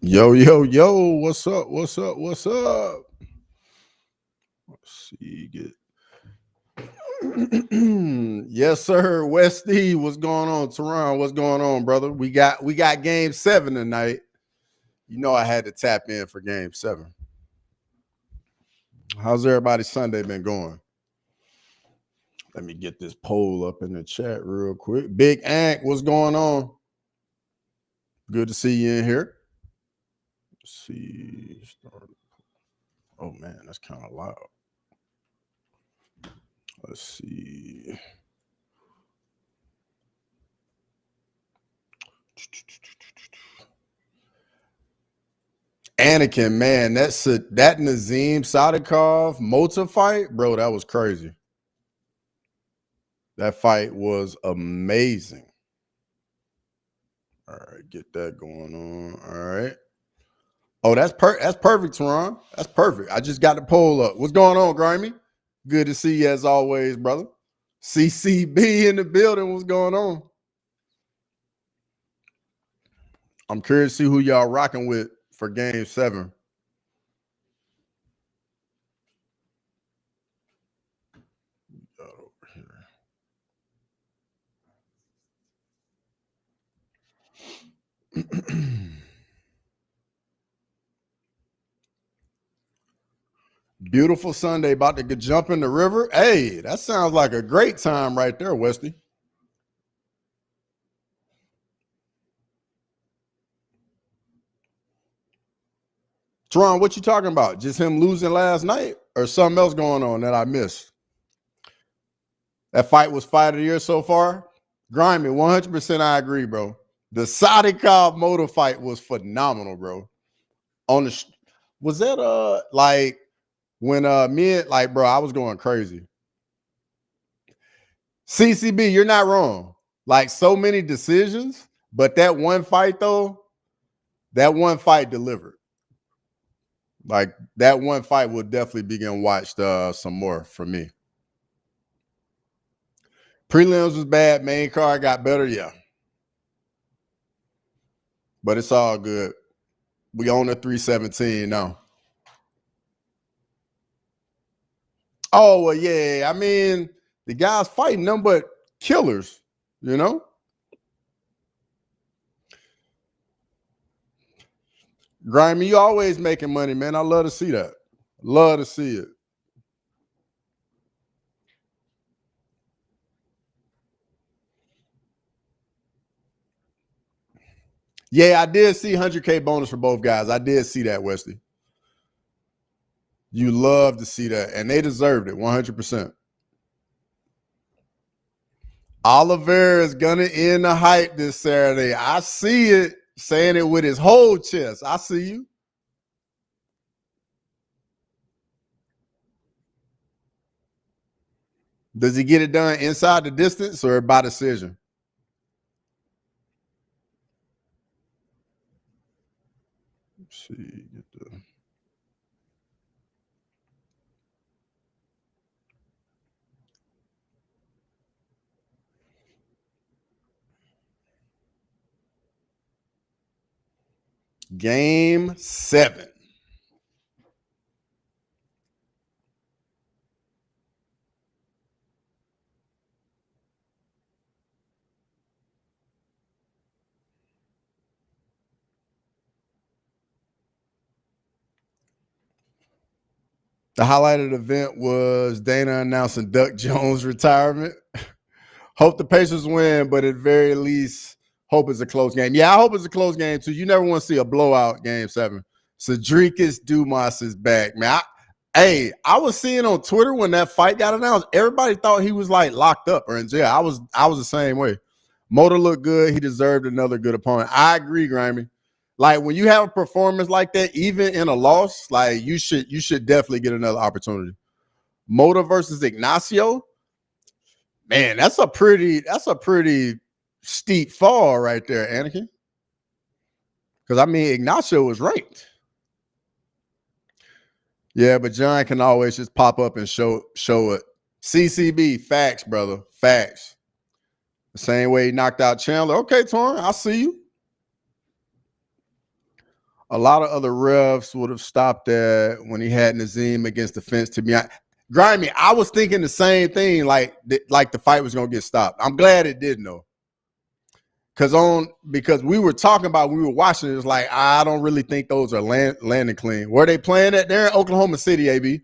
Yo, yo, yo, what's up? What's up? What's up? Let's see, get yes, sir. Westy, what's going on? Teron, what's going on, brother? We got game 7 tonight. You know I had to tap in for game 7. How's everybody's Sunday been going? Let me get this poll up in the chat real quick. Big Ant, what's going on? Good to see you in here. Let's see. Oh man, that's kind of loud. Let's see. Anakin, man, that Nazim Sadikov motor fight, bro, that was crazy. That fight was amazing. All right, get that going on. All right. Oh, that's perfect, Teron. That's perfect. I just got the poll up. What's going on, Grimy? Good to see you as always, brother. CCB in the building. What's going on? I'm curious to see who y'all rocking with for game 7. Beautiful Sunday, about to jump in the river. Hey, that sounds like a great time right there, Westy. Teron, what you talking about? Just him losing last night or something else going on that I missed? That fight was fight of the year so far? Grimy, 100% I agree, bro. The Sadikov motor fight was phenomenal, bro. Was that like when bro, I was going crazy. CCB, you're not wrong. Like so many decisions, but that one fight though, that one fight delivered. Like that one fight will definitely be getting watched some more for me. Prelims was bad. Main card got better, yeah. But it's all good. We own the 317 now. Oh, well, yeah. I mean, the guys fighting them, but killers, you know? Grimy, you always making money, man. I love to see that. Love to see it. Yeah, I did see 100K bonus for both guys. I did see that, Wesley. You love to see that. And they deserved it 100%. Oliveira is going to end the hype this Saturday. I see it, saying it with his whole chest. I see you. Does he get it done inside the distance or by decision? Let's see. Game 7. The highlight of the event was Dana announcing Duck Jones' retirement. Hope the Pacers win, but at very least, hope it's a close game. Yeah, I hope it's a close game too. You never want to see a blowout game 7. Cedricus Dumas is back, man. I was seeing on Twitter when that fight got announced, everybody thought he was like locked up or in jail. I was the same way. Motor looked good. He deserved another good opponent. I agree, Grimy. Like when you have a performance like that, even in a loss, like you should definitely get another opportunity. Motor versus Ignacio, man, that's a pretty steep fall right there, Anakin. Because I mean, Ignacio was ranked. Yeah, but John can always just pop up and show it. CCB, facts, brother, facts. The same way he knocked out Chandler. Okay, Torrin, I see you. A lot of other refs would have stopped that when he had Nazim against the fence. To be honest, Grimy, I was thinking the same thing, like the fight was gonna get stopped. I'm glad it didn't though. Because we were talking about when we were watching it, was like, I don't really think those are landing clean. Where they playing at? They're in Oklahoma City, AB.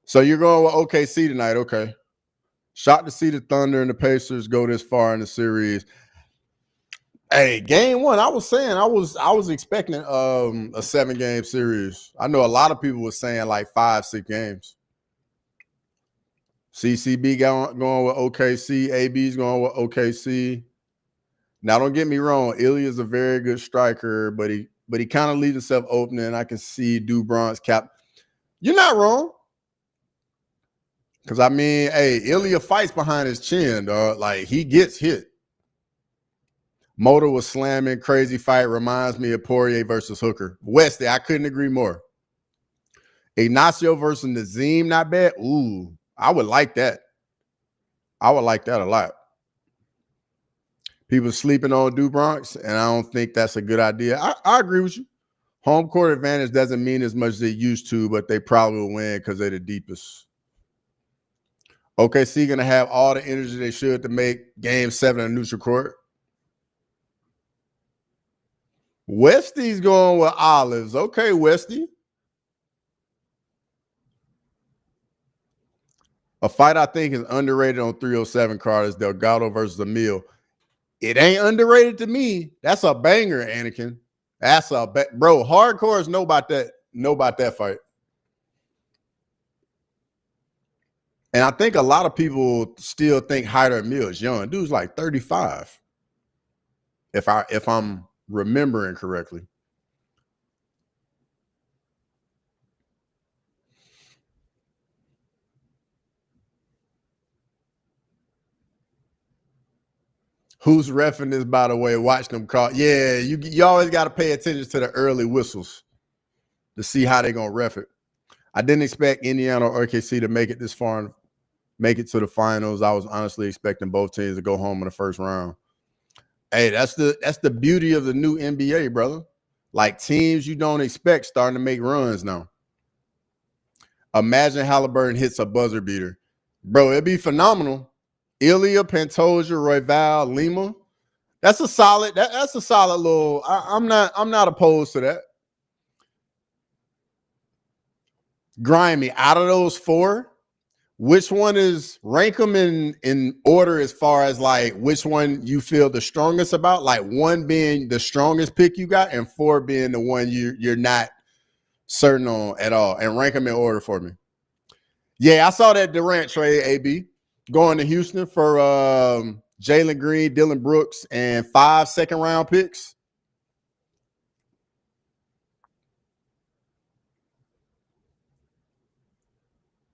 So you're going with OKC tonight, okay. Shocked to see the Thunder and the Pacers go this far in the series. Hey, game one, I was saying I was expecting a 7-game series. I know a lot of people were saying like 5-6 games. CCB going with OKC. AB's going with OKC. Now, don't get me wrong. Ilya is a very good striker, but he kind of leaves himself open, and I can see Dubron's cap. You're not wrong. Because, I mean, hey, Ilya fights behind his chin, dog. Like, he gets hit. Motor was slamming. Crazy fight. Reminds me of Poirier versus Hooker. Westy, I couldn't agree more. Ignacio versus Nazim, not bad. Ooh, I would like that. I would like that a lot. People sleeping on Dubronx, and I don't think that's a good idea. I agree with you. Home court advantage doesn't mean as much as it used to, but they probably will win because they're the deepest. OKC going to have all the energy they should to make Game 7 a neutral court. Westy's going with Olives. Okay, Westy. A fight I think is underrated on 307 card is Delgado versus Emil. It ain't underrated to me. That's a banger, Anakin. That's a bro. Hardcores know about that fight. And I think a lot of people still think Hyder Emil is young. Dude's like 35. If I'm remembering correctly. Who's reffing this, by the way? Watch them call. Yeah, you always got to pay attention to the early whistles to see how they're going to ref it. I didn't expect Indiana or OKC to make it this far and make it to the finals. I was honestly expecting both teams to go home in the first round. Hey, that's the beauty of the new NBA, brother. Like teams you don't expect starting to make runs now. Imagine Halliburton hits a buzzer beater. Bro, it'd be phenomenal. Ilya, Pantoja, Royval, Lima. That's a solid little. I'm not opposed to that. Grimy, out of those 4, which one is rank them in order as far as like which one you feel the strongest about? Like 1 being the strongest pick you got, and 4 being the one you're not certain on at all. And rank them in order for me. Yeah, I saw that Durant trade, AB, going to Houston for Jalen Green, Dylan Brooks, and 5 second-round picks.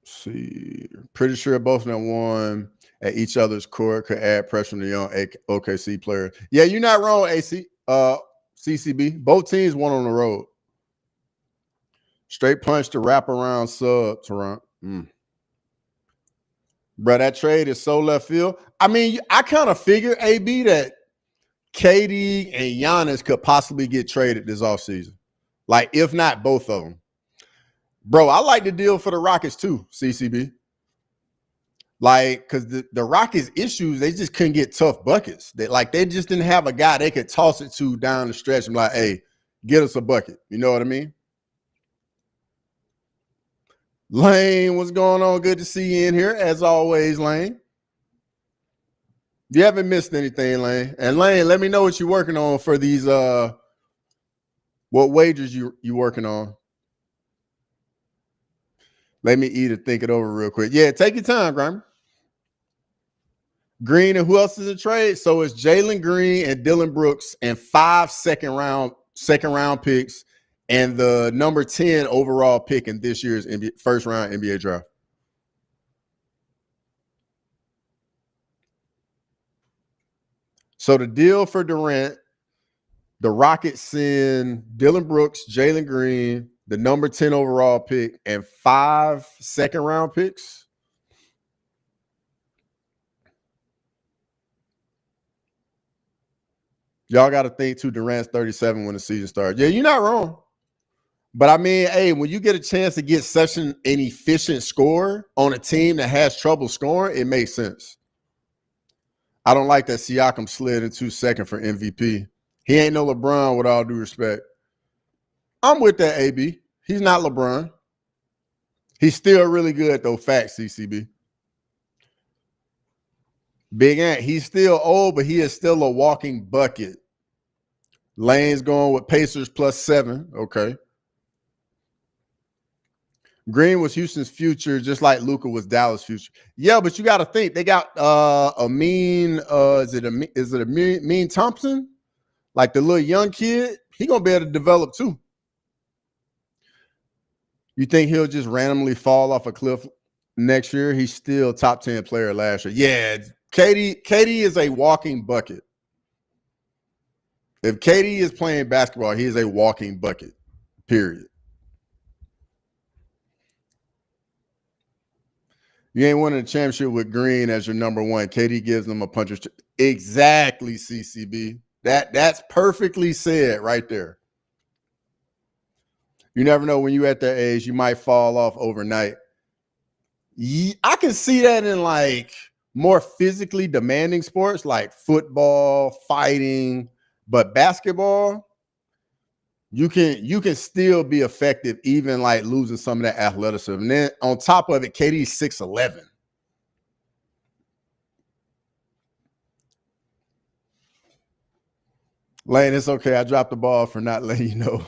Let's see. Pretty sure both of them won at each other's court, could add pressure on the young OKC player. Yeah, you're not wrong, CCB. Both teams won on the road. Straight punch to wrap around sub, Toronto. Bro, that trade is so left field. I mean, I kind of figured, AB, that KD and Giannis could possibly get traded this offseason. Like, if not both of them. Bro, I like the deal for the Rockets too, CCB. Like, because the Rockets' issues, they just couldn't get tough buckets. They just didn't have a guy they could toss it to down the stretch and be like, hey, get us a bucket. You know what I mean? Lane, what's going on? Good to see you in here, as always, Lane. You haven't missed anything, Lane. And Lane, let me know what you're working on for these what wagers you working on. Let me eat it, think it over real quick. Yeah, take your time, Grimer. Green, and who else is in trade? So it's Jalen Green and Dylan Brooks and 5 second round picks and the number 10 overall pick in this year's first round NBA draft. So the deal for Durant, the Rockets send Dylan Brooks, Jalen Green, the number 10 overall pick, and 5 second round picks. Y'all got to think too. Durant's 37 when the season starts. Yeah, you're not wrong. But I mean, hey, when you get a chance to get such an efficient score on a team that has trouble scoring, it makes sense. I don't like that Siakam slid in 2 seconds for MVP. He ain't no LeBron, with all due respect. I'm with that, AB. He's not LeBron. He's still really good, though. Facts, CCB. Big Ant, he's still old, but he is still a walking bucket. Lane's going with Pacers +7. Okay. Green was Houston's future, just like Luka was Dallas' future. Yeah, but you got to think they got is it a mean Thompson? Like the little young kid, he gonna be able to develop too. You think he'll just randomly fall off a cliff next year? He's still top 10 player last year. Yeah, KD is a walking bucket. If KD is playing basketball, he is a walking bucket. Period. You ain't winning a championship with Green as your number one. KD gives them a puncher's. Exactly, CCB. That's perfectly said right there. You never know when you're at that age, you might fall off overnight. I can see that in like more physically demanding sports like football, fighting, but basketball, you can still be effective even like losing some of that athleticism. And then on top of it, KD's 6'11". Lane, it's okay. I dropped the ball for not letting you know.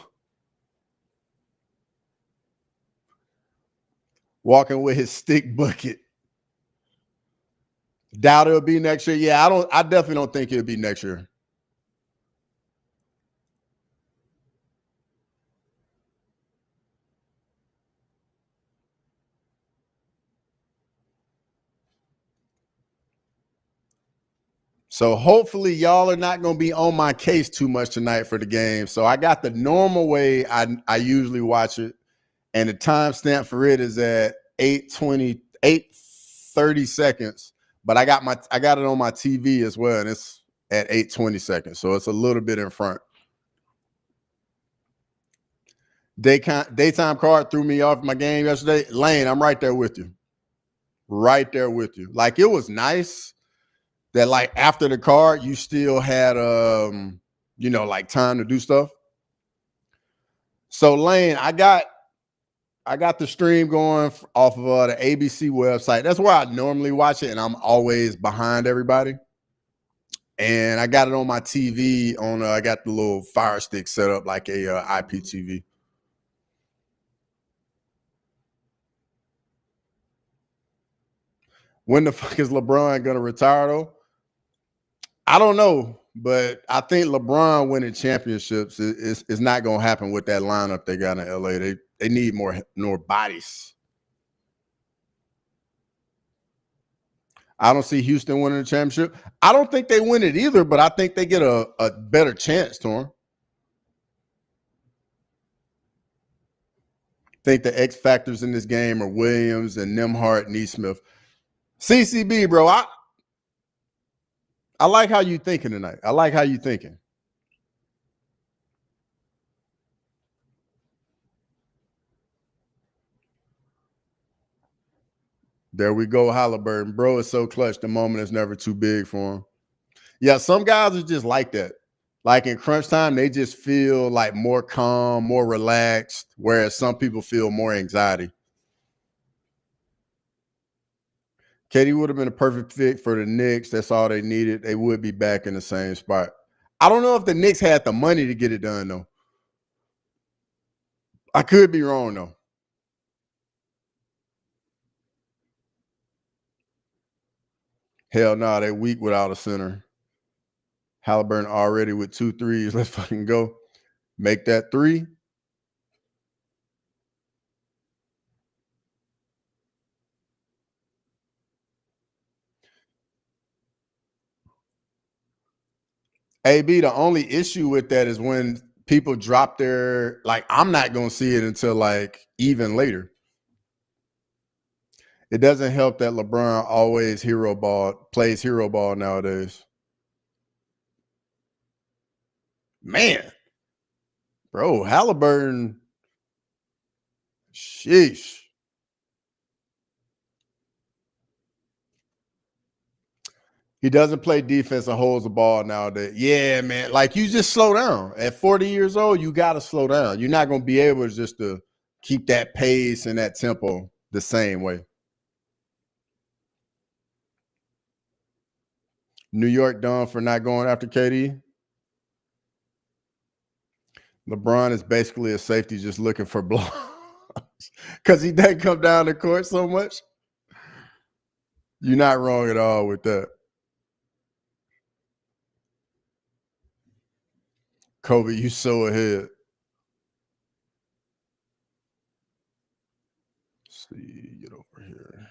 Walking with his stick bucket. Doubt it'll be next year. Yeah, I definitely don't think it'll be next year. So hopefully y'all are not going to be on my case too much tonight for the game. So I got the normal way I usually watch it, and the timestamp for it is at 8:20, 8:30 seconds. But I got it on my TV as well, and it's at 8:20 seconds. So it's a little bit in front. Daytime card threw me off my game yesterday. Lane, I'm right there with you. Right there with you. Like, it was nice that like after the card, you still had like time to do stuff. So Lane, I got the stream going off of the ABC website. That's where I normally watch it, and I'm always behind everybody. And I got it on my TV on I got the little Fire Stick set up like a IPTV. When the fuck is LeBron gonna retire though? I don't know, but I think LeBron winning championships is not gonna happen with that lineup they got in LA. They need more bodies. I don't see Houston winning the championship. I don't think they win it either, but I think they get a better chance to them. I think the X factors in this game are Williams and Nembhard and Nesmith. CCB, bro, I like how you thinking tonight. I like how you thinking. There we go, Halliburton. Bro is so clutch. The moment is never too big for him. Yeah, some guys are just like that. Like in crunch time, they just feel like more calm, more relaxed, whereas some people feel more anxiety. KD would have been a perfect fit for the Knicks. That's all they needed. They would be back in the same spot. I don't know if the Knicks had the money to get it done, though. I could be wrong, though. Hell no, they weak without a center. Halliburton already with 2 threes. Let's fucking go. Make that 3. AB, the only issue with that is when people drop their, like, I'm not going to see it until like even later. It doesn't help that LeBron always plays hero ball nowadays. Man, bro, Halliburton, sheesh. He doesn't play defense and holds the ball nowadays. Yeah, man. Like, you just slow down. At 40 years old, you got to slow down. You're not going to be able just to keep that pace and that tempo the same way. New York done for not going after KD. LeBron is basically a safety just looking for blocks because he doesn't come down the court so much. You're not wrong at all with that. Kobe, you so ahead. Let's see, get over here.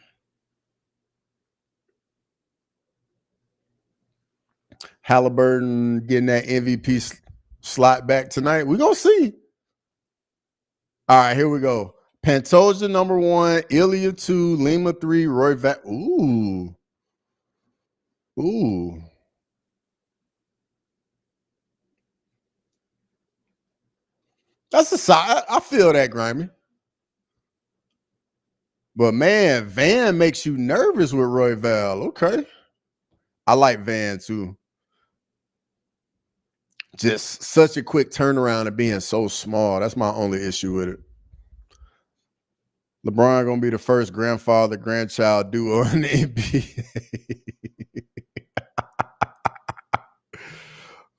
Halliburton getting that MVP slot back tonight. We're going to see. All right, here we go. Pantoja number 1, Ilya 2, Lima 3, Roy Vat. Ooh. That's a side. I feel that, Grimy. But man, Van makes you nervous with Roy Val. Okay. I like Van too. Just such a quick turnaround and being so small. That's my only issue with it. LeBron gonna be the first grandfather-grandchild duo in the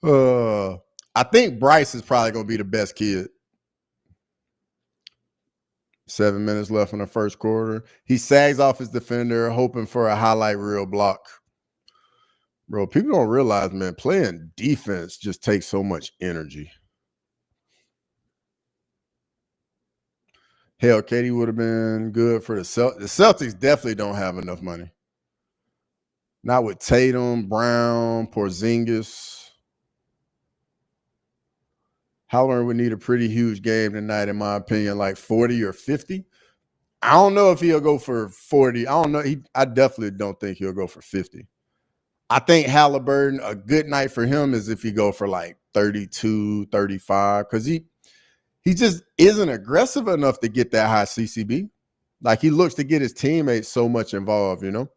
NBA. I think Bryce is probably gonna be the best kid. 7 minutes left in the first quarter. He sags off his defender, hoping for a highlight reel block. Bro, people don't realize, man, playing defense just takes so much energy. Hell, Katie would have been good for the Celtics. The Celtics definitely don't have enough money. Not with Tatum, Brown, Porzingis. Halliburton would need a pretty huge game tonight, in my opinion, like 40 or 50. I don't know if he'll go for 40. I don't know. I definitely don't think he'll go for 50. I think Halliburton, a good night for him is if he go for like 32, 35, because he just isn't aggressive enough to get that high CCB. Like, he looks to get his teammates so much involved, you know?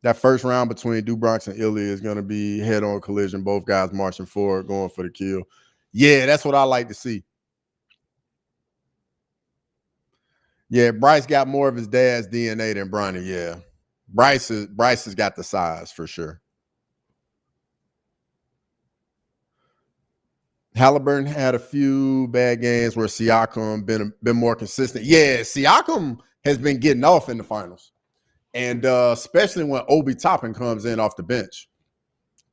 That first round between Dubronx and Ilya is going to be head-on collision, both guys marching forward, going for the kill. Yeah, that's what I like to see. Yeah, Bryce got more of his dad's DNA than Bronny, yeah. Bryce has got the size for sure. Halliburton had a few bad games where Siakam been more consistent. Yeah, Siakam has been getting off in the finals. And especially when Obi Toppin comes in off the bench.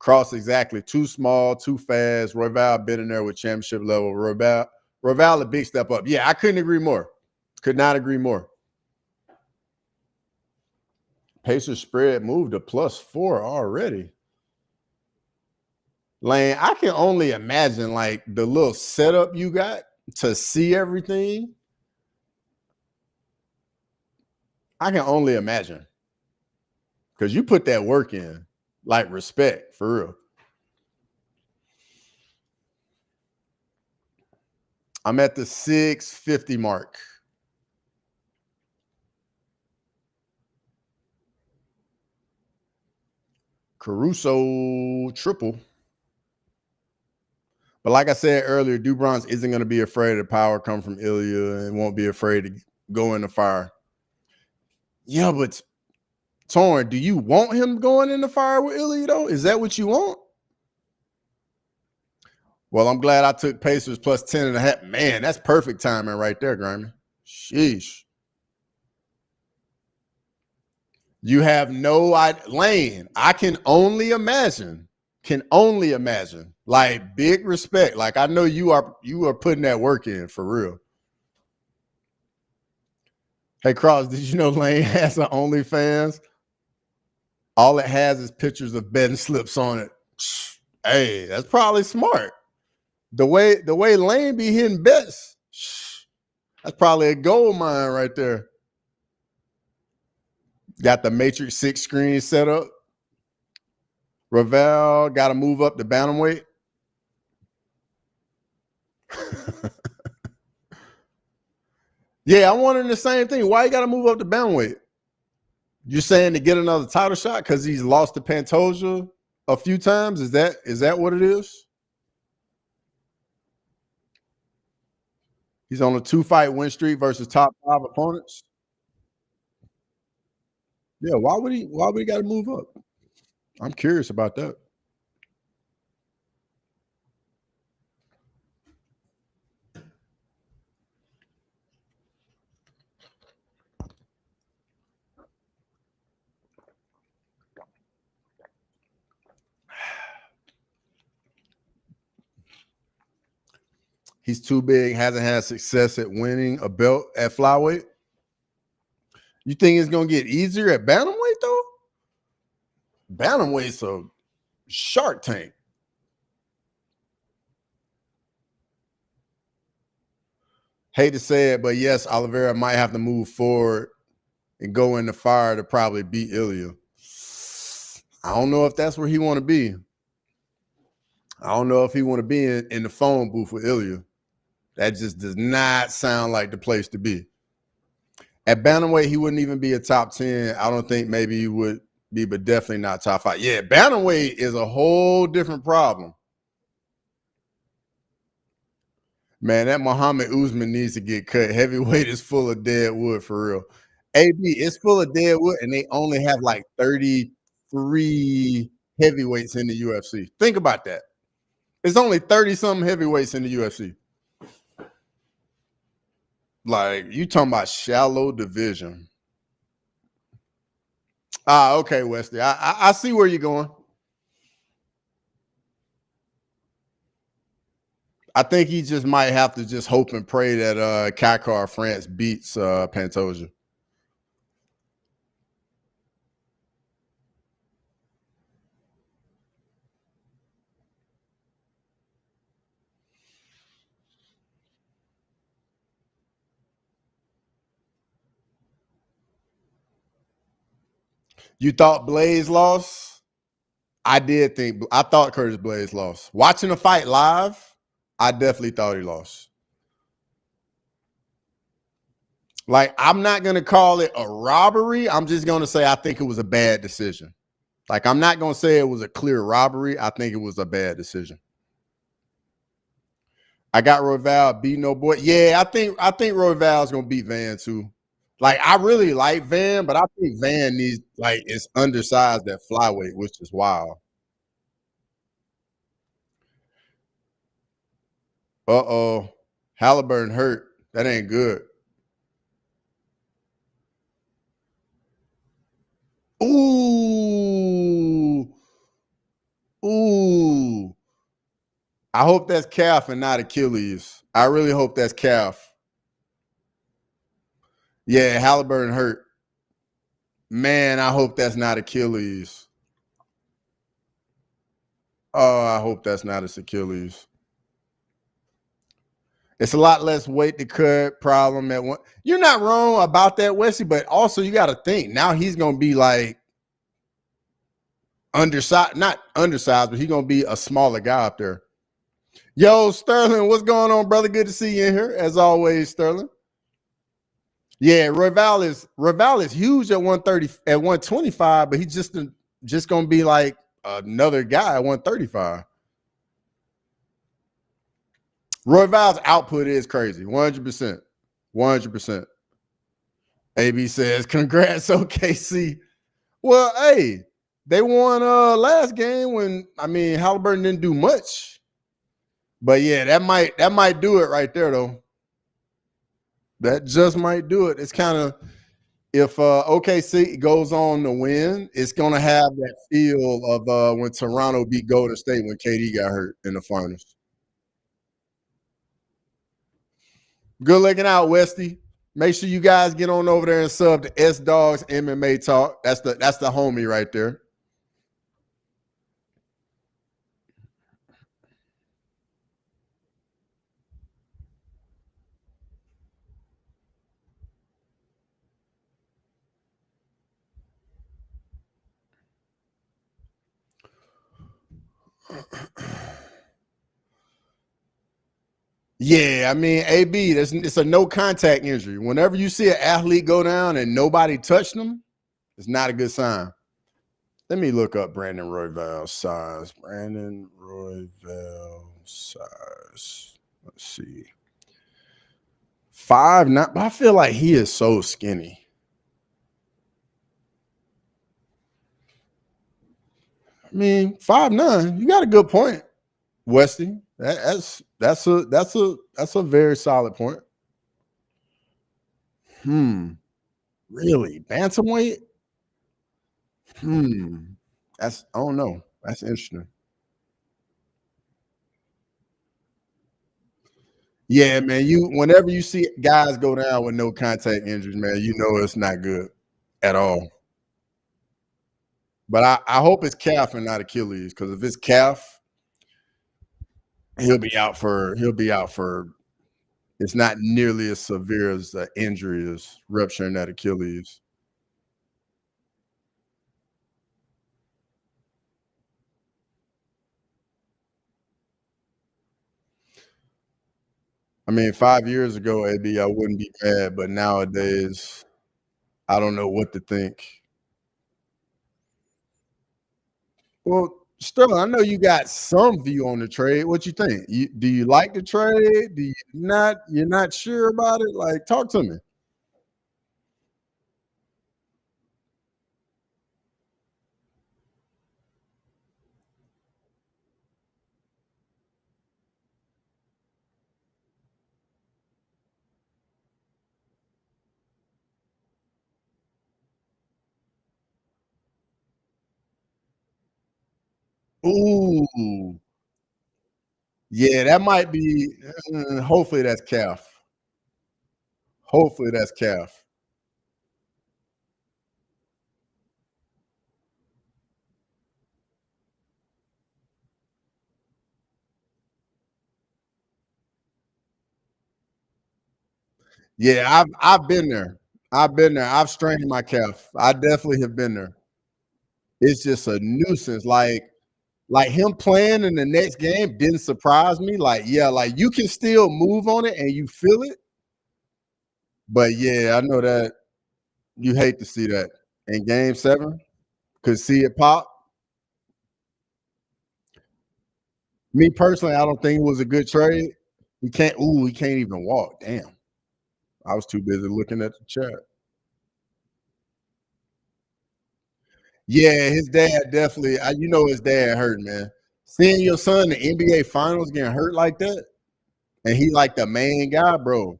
Cross exactly. Too small, too fast. Royval been in there with championship level. Royval a big step up. Yeah, I couldn't agree more. Could not agree more. Pacers spread moved to +4 already. Lane, I can only imagine like the little setup you got to see everything. I can only imagine. Because you put that work in, like, respect, for real. I'm at the 650 mark. Caruso triple. But like I said earlier, Dubronx isn't going to be afraid of the power come from Ilya and won't be afraid to go in the fire. Yeah, but Torn, do you want him going in the fire with Ilya, though? Is that what you want? Well, I'm glad I took Pacers +10.5. Man, that's perfect timing right there, Grimy. Sheesh. You have no idea. Lane, I can only imagine. Like, big respect. Like, I know you are putting that work in for real. Hey, Cross, did you know Lane has an OnlyFans? All it has is pictures of betting slips on it. Hey, that's probably smart. The way Lane be hitting bets, that's probably a gold mine right there. Got the Matrix 6 screen set up. Ravel got to move up the bantamweight. Yeah, I'm wondering the same thing. Why you got to move up the bantamweight? You're saying to get another title shot because he's lost to Pantoja a few times? Is that what it is? He's on a 2-fight win streak versus top 5 opponents. Yeah, why would he got to move up? I'm curious about that. He's too big, hasn't had success at winning a belt at flyweight. You think it's gonna get easier at bantamweight though? Bantamweight's a Shark Tank. Hate to say it, but yes, Oliveira might have to move forward and go in the fire to probably beat Ilya. I don't know if that's where he want to be. I don't know if he want to be in the phone booth with Ilya. That just does not sound like the place to be. At bantamweight, he wouldn't even be a top 10. I don't think maybe he would be, but definitely not top 5. Yeah, bantamweight is a whole different problem. Man, that Muhammad Usman needs to get cut. Heavyweight is full of dead wood for real. AB, it's full of dead wood, and they only have like 33 heavyweights in the UFC. Think about that. It's only 30-something heavyweights in the UFC. Like, you talking about shallow division. Okay, Wesley. I see where you're going. I think he just might have to just hope and pray that Kakar France beats Pantoja. You thought Blaze lost? I thought Curtis Blaze lost. Watching the fight live, I definitely thought he lost. Like, I'm not going to call it a robbery. I'm just going to say I think it was a bad decision. Like, I'm not going to say it was a clear robbery. I think it was a bad decision. I got Royval beat no boy. Yeah, I think Royval's going to beat Van too. Like, I really like Van, but I think Van needs, like, it's undersized at flyweight, which is wild. Uh-oh. Halliburton hurt. That ain't good. Ooh. Ooh. I hope that's calf and not Achilles. I really hope that's calf. Yeah, Halliburton hurt. Man, I hope that's not Achilles. Oh, I hope that's not his Achilles. It's a lot less weight to cut problem at one. You're not wrong about that, Wesley, but also you got to think now he's going to be like undersized, not undersized, but he's going to be a smaller guy up there. Yo, Sterling, what's going on, brother? Good to see you in here, as always, Sterling. Yeah, Royval is huge at 130, at 125, but he's just going to be like another guy at 135. Royval's output is crazy, 100%. 100%. AB says, congrats, OKC. Well, hey, they won last game when Halliburton didn't do much. But yeah, that might do it right there though. That just might do it. It's kind of, if OKC goes on to win, it's gonna have that feel of when Toronto beat Golden State when KD got hurt in the finals. Good looking out, Westy. Make sure you guys get on over there and sub to S Dogs MMA Talk. That's the homie right there. Yeah, I mean, AB, it's a no contact injury. Whenever you see an athlete go down and nobody touched them, it's not a good sign. Let me look up Brandon Royval's size. Brandon Royval size. Let's see. 5'9", I feel like he is so skinny. I mean, 5'9", you got a good point, Westy. That's a very solid point. Really? Bantamweight? That's, I don't know. That's interesting. Yeah, man. Whenever you see guys go down with no contact injuries, man, you know it's not good at all. But I hope it's calf and not Achilles, because if it's calf, he'll be out for it's not nearly as severe as the injury as rupturing that Achilles. I mean, 5 years ago, AB, I wouldn't be mad, but nowadays, I don't know what to think. Well, Sterling, I know you got some view on the trade. What you think? Do you like the trade? Do you not? You're not sure about it? Like, talk to me. Ooh, yeah, that might be. Hopefully, that's calf. Hopefully, that's calf. Yeah, I've been there. I've been there. I've strained my calf. I definitely have been there. It's just a nuisance. Like him playing in the next game didn't surprise me. Like, yeah, like you can still move on it and you feel it. But yeah, I know that you hate to see that. In game 7, could see it pop. Me personally, I don't think it was a good trade. He can't even walk. Damn. I was too busy looking at the chat. Yeah, his dad definitely. You know his dad hurt, man. Seeing your son in the NBA Finals getting hurt like that, and he like the main guy, bro.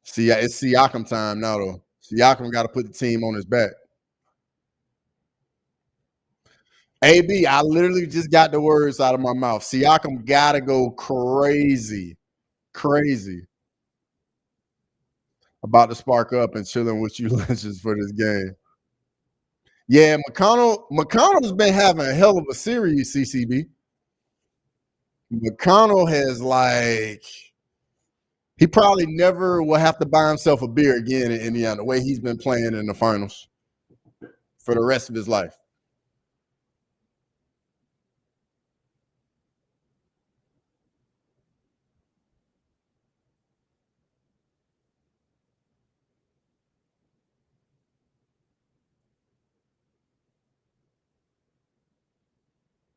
See, it's Siakam time now, though. Siakam got to put the team on his back. AB, I literally just got the words out of my mouth. Siakam got to go crazy, crazy about to spark up and chilling with you lunches for this game. Yeah, McConnell's been having a hell of a series, CCB. McConnell has he probably never will have to buy himself a beer again in Indiana, the way he's been playing in the finals for the rest of his life.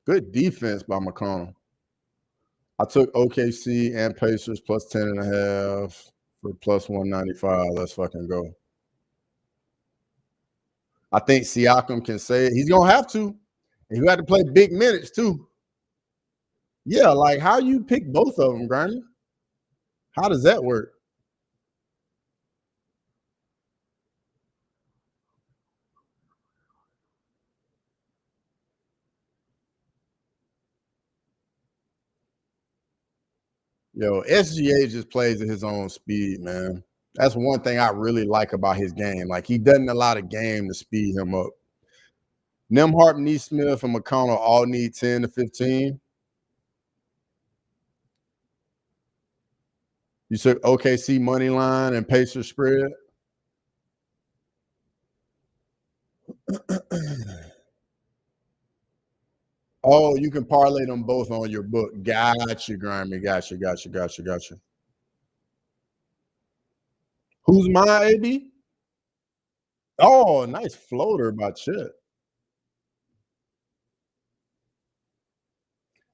Good defense by McConnell. I took OKC and Pacers plus 10.5 for plus 195. Let's fucking go. I think Siakam can say it. He's gonna have to. And he had to play big minutes too. Yeah, like how you pick both of them, Granny? How does that work? Yo, SGA just plays at his own speed, man. That's one thing I really like about his game. Like he doesn't allow the game to speed him up. Nemhart, Neesmith, and McConnell all need 10 to 15. You took OKC money line and Pacers spread. Oh, you can parlay them both on your book. Got you, Grimy. Got you, got you, got you, got you. Who's my AB? Oh, nice floater by Chet.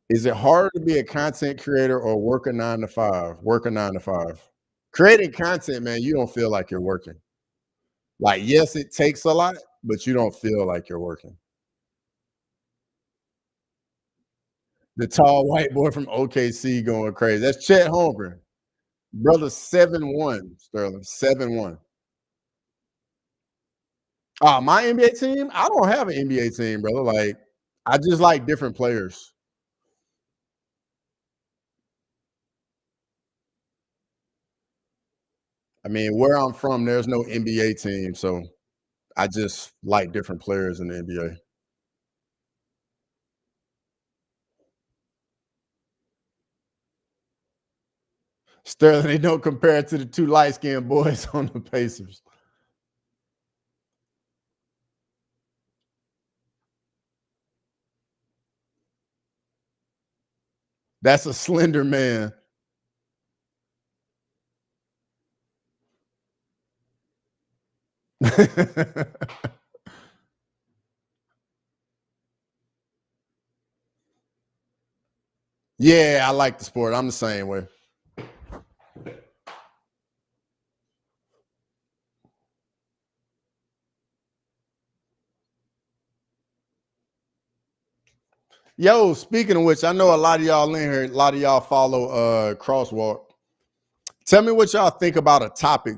Is it harder to be a content creator or work a 9 to 5? Work a 9 to 5. Creating content, man, you don't feel like you're working. Like, yes, it takes a lot, but you don't feel like you're working. The tall white boy from OKC going crazy. That's Chet Holmgren. Brother 7-1, Sterling. 7-1. My NBA team? I don't have an NBA team, brother. Like, I just like different players. I mean, where I'm from, there's no NBA team, so I just like different players in the NBA. Sterling, they don't compare to the two light skinned boys on the Pacers. That's a slender man. Yeah, I like the sport. I'm the same way. Yo, speaking of which, I know a lot of y'all in here, a lot of y'all follow Crosswalk. Tell me what y'all think about a topic.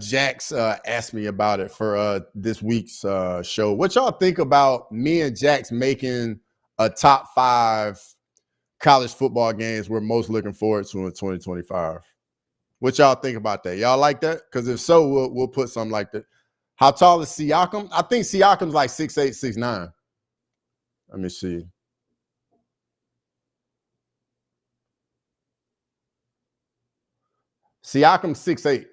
Jax asked me about it for this week's show. What y'all think about me and Jax making a top 5 college football games we're most looking forward to in 2025? What y'all think about that? Y'all like that? Because if so, we'll put something like that. How tall is Siakam? I think Siakam's like 6'8", 6'9". Let me see. Siakam 6'8".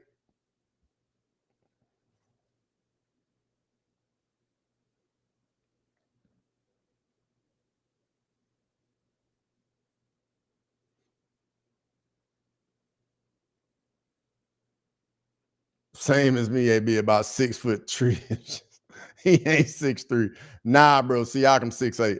Same as me, AB, about 6'3". He ain't 6'3". Nah, bro. Siakam 6'8".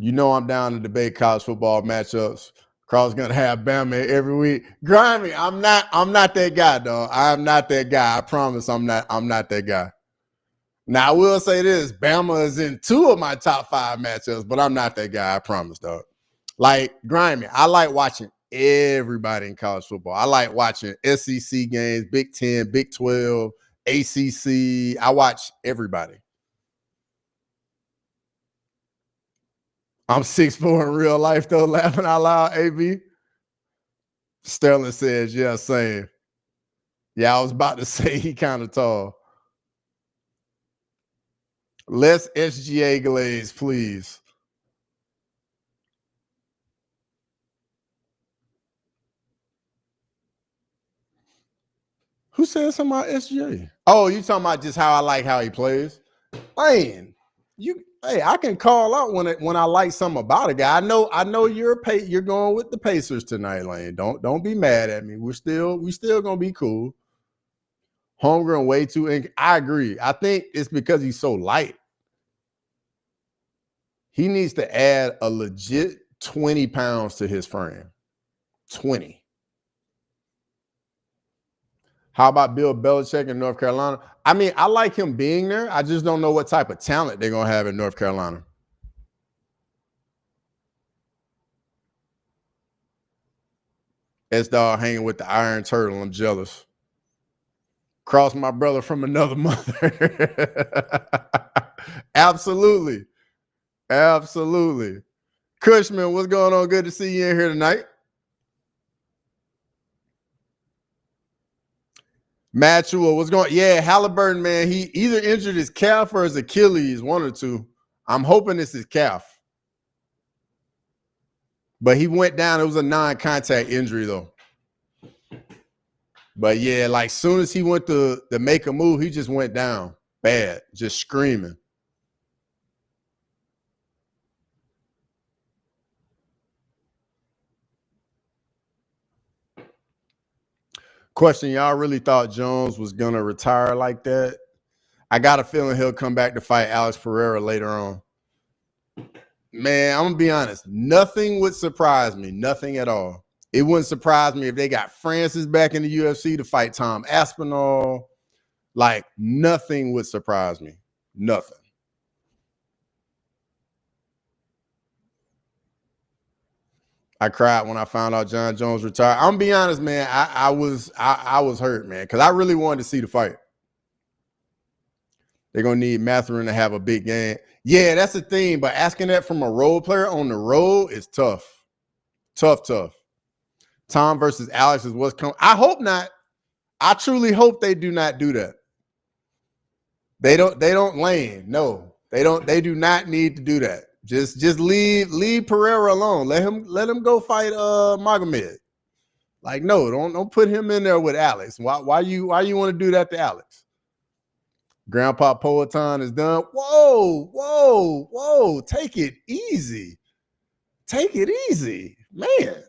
You know I'm down to debate college football matchups. Carl's gonna have Bama every week. Grimy, I'm not that guy, dog. I'm not that guy. I promise I'm not that guy. Now I will say this: Bama is in 2 of my top 5 matchups, but I'm not that guy. I promise, dog. Like Grimy, I like watching everybody in college football. I like watching SEC games, Big 10, Big 12, ACC. I watch everybody. I'm 6'4" in real life, though, laughing out loud, AB. Sterling says, yeah, same. Yeah, I was about to say he kind of tall. Less SGA glaze, please. Who said something about SGA? Oh, you talking about just how I like how he plays? Man, I can call out when I like something about a guy. I know you're going with the Pacers tonight, Lane. Don't be mad at me. We still gonna be cool. Holmgren way too. I agree. I think it's because he's so light. He needs to add a legit 20 pounds to his frame. 20. How about Bill Belichick in North Carolina? I mean, I like him being there. I just don't know what type of talent they're gonna have in North Carolina. S Dog hanging with the Iron Turtle. I'm jealous. Cross my brother from another mother. Absolutely. Absolutely. Cushman, what's going on? Good to see you in here tonight. Matchua, what's going on? Yeah, Halliburton, man. He either injured his calf or his Achilles, one or two. I'm hoping it's his calf. But he went down. It was a non-contact injury, though. But yeah, like soon as he went to make a move, he just went down bad, just screaming. Question, y'all really thought Jones was going to retire like that? I got a feeling he'll come back to fight Alex Pereira later on. Man, I'm going to be honest. Nothing would surprise me. Nothing at all. It wouldn't surprise me if they got Francis back in the UFC to fight Tom Aspinall. Like, nothing would surprise me. Nothing. I cried when I found out John Jones retired. I'm gonna be honest, man. I was hurt, man, because I really wanted to see the fight. They're gonna need Mathurin to have a big game. Yeah, that's the thing. But asking that from a role player on the road is tough. Tough. Tom versus Alex is what's coming. I hope not. I truly hope they do not do that. They don't lane. No, they don't. They do not need to do that. Just leave Pereira alone. Let him go fight Magomed. Like, no, don't put him in there with Alex. Why you want to do that to Alex? Grandpa Poetan is done. Whoa. Take it easy. Man.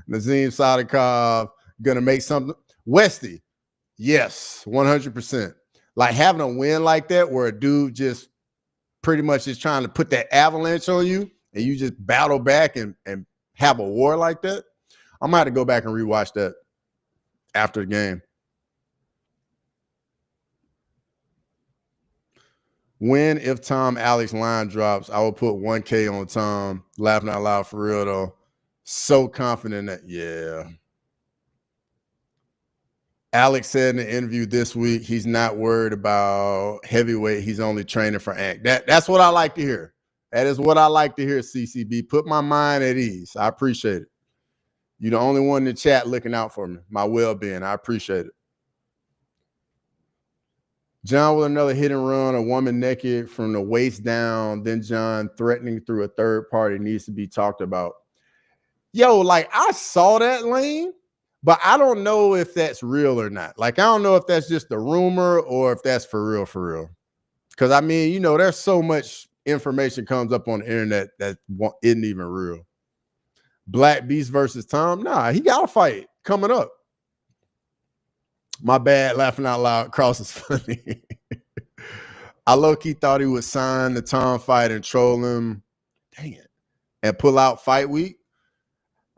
Nazim Sadikov gonna make something. Westy, yes, 100%. Like having a win like that where a dude just pretty much is trying to put that avalanche on you and you just battle back and have a war like that. I'm going to have to go back and rewatch that after the game. When, if Tom Alex line drops, I will put 1K on Tom. Laughing out loud for real, though. So confident that, yeah. Alex said in the interview this week, he's not worried about heavyweight. He's only training for Ant. That's what I like to hear. That is what I like to hear, CCB. Put my mind at ease. I appreciate it. You're the only one in the chat looking out for me, my well-being. I appreciate it. John with another hit and run, a woman naked from the waist down, then John threatening through a third party needs to be talked about. Yo, like I saw that lane. But I don't know if that's real or not. Like, I don't know if that's just a rumor or if that's for real. Because, I mean, you know, there's so much information comes up on the internet that isn't even real. Black Beast versus Tom. Nah, he got a fight coming up. My bad, laughing out loud. Cross is funny. I low-key thought he would sign the Tom fight and troll him. Dang it. And pull out fight week.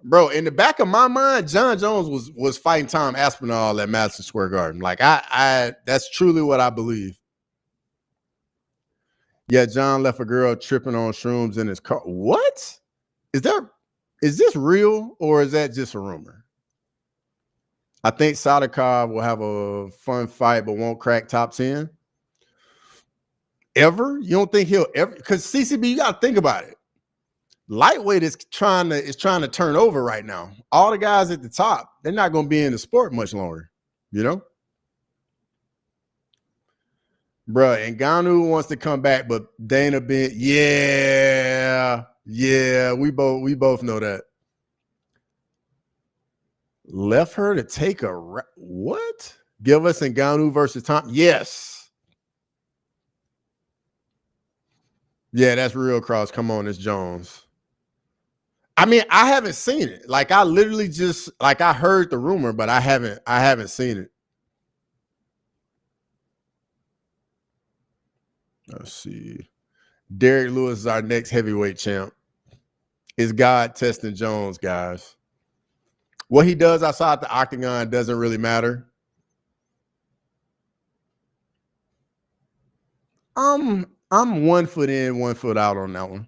Bro, in the back of my mind, John Jones was fighting Tom Aspinall at Madison Square Garden. Like, I that's truly what I believe. Yeah, John left a girl tripping on shrooms in his car. What? Is this real or is that just a rumor? I think Sadikov will have a fun fight, but won't crack top 10. Ever? You don't think he'll ever? Because CCB, you got to think about it. Lightweight is trying to turn over right now. All the guys at the top, they're not going to be in the sport much longer, you know? Bruh, and Ngannou wants to come back, but Dana been, yeah, we both know that. Left her to take a what? Give us Ngannou versus Tom. Yes. Yeah, that's real, Cross. Come on, it's Jones. I mean, I haven't seen it. Like, I literally just, like, I heard the rumor, but I haven't seen it. Let's see. Derek Lewis is our next heavyweight champ. Is God testing Jones, guys? What he does outside the octagon doesn't really matter. I'm 1 foot in, 1 foot out on that one.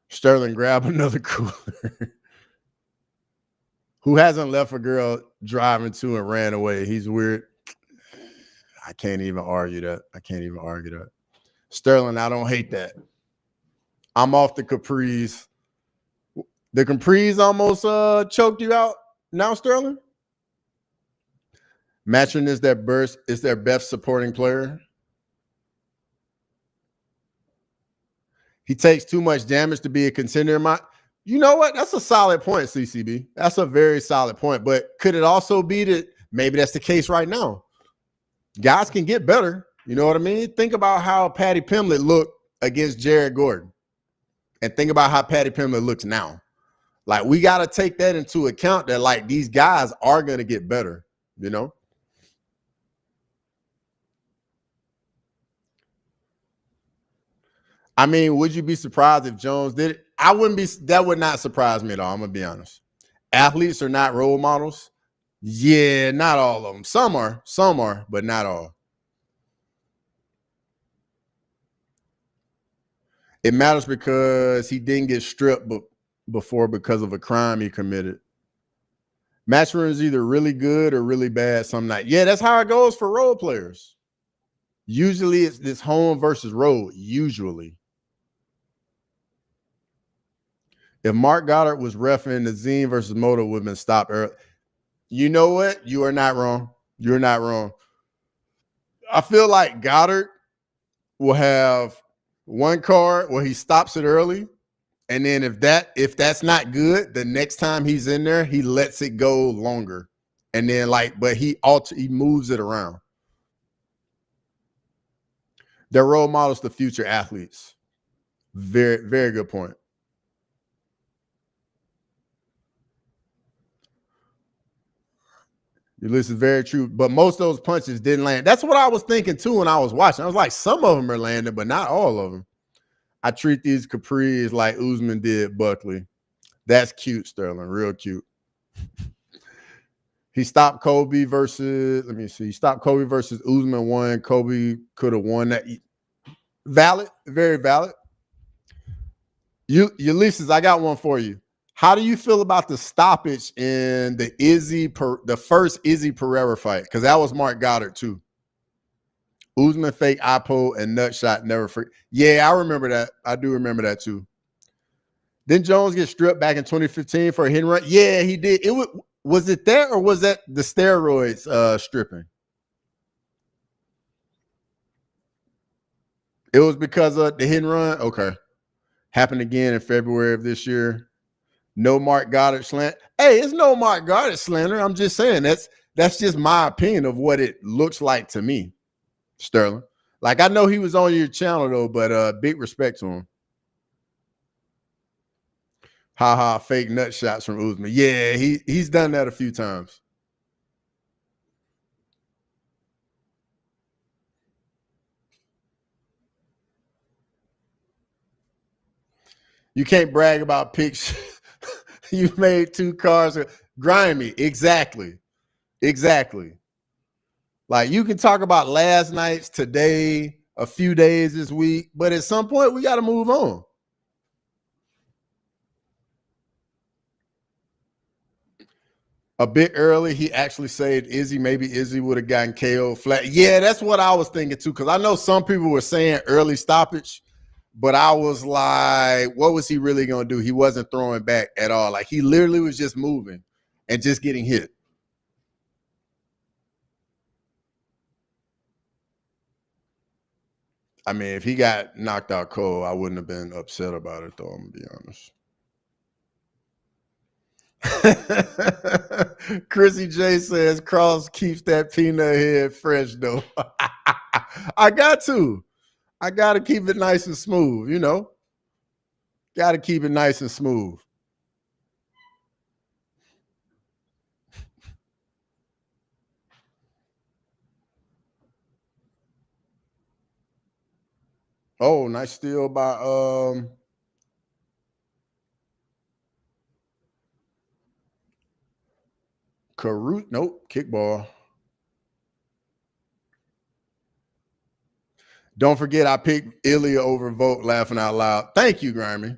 Sterling, grab another cooler. Who hasn't left a girl driving to and ran away? He's weird. I can't even argue that. Sterling, I don't hate that. I'm off the Capris. The Capris almost choked you out now, Sterling? Matching is their best supporting player. He takes too much damage to be a contender. You know what? That's a solid point, CCB. That's a very solid point. But could it also be that maybe that's the case right now? Guys can get better. You know what I mean? Think about how Patty Pimblett looked against Jared Gordon. And think about how Patty Pimblett looks now. Like, we got to take that into account that, like, these guys are going to get better, you know? I mean, would you be surprised if Jones did it? I wouldn't be. That would not surprise me at all. I'm going to be honest. Athletes are not role models. Yeah, not all of them. Some are, but not all. It matters because he didn't get stripped before because of a crime he committed. Matchroom is either really good or really bad some night. Yeah, that's how it goes for role players. Usually it's this home versus road, usually. If Mark Goddard was reffing the Zine versus Moto would have been stopped early. You know what? You are not wrong. You're not wrong. I feel like Goddard will have one card where he stops it early. And then if that's not good, the next time he's in there, he lets it go longer. And then but he moves it around. They're role models to future athletes. Very, very good point. This is very true. But most of those punches didn't land. That's what I was thinking too when I was watching. I was like, some of them are landing, but not all of them. I treat these capris like Usman did Buckley. That's cute, Sterling. Real cute. He stopped Kobe versus, let me see. He stopped Kobe versus Usman won. Kobe could have won that. Valid. Very valid. Ulysses, I got one for you. How do you feel about the stoppage in the first Izzy Pereira fight? Because that was Mark Goddard too. Usman fake IPO and nut shot never free. Yeah, I remember that. I do remember that too. Didn't Jones get stripped back in 2015 for a hit and run? Yeah, he did. Was it that or was that the steroids stripping? It was because of the hit and run? Okay. Happened again in February of this year. No Mark Goddard slander. Hey, it's no Mark Goddard slander. I'm just saying that's just my opinion of what it looks like to me, Sterling. Like, I know he was on your channel though, but big respect to him. Ha, fake nut shots from Usman. Yeah, he's done that a few times. You can't brag about picks. You made 2 cars. Grimy. Exactly. Like, you can talk about last nights, today, a few days this week, but at some point we got to move on. A bit early, he actually saved Izzy. Maybe Izzy would have gotten KO flat. Yeah, that's what I was thinking too, because I know some people were saying early stoppage, but I was like, what was he really going to do? He wasn't throwing back at all. Like, he literally was just moving and just getting hit. I mean, if he got knocked out cold, I wouldn't have been upset about it, though, I'm going to be honest. Chrissy J says Cross keeps that peanut head fresh, though. I got to keep it nice and smooth, you know. Got to keep it nice and smooth. Oh, nice steal by Karut. Nope, kickball. Don't forget, I picked Ilya over Vogt, laughing out loud. Thank you, Grimy.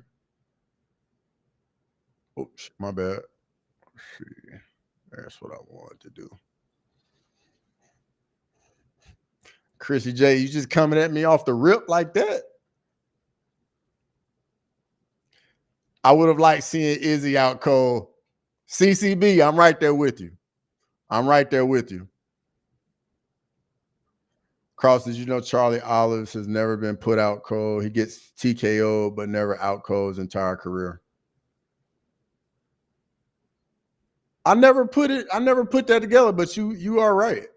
Oops, my bad. Let's see. That's what I wanted to do. Chrissy J, you just coming at me off the rip like that? I would have liked seeing Izzy out cold. CCB, I'm right there with you. Cross, did you know Charlie Olives has never been put out cold? He gets TKO, but never out cold his entire career. I never put that together, but you are right.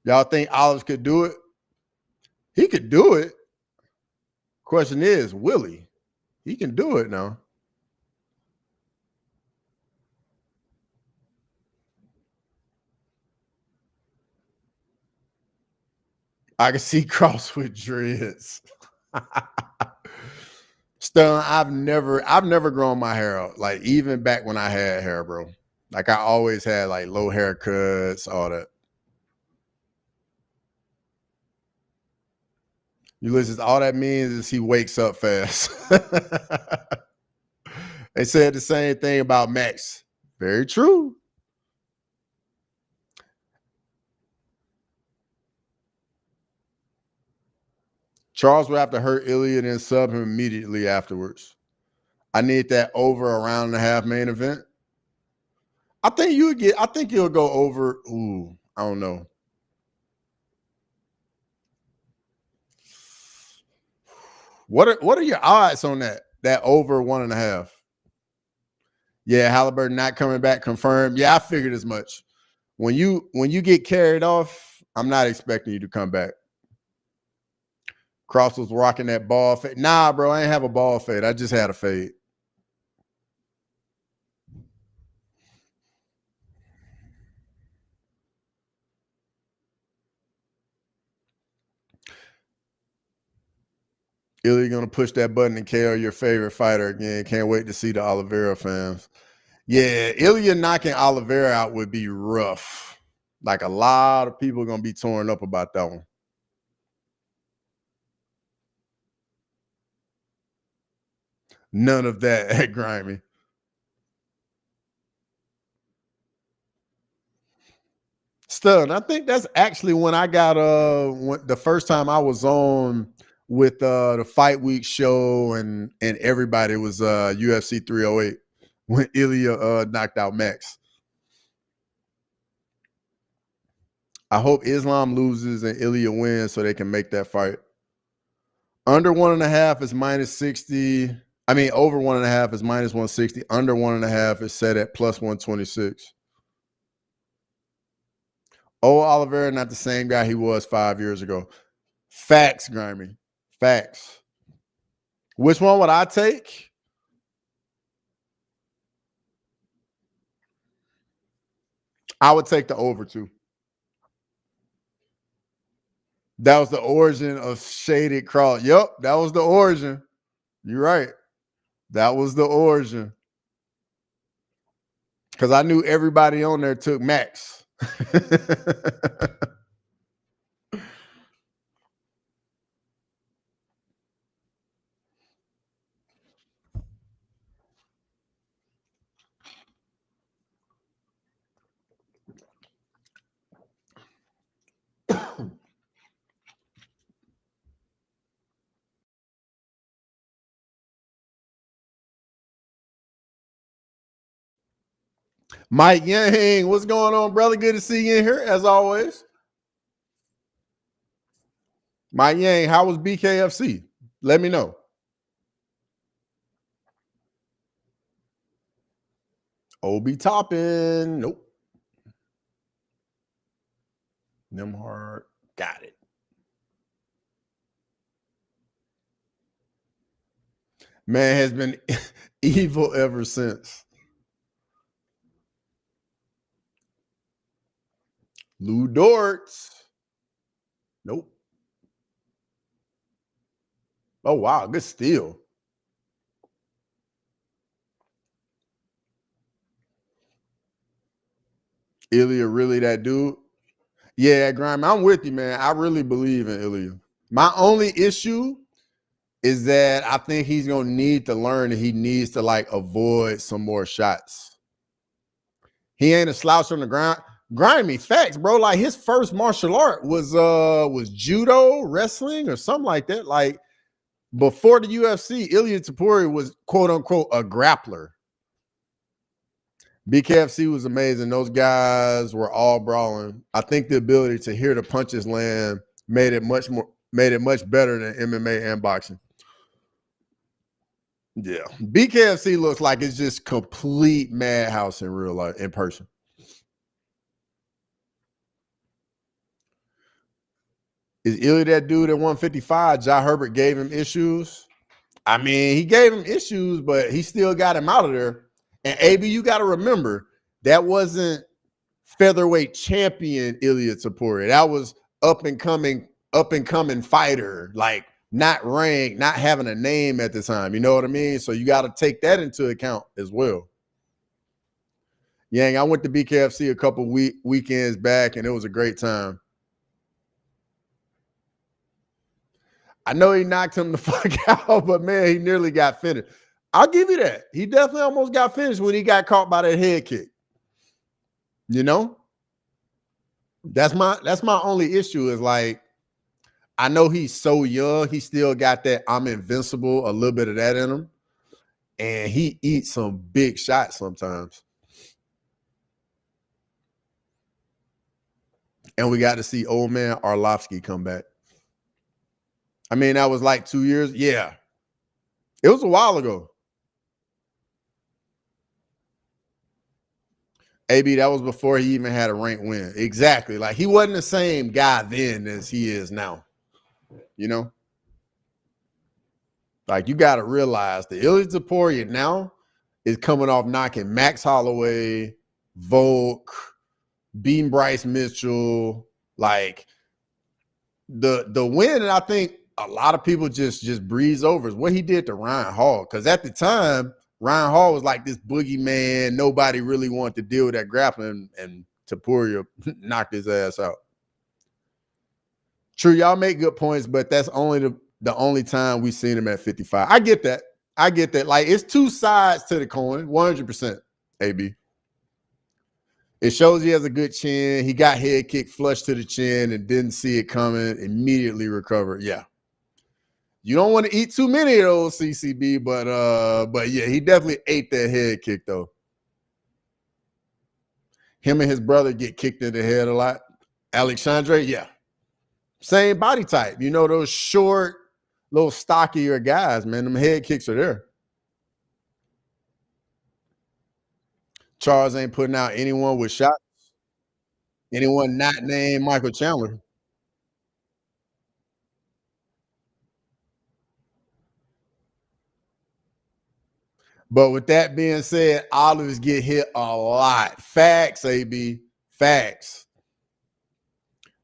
Y'all think Olives could do it? He could do it. Question is, will he? He can do it now. I can see Cross with dreads. Stun, I've never grown my hair out. Like even back when I had hair, bro. Like I always had like low haircuts, all that. Ulysses, all that means is he wakes up fast. They said the same thing about Max. Very true. Charles would have to hurt Ilya and then sub him immediately afterwards. I need that over a round and a half main event. I think you'll go over. Ooh, I don't know. What are your odds on that? That over 1.5? Yeah, Halliburton not coming back confirmed. Yeah, I figured as much. When you get carried off, I'm not expecting you to come back. Cross was rocking that ball fade. Nah, bro, I ain't have a ball fade. I just had a fade. Ilya gonna push that button and KO your favorite fighter again. Can't wait to see the Oliveira fans. Yeah, Ilya knocking Oliveira out would be rough. Like a lot of people are gonna be torn up about that one. None of that at Grimy. Stun. I think that's actually when I got the first time I was on with the Fight Week show and everybody was UFC 308 when Ilya knocked out Max. I hope Islam loses and Ilya wins so they can make that fight. Under 1.5 is -60. I mean, over 1.5 is -160. Under 1.5 is set at +126. Oh, Oliveira, not the same guy he was 5 years ago. Facts, Grimy. Facts. Which one would I take? I would take the over too. That was the origin of Shaded Cross. Yep, that was the origin. You're right. That was the origin. Because I knew everybody on there took Max. Mike Yang, what's going on, brother? Good to see you in here, as always. Mike Yang, how was BKFC? Let me know. Obi Toppin. Nope. Nimhard. Got it. Man has been evil ever since. Lou Dortz. Nope. Oh, wow. Good steal. Ilya really that dude? Yeah, Grime, I'm with you, man. I really believe in Ilya. My only issue is that I think he's going to need to learn that he needs to like avoid some more shots. He ain't a slouch on the ground. Grimy facts, bro. Like his first martial art was judo, wrestling, or something like that. Like before the UFC, Ilya Tapuri was quote unquote a grappler. BKFC was amazing. Those guys were all brawling. I think the ability to hear the punches land made it much better than MMA and boxing. Yeah. BKFC looks like it's just complete madhouse in real life, in person. Is Ilya that dude at 155? Jai Herbert gave him issues. I mean, he gave him issues, but he still got him out of there. And AB, you got to remember, that wasn't featherweight champion Ilya Topuria. That was up and coming fighter, like not ranked, not having a name at the time. You know what I mean? So you got to take that into account as well. Yang, I went to BKFC a couple weekends back, and it was a great time. I know he knocked him the fuck out, but man, he nearly got finished. I'll give you that. He definitely almost got finished when he got caught by that head kick. You know? That's my only issue is like, I know he's so young. He still got that I'm invincible, a little bit of that in him. And he eats some big shots sometimes. And we got to see old man Arlovsky come back. I mean, that was like 2 years. Yeah. It was a while ago. AB, that was before he even had a rank win. Exactly. Like, he wasn't the same guy then as he is now. You know? Like, you got to realize the Ilya Topuria now is coming off knocking Max Holloway, Volk, beating Bryce Mitchell. Like, the win, and I think a lot of people just breeze over is what he did to Ryan Hall. Because at the time, Ryan Hall was like this boogeyman. Nobody really wanted to deal with that grappling, and Topuria knocked his ass out. True, y'all make good points, but that's only the only time we've seen him at 55. I get that. Like, it's two sides to the coin, 100%, AB. It shows he has a good chin. He got head kicked flush to the chin and didn't see it coming, immediately recovered. Yeah. You don't want to eat too many of those, CCB, but yeah, he definitely ate that head kick though. Him and his brother get kicked in the head a lot. Alexandre, yeah. Same body type. You know, those short, little stockier guys, man. Them head kicks are there. Charles ain't putting out anyone with shots. Anyone not named Michael Chandler. But with that being said, Olives get hit a lot. Facts, AB. Facts.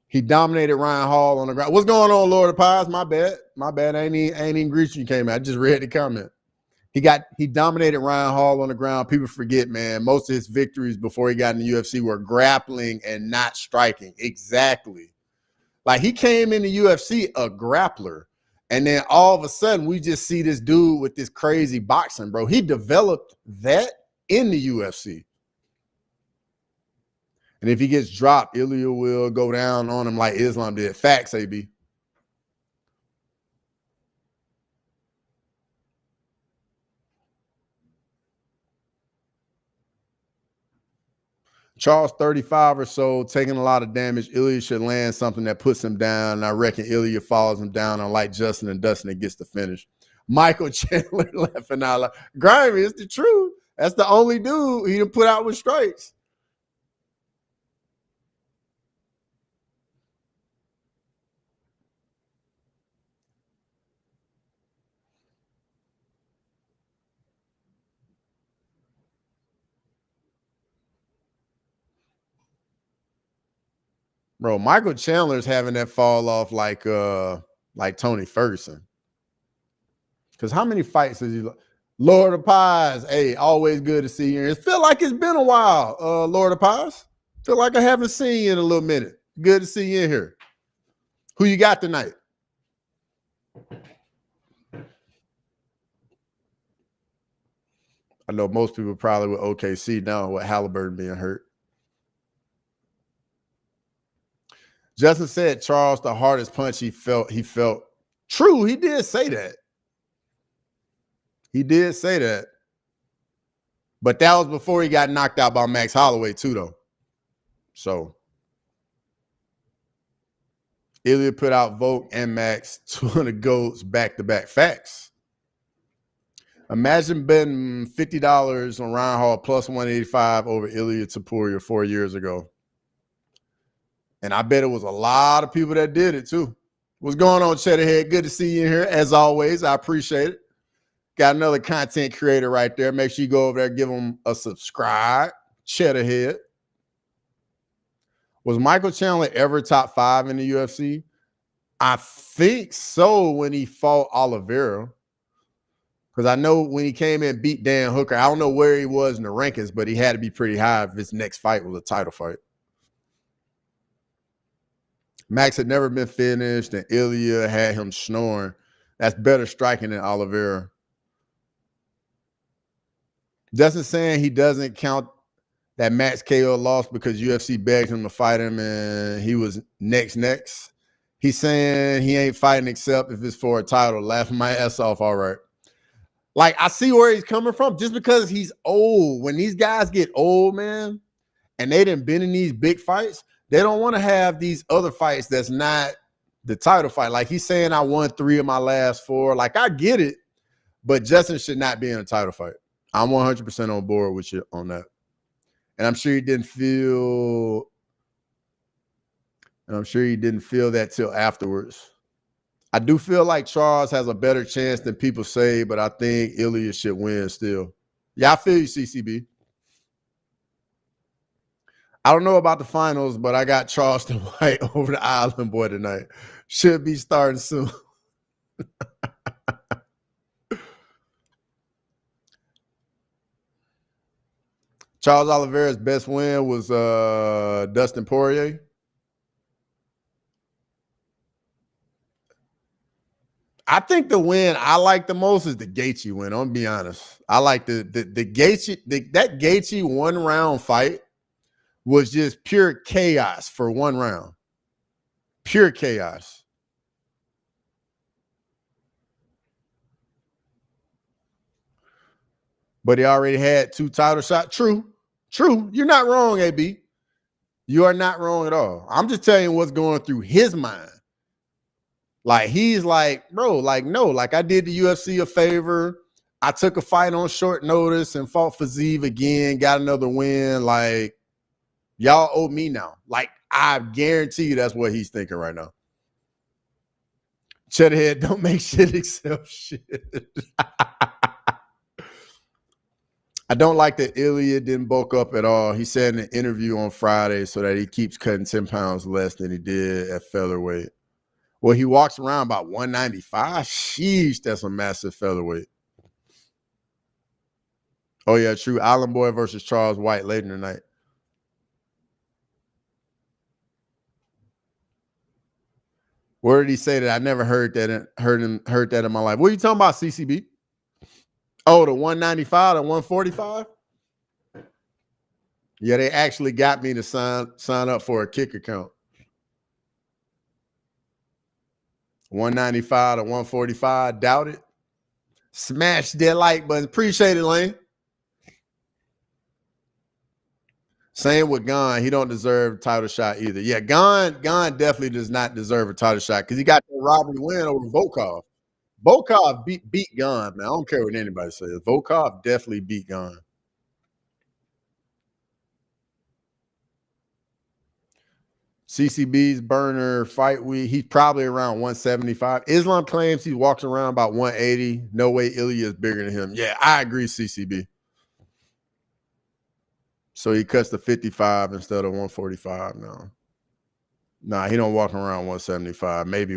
He dominated Ryan Hall on the ground. What's going on, Lord of Pies? My bad. I ain't even greet you came out. I just read the comment. He dominated Ryan Hall on the ground. People forget, man. Most of his victories before he got in the UFC were grappling and not striking. Exactly. Like, he came in the UFC a grappler. And then all of a sudden, we just see this dude with this crazy boxing, bro. He developed that in the UFC. And if he gets dropped, Ilya will go down on him like Islam did. Facts, AB. Charles, 35 or so, taking a lot of damage. Ilya should land something that puts him down. And I reckon Ilya follows him down on like Justin and Dustin and gets the finish. Michael Chandler laughing out loud. Grimy, it's the truth. That's the only dude he done put out with strikes. Bro, Michael Chandler's having that fall off like Tony Ferguson. Because how many fights has he? Lord of Pies, hey, always good to see you. It feel like it's been a while, Lord of Pies. Feel like I haven't seen you in a little minute. Good to see you in here. Who you got tonight? I know most people probably with OKC now with Halliburton being hurt. Justin said Charles, the hardest punch he felt. True, he did say that. He did say that. But that was before he got knocked out by Max Holloway, too, though. So Ilya put out Volk and Max, 200 goats back-to-back. Facts. Imagine betting $50 on Ryan Hall plus 185 over Ilya Topuria 4 years ago. And I bet it was a lot of people that did it too. What's going on, Cheddarhead? Good to see you here. As always, I appreciate it. Got another content creator right there. Make sure you go over there, give them a subscribe. Cheddarhead. Was Michael Chandler ever top 5 in the UFC? I think so when he fought Oliveira. Because I know when he came in and beat Dan Hooker, I don't know where he was in the rankings, but he had to be pretty high if his next fight was a title fight. Max had never been finished, and Ilya had him snoring. That's better striking than Oliveira. Justin saying he doesn't count that Max KO lost because UFC begged him to fight him and he was next. He's saying he ain't fighting except if it's for a title. Laughing my ass off. All right. Like, I see where he's coming from. Just because he's old. When these guys get old, man, and they done been in these big fights, they don't want to have these other fights that's not the title fight. Like, he's saying I won 3 of my last 4. Like, I get it, but Justin should not be in a title fight. I'm 100% on board with you on that. And I'm sure he didn't feel that till afterwards. I do feel like Charles has a better chance than people say, but I think Ilya should win still. Yeah, I feel you, CCB. I don't know about the finals, but I got Charleston White over the Island Boy tonight. Should be starting soon. Charles Oliveira's best win was Dustin Poirier. I think the win I like the most is the Gaethje win. I'm gonna be honest. I like the Gaethje. That Gaethje 1-round fight was just pure chaos for 1 round. Pure chaos. But he already had 2 title shots. True. You're not wrong, AB. You are not wrong at all. I'm just telling you what's going through his mind. Like, he's like, bro, like, no, like, I did the UFC a favor. I took a fight on short notice and fought for Zeev again, got another win. Like, y'all owe me now. Like, I guarantee you that's what he's thinking right now. Cheddarhead don't make shit except shit. I don't like that Ilya didn't bulk up at all. He said in an interview on Friday so that he keeps cutting 10 pounds less than he did at featherweight. Well, he walks around about 195. Sheesh, that's a massive featherweight. Oh, yeah, true. Island Boy versus Charles White later tonight. Where did he say that? I never heard that. Heard that in my life. What are you talking about, CCB? Oh, the 195 to 145? Yeah, they actually got me to sign up for a kick account. 195 to 145. Doubt it. Smash that like button. Appreciate it, Lane. Same with Gon. He don't deserve a title shot either. Yeah, Gon definitely does not deserve a title shot because he got the robbery win over Volkov. Volkov beat Gon, man. I don't care what anybody says. Volkov definitely beat Gon. CCB's burner fight week. He's probably around 175. Islam claims he walks around about 180. No way Ilya is bigger than him. Yeah, I agree, CCB. So he cuts to 55 instead of 145 now. Nah, he don't walk around 175. Maybe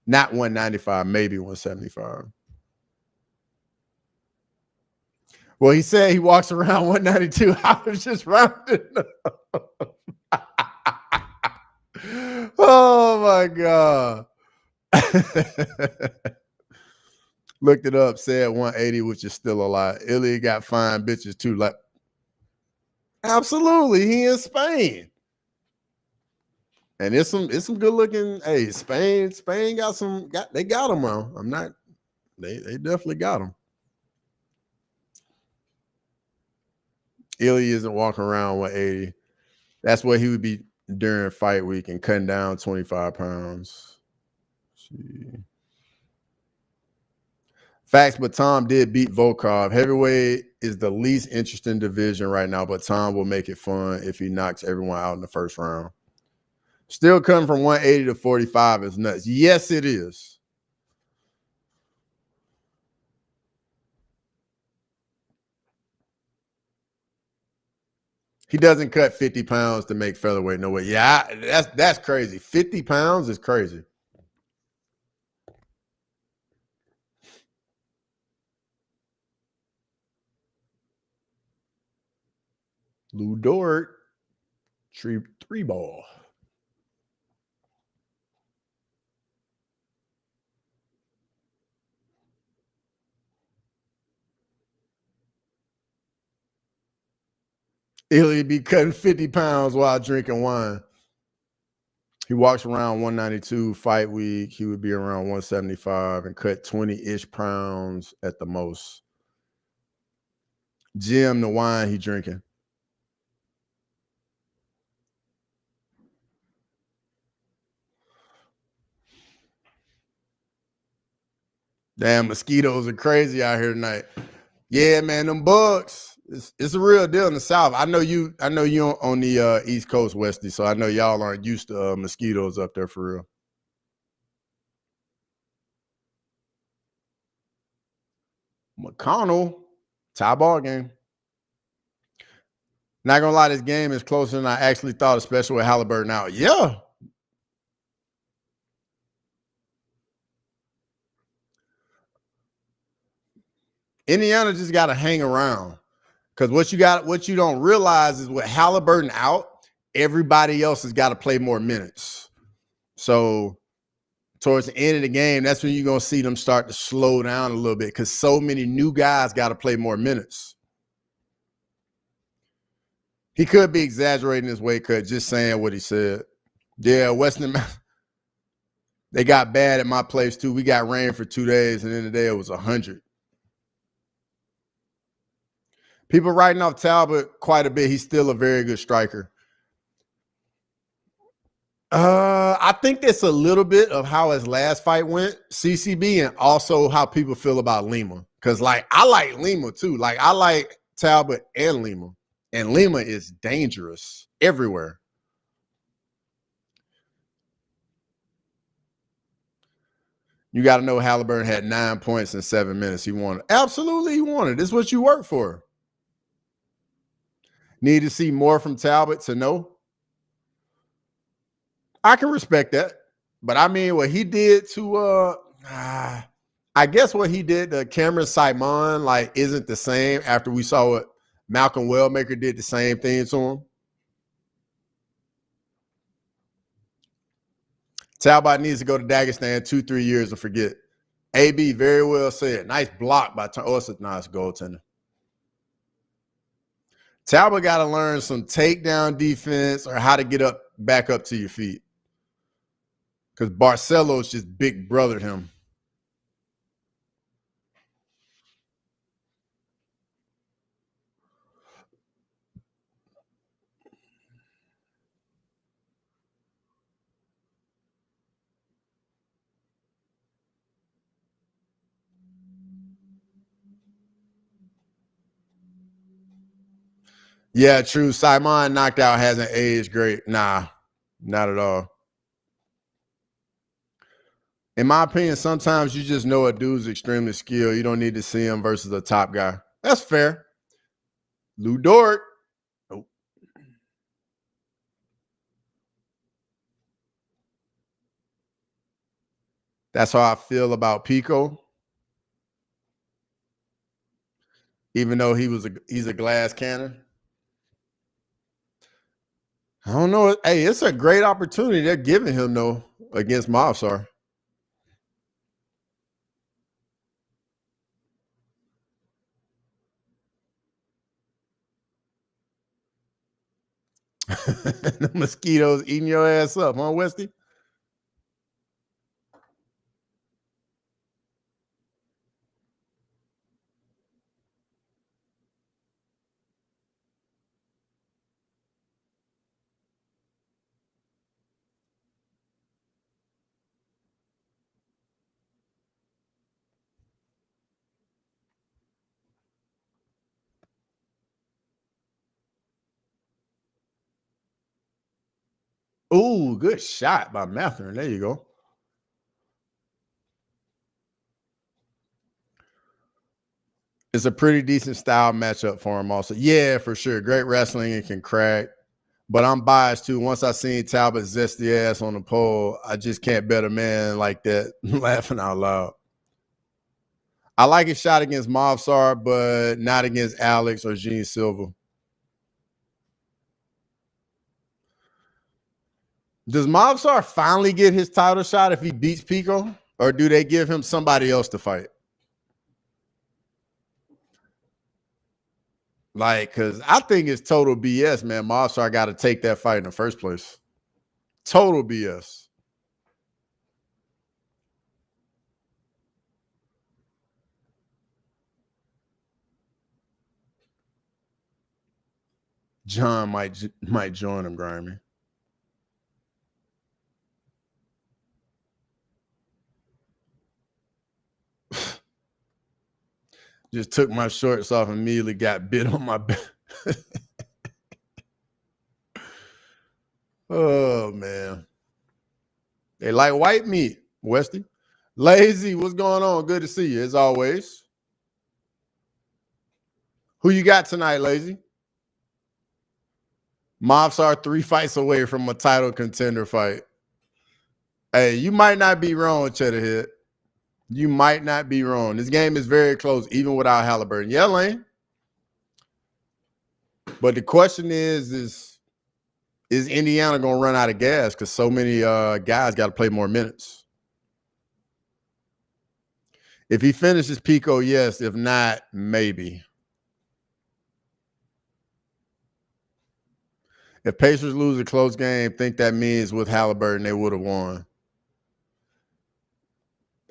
not 195, maybe 175. Well, he said he walks around 192. I was just rounding up. Oh my God. Looked it up, said 180, which is still a lot. Ilya got fine bitches too. Like, absolutely, he in Spain. And it's some good looking. Hey, Spain got they got him on. I'm not, they definitely got him. Ilya isn't walking around 180. That's what he would be during fight week and cutting down 25 pounds. Facts, but Tom did beat Volkov. Heavyweight is the least interesting division right now, but Tom will make it fun if he knocks everyone out in the first round. Still coming from 180 to 45 is nuts. Yes, it is. He doesn't cut 50 pounds to make featherweight. No way. Yeah, that's crazy. 50 pounds is crazy. Lou Dort, three ball. He'll be cutting 50 pounds while drinking wine. He walks around 192 fight week. He would be around 175 and cut 20-ish pounds at the most. Jim, the wine he drinking. Damn, mosquitoes are crazy out here tonight. Yeah, man, them bugs. It's a real deal in the South. I know you on the East Coast, Westy, so I know y'all aren't used to mosquitoes up there for real. McConnell, tie ball game. Not gonna lie, this game is closer than I actually thought, especially with Halliburton out. Yeah. Indiana just got to hang around. Because what you don't realize is with Halliburton out, everybody else has got to play more minutes. So towards the end of the game, that's when you're going to see them start to slow down a little bit because so many new guys got to play more minutes. He could be exaggerating his weight cut, just saying what he said. Yeah, Western, they got bad at my place too. We got rain for 2 days, and then the day it was 100. People writing off Talbot quite a bit. He's still a very good striker. I think it's a little bit of how his last fight went, CCB, and also how people feel about Lima. Because, like, I like Lima too. Like, I like Talbot and Lima. And Lima is dangerous everywhere. You got to know Halliburton had 9 points in 7 minutes. He won. Absolutely, he won it. This is what you work for. Need to see more from Talbot to know. I can respect that. But I mean, what he did to I guess what he did to Cameron Simon like isn't the same after we saw what Malcolm Wellmaker did the same thing to him. Talbot needs to go to Dagestan 2-3 years and forget. AB very well said. Nice block by it's a nice goaltender. Talbot got to learn some takedown defense or how to get up back up to your feet. Because Barcelos just big brothered him. Yeah, true. Simon knocked out hasn't aged great. Nah, not at all. In my opinion, sometimes you just know a dude's extremely skilled. You don't need to see him versus a top guy. That's fair. Lou Dort. Oh. That's how I feel about Pico. Even though he's a glass cannon. I don't know. Hey, it's a great opportunity they're giving him though against Mobsar. The mosquitoes eating your ass up, huh, Westy? Ooh, good shot by Matherin. There you go. It's a pretty decent style matchup for him also. Yeah, for sure. Great wrestling and can crack. But I'm biased too. Once I seen Talbot zesty ass on the pole, I just can't bet a man like that laughing out loud. I like his shot against Movsar, but not against Alex or Gene Silva. Does Movsar finally get his title shot if he beats Pico? Or do they give him somebody else to fight? Like, because I think it's total BS, man. Movsar got to take that fight in the first place. Total BS. John might join him, Grimy. Just took my shorts off and immediately got bit on my back. Oh, man. They like white meat, Westy. Lazy, what's going on? Good to see you, as always. Who you got tonight, Lazy? Movsar 3 fights away from a title contender fight. Hey, you might not be wrong, Cheddarhead. You might not be wrong. This game is very close, even without Halliburton. Yeah, Lane. But the question is Indiana going to run out of gas because so many guys got to play more minutes? If he finishes Pico, yes. If not, maybe. If Pacers lose a close game, think that means with Halliburton they would have won.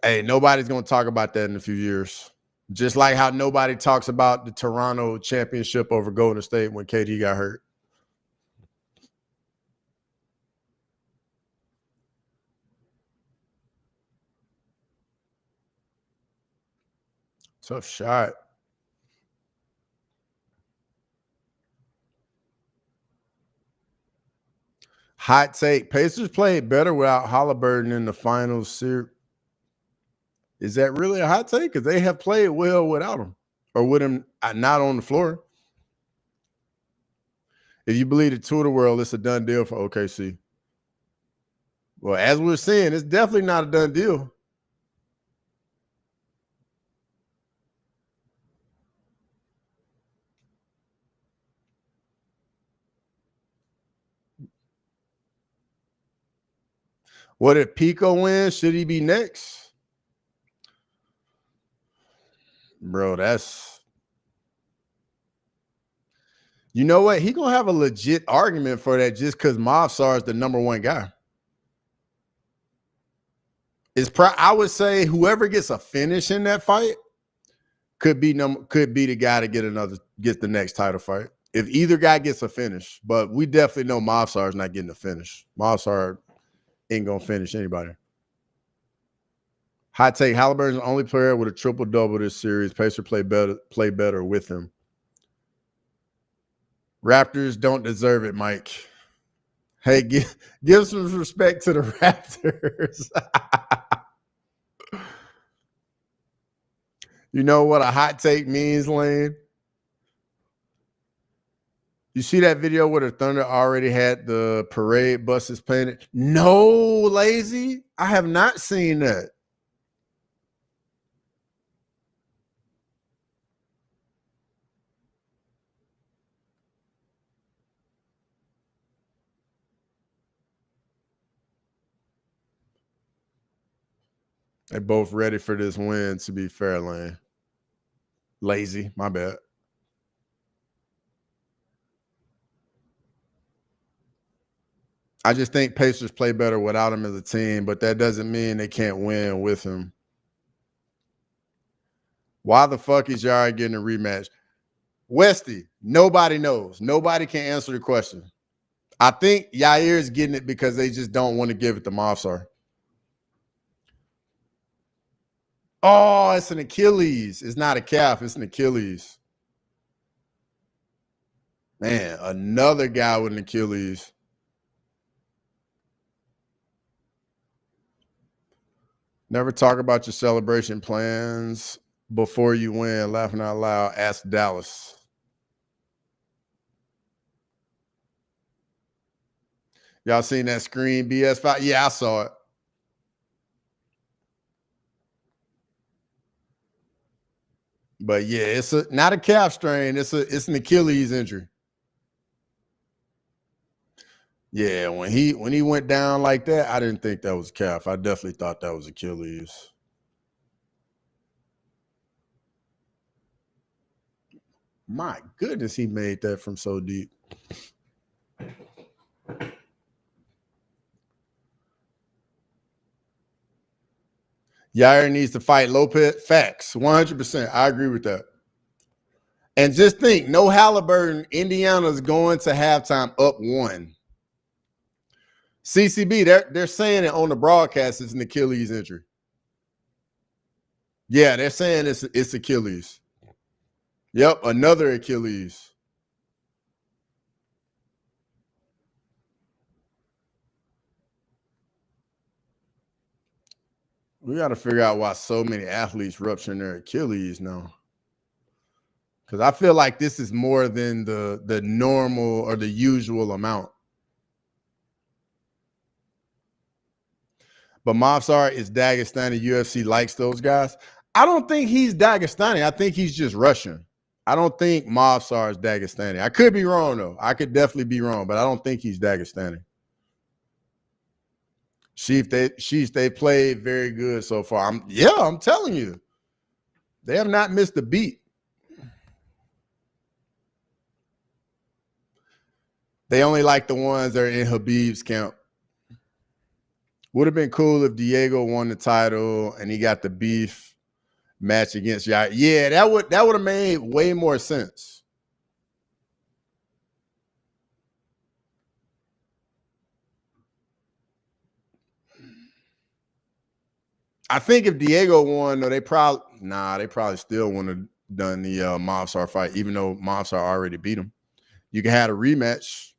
Hey, nobody's going to talk about that in a few years. Just like how nobody talks about the Toronto championship over Golden State when KD got hurt. Tough shot. Hot take. Pacers played better without Halliburton in the final series. Is that really a hot take? Because they have played well without him or with him not on the floor. If you believe the tour of the world, it's a done deal for OKC. Well, as we're seeing, it's definitely not a done deal. What if Pico wins? Should he be next? Bro, that's... You know what? He going to have a legit argument for that just because Movsar is the number one guy. I would say whoever gets a finish in that fight could be the guy to get the next title fight. If either guy gets a finish, but we definitely know Movsar is not getting a finish. Movsar ain't gonna finish anybody. Hot take: Halliburton's the only player with a triple double this series. Pacers play better with him. Raptors don't deserve it, Mike. Hey, give some respect to the Raptors. You know what a hot take means, Lane? You see that video where the Thunder already had the parade buses painted? No, Lazy. I have not seen that. They're both ready for this win, to be fair, Lane. Lazy, my bad. I just think Pacers play better without him as a team, but that doesn't mean they can't win with him. Why the fuck is Yara getting a rematch? Westy, nobody knows. Nobody can answer the question. I think Yair is getting it because they just don't want to give it to Movsar. Oh, it's an Achilles. It's not a calf. It's an Achilles. Man, another guy with an Achilles. Never talk about your celebration plans before you win. Laughing out loud. Ask Dallas. Y'all seen that screen BS5? Yeah, I saw it. But yeah, it's not a calf strain. It's an Achilles injury. Yeah, when he went down like that, I didn't think that was calf. I definitely thought that was Achilles. My goodness, he made that from so deep. Yair needs to fight Lopez. Facts, 100%. I agree with that. And just think, no Halliburton. Indiana's going to halftime up 1. CCB, they're saying it on the broadcast it's an Achilles injury. Yeah, they're saying it's Achilles. Yep, another Achilles. We got to figure out why so many athletes rupturing their Achilles now. Because I feel like this is more than the normal or the usual amount. But Mavsar is Dagestani. UFC likes those guys. I don't think he's Dagestani. I think he's just Russian. I don't think Mavsar is Dagestani. I could be wrong, though. I could definitely be wrong, but I don't think he's Dagestani. They played very good so far. I'm telling you. They have not missed a beat. They only like the ones that are in Habib's camp. Would have been cool if Diego won the title and he got the beef match against Yair. Yeah, that would have made way more sense. I think if Diego won, though, they probably still wouldn't have done the Mavsar fight, even though Mavsar already beat him. You can have a rematch.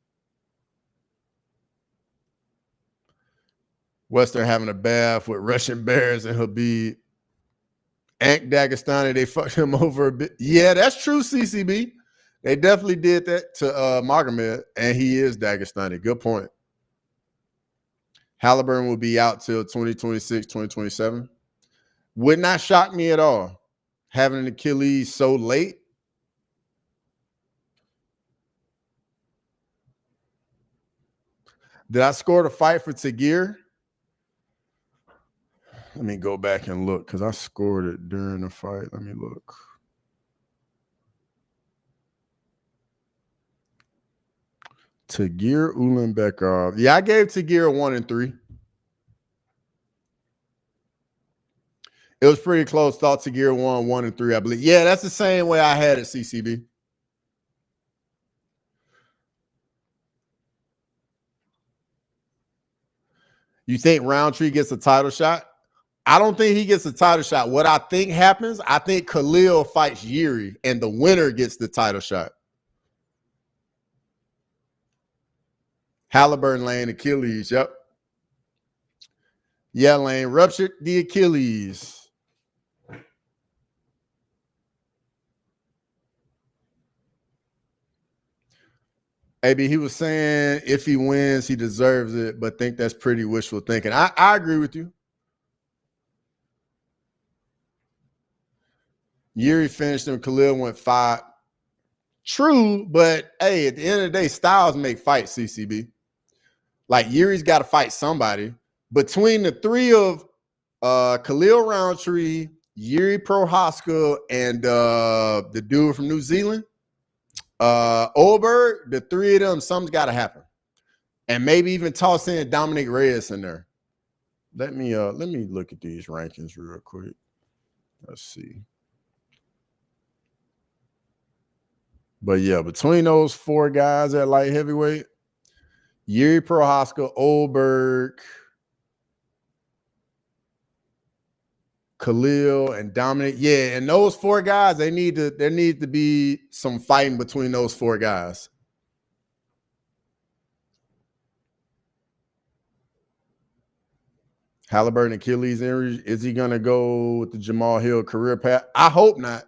Western having a bath with Russian Bears and Habib. Ant Dagestani, they fucked him over a bit. Yeah, that's true, CCB. They definitely did that to Magomed, and he is Dagestani. Good point. Halliburton will be out till 2026, 2027. Would not shock me at all. Having an Achilles so late. Did I score the fight for Tagir? Let me go back and look because I scored it during the fight. Let me look. Tagir Ulanbekov. Yeah, I gave Tagir 1 and 3. It was pretty close. Thought Tagir won 1 and 3, I believe. Yeah, that's the same way I had it, CCB. You think Roundtree gets a title shot? I don't think he gets a title shot. What I think happens, I think Khalil fights Yuri, and the winner gets the title shot. Halliburton laying Achilles. Yep. Yeah, Lane ruptured the Achilles. AB, he was saying if he wins, he deserves it, but think that's pretty wishful thinking. I agree with you. Yuri finished him. Khalil went 5. True, but hey, at the end of the day, styles make fights, CCB. Like Yuri's got to fight somebody. Between the three of Khalil Roundtree, Yuri Prohaska, and the dude from New Zealand, Oberg, the three of them, something's got to happen. And maybe even toss in Dominic Reyes in there. Let me look at these rankings real quick. Let's see. But yeah, between those 4 guys at light heavyweight, Yuri Prohaska, Oberg, Khalil, and Dominic. Yeah, and those 4 guys, there needs to be some fighting between those 4 guys. Halliburton Achilles injury. Is he gonna go with the Jamal Hill career path? I hope not.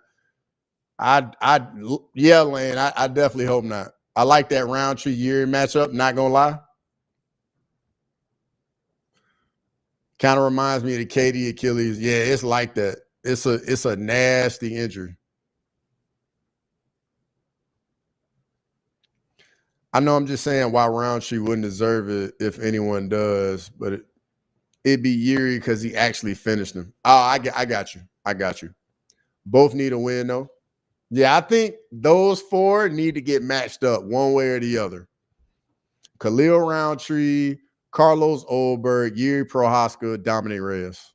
Yeah, Lane. I definitely hope not. I like that Roundtree Yuri matchup. Not gonna lie. Kind of reminds me of the KD Achilles. Yeah, it's like that. It's a nasty injury. I know I'm just saying why Roundtree wouldn't deserve it if anyone does, but it'd be Yuri because he actually finished him. Oh, I got you. I got you. Both need a win though. Yeah, I think those four need to get matched up one way or the other. Khalil Roundtree, Carlos Oldberg, Yuri Prohaska, Dominic Reyes.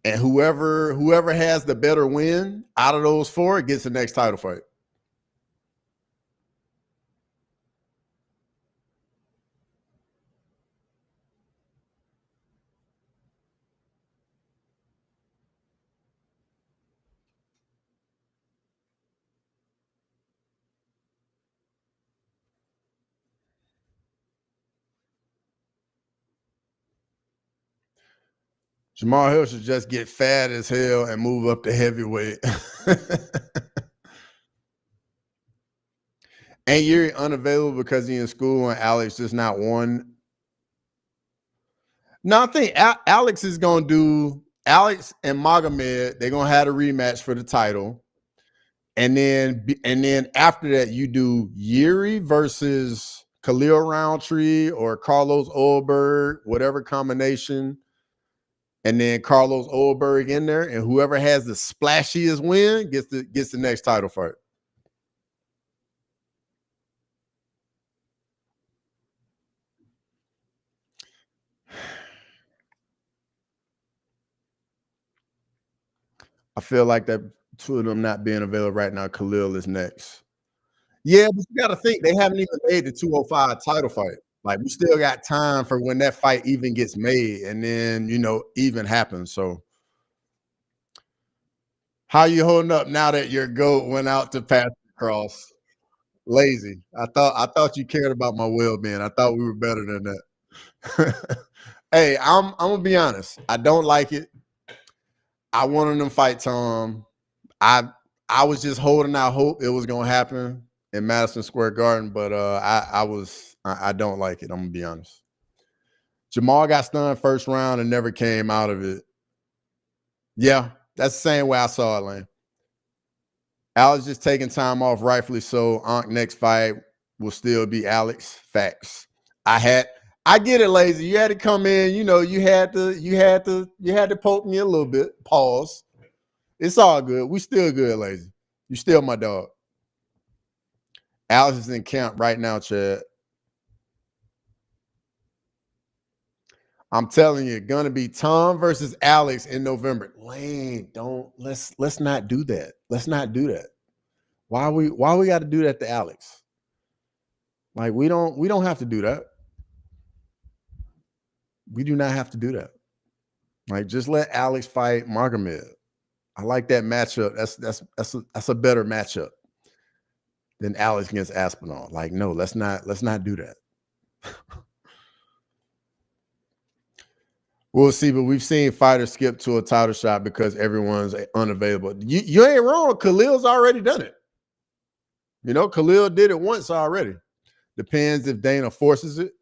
And whoever has the better win out of those four gets the next title fight. Jamal Hill should just get fat as hell and move up to heavyweight. Ain't Yuri unavailable because he in school and Alex just not won? No, I think Alex is going to do Alex and Magomed. They're going to have a rematch for the title. And then after that, you do Yuri versus Khalil Roundtree or Carlos Oldberg, whatever combination. And then Carlos Oldberg in there, and whoever has the splashiest win gets the next title fight. I feel like that two of them not being available right now, Khalil is next. Yeah, but you got to think they haven't even made the 205 title fight. Like we still got time for when that fight even gets made, and then even happens. So, how you holding up now that your goat went out to Patrick Cross? Lazy. I thought you cared about my well-being. I thought we were better than that. Hey, I'm gonna be honest. I don't like it. I wanted them fight Tom. I was just holding out hope it was gonna happen in Madison Square Garden, but I don't like it. I'm gonna be honest. Jamal got stunned first round and never came out of it. Yeah, that's the same way I saw it, Lane. Alex just taking time off, rightfully so. Ankh next fight will still be Alex. Facts. I get it, Lazy. You had to come in, you had to poke me a little bit. Pause. It's all good. We still good, Lazy. You still my dog. Alex is in camp right now, Chad. I'm telling you, gonna be Tom versus Alex in November. Lane, let's not do that. Let's not do that. Why we got to do that to Alex? Like we don't have to do that. We do not have to do that. Like just let Alex fight Magomed. I like that matchup. That's a better matchup than Alex against Aspinall. Like no, let's not do that. We'll see, but we've seen fighters skip to a title shot because everyone's unavailable. You ain't wrong. Khalil's already done it. Khalil did it once already. Depends if Dana forces it.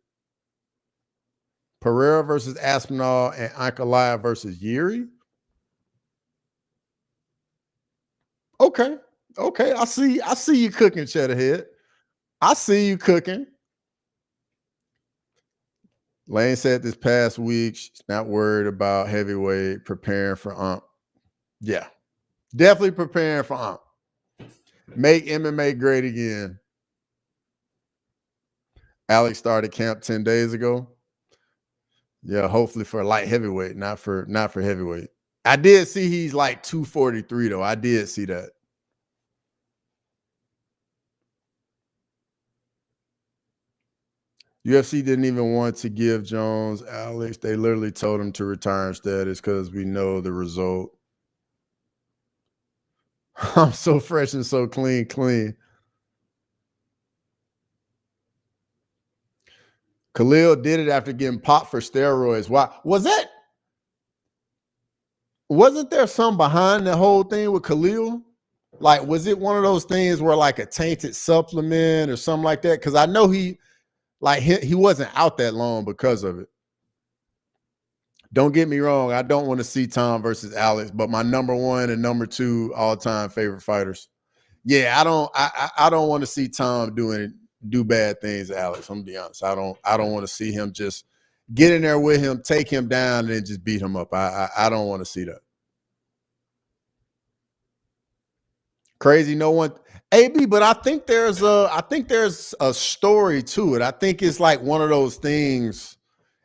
Pereira versus Aspinall and Ankalaev versus Yuri. Okay. I see you cooking, Cheddarhead. I see you cooking. Lane said this past week she's not worried about heavyweight, preparing for Yeah, definitely preparing for Make MMA great again. Alex started camp 10 days ago. Yeah, hopefully for light heavyweight, not for heavyweight. I did see he's like 243 though. I did see that. UFC didn't even want to give Jones Alex. They literally told him to retire instead. It's because we know the result. I'm so fresh and so clean. Khalil did it after getting popped for steroids. Why was that? Wasn't there some behind the whole thing with Khalil? Like, was it one of those things where like a tainted supplement or something like that? Because I know he wasn't out that long because of it. Don't get me wrong. I don't want to see Tom versus Alex, but my number 1 and number 2 all-time favorite fighters. Yeah, I don't want to see Tom do bad things to Alex. I'm gonna be honest. I don't want to see him just get in there with him, take him down, and then just beat him up. I don't want to see that. Crazy, no one AB, but I think there's a story to it. I think it's like one of those things,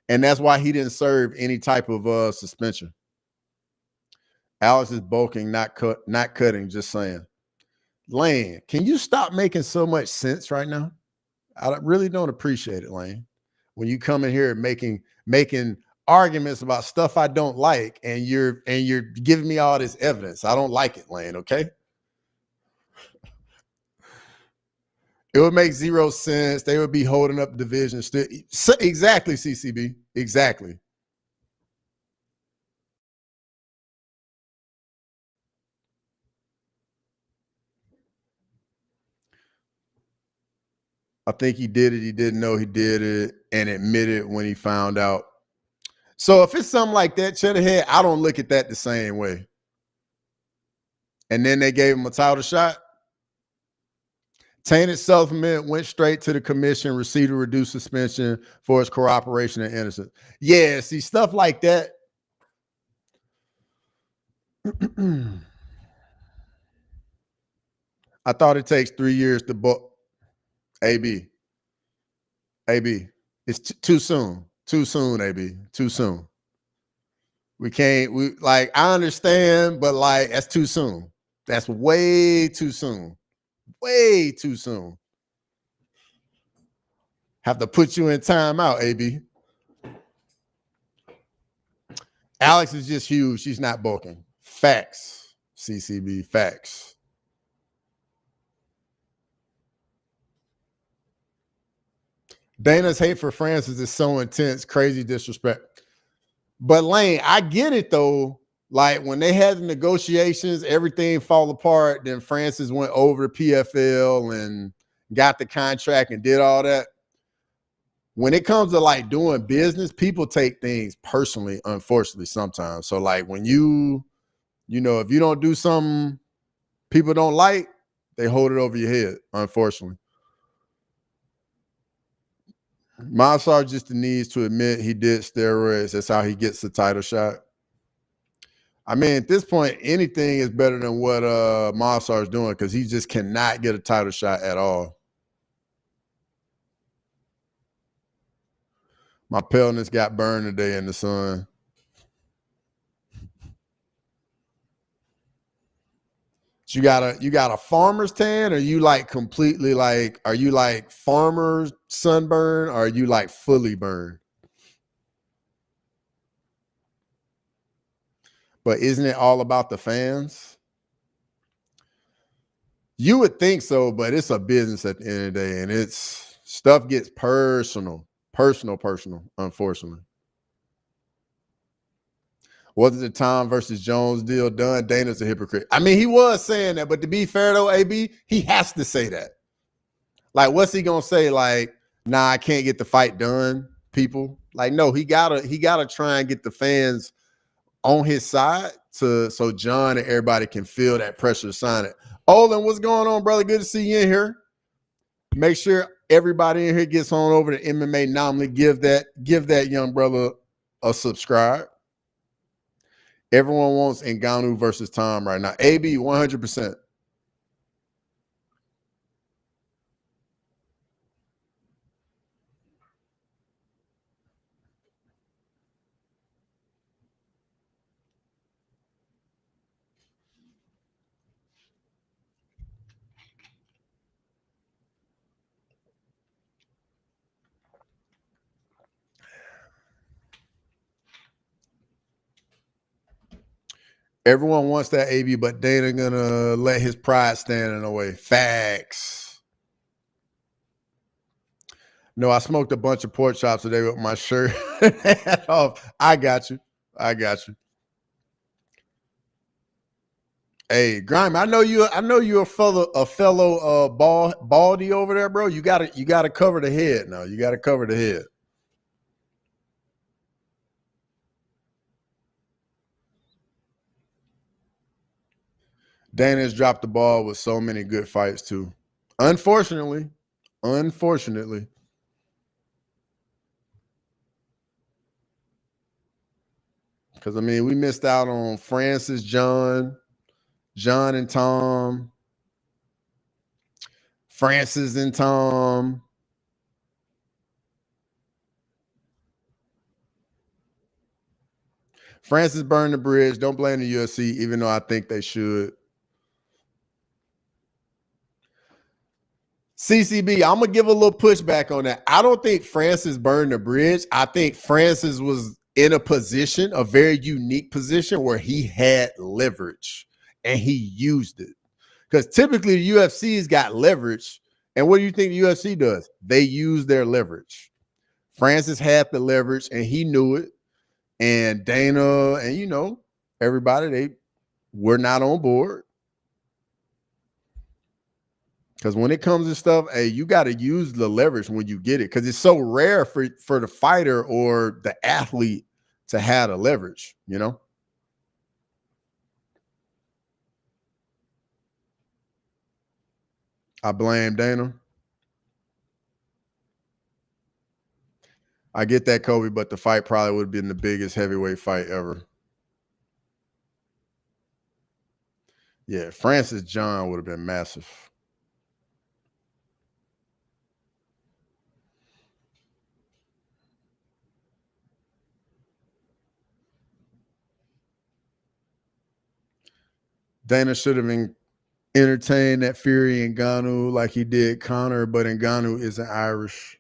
and that's why he didn't serve any type of suspension. Alex is bulking, not cutting, just saying. Lane, can you stop making so much sense right now? I really don't appreciate it, Lane. When you come in here making arguments about stuff I don't like, and you're giving me all this evidence. I don't like it, Lane, okay? It would make zero sense. They would be holding up division still. Exactly, CCB. Exactly. I think he did it. He didn't know he did it and admitted when he found out. So if it's something like that, Cheddarhead, I don't look at that the same way. And then they gave him a title shot. Tainted supplement, went straight to the commission, received a reduced suspension for his cooperation and innocence. Yeah, see, stuff like that. I thought it takes 3 years to book. AB. It's too soon. Too soon, AB. Too soon. I understand, but like, that's too soon. That's way too soon. Way too soon. Have to put you in timeout, AB. Alex is just huge. She's not bulking. Facts, CCB, facts. Dana's hate for Francis is so intense, crazy disrespect. But Lane, I get it though. Like when they had the negotiations, everything fall apart. Then Francis went over to PFL and got the contract and did all that. When it comes to like doing business, people take things personally, unfortunately, sometimes. So like when if you don't do something people don't like, they hold it over your head, unfortunately. Monsar just needs to admit he did steroids. That's how he gets the title shot. I mean, at this point, anything is better than what Monsar is doing because he just cannot get a title shot at all. My paleness got burned today in the sun. You got a farmer's tan, or you like completely like, are you like farmer's sunburn, or are you like fully burned? But isn't it all about the fans? You would think so, but it's a business at the end of the day, and it's stuff gets personal, unfortunately. Wasn't the Tom versus Jones deal done? Dana's a hypocrite. I mean, he was saying that, but to be fair though, AB, he has to say that. Like, what's he gonna say? Like, nah, I can't get the fight done, people. Like, no, he gotta try and get the fans on his side so John and everybody can feel that pressure to sign it. Olin, what's going on, brother? Good to see you in here. Make sure everybody in here gets on over to MMA Anomaly. Give that young brother a subscribe. Everyone wants Ngannou versus Tom right now. AB 100%. Everyone wants that AB, but Dana gonna let his pride stand in the way. Facts. No, I smoked a bunch of pork chops today with my shirt off. I got you. I got you. Hey, Grime, I know you're a fellow baldy over there, bro. You gotta cover the head now. You gotta cover the head. Dana has dropped the ball with so many good fights too. Unfortunately. Because I mean, we missed out on Francis, John and Tom, Francis and Tom. Francis burned the bridge. Don't blame the UFC, even though I think they should. CCB, I'm gonna give a little pushback on that. I don't think Francis burned the bridge. I think Francis was in a position, a very unique position, where he had leverage and he used it. Because typically the UFC's got leverage. And what do you think the UFC does? They use their leverage. Francis had the leverage and he knew it. And Dana and everybody, they were not on board. Because when it comes to stuff, hey, you got to use the leverage when you get it. Because it's so rare for the fighter or the athlete to have the leverage, I blame Dana. I get that, Kobe, but the fight probably would have been the biggest heavyweight fight ever. Yeah, Francis John would have been massive. Dana should have entertained that Fury and Ngannou like he did Conor, but Ngannou isn't Irish.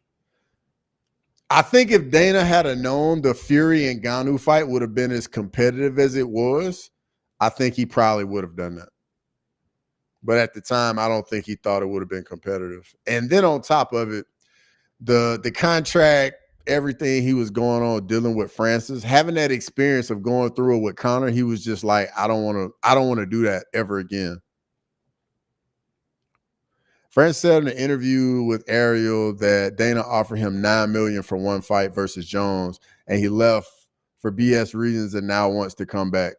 I think if Dana had known the Fury and Ngannou fight would have been as competitive as it was, I think he probably would have done that. But at the time, I don't think he thought it would have been competitive. And then on top of it, the contract, everything he was going on dealing with Francis, having that experience of going through it with Conor, he was just like, I don't want to do that ever again. Francis said in an interview with Ariel that Dana offered him $9 million for one fight versus Jones, and he left for BS reasons and now wants to come back.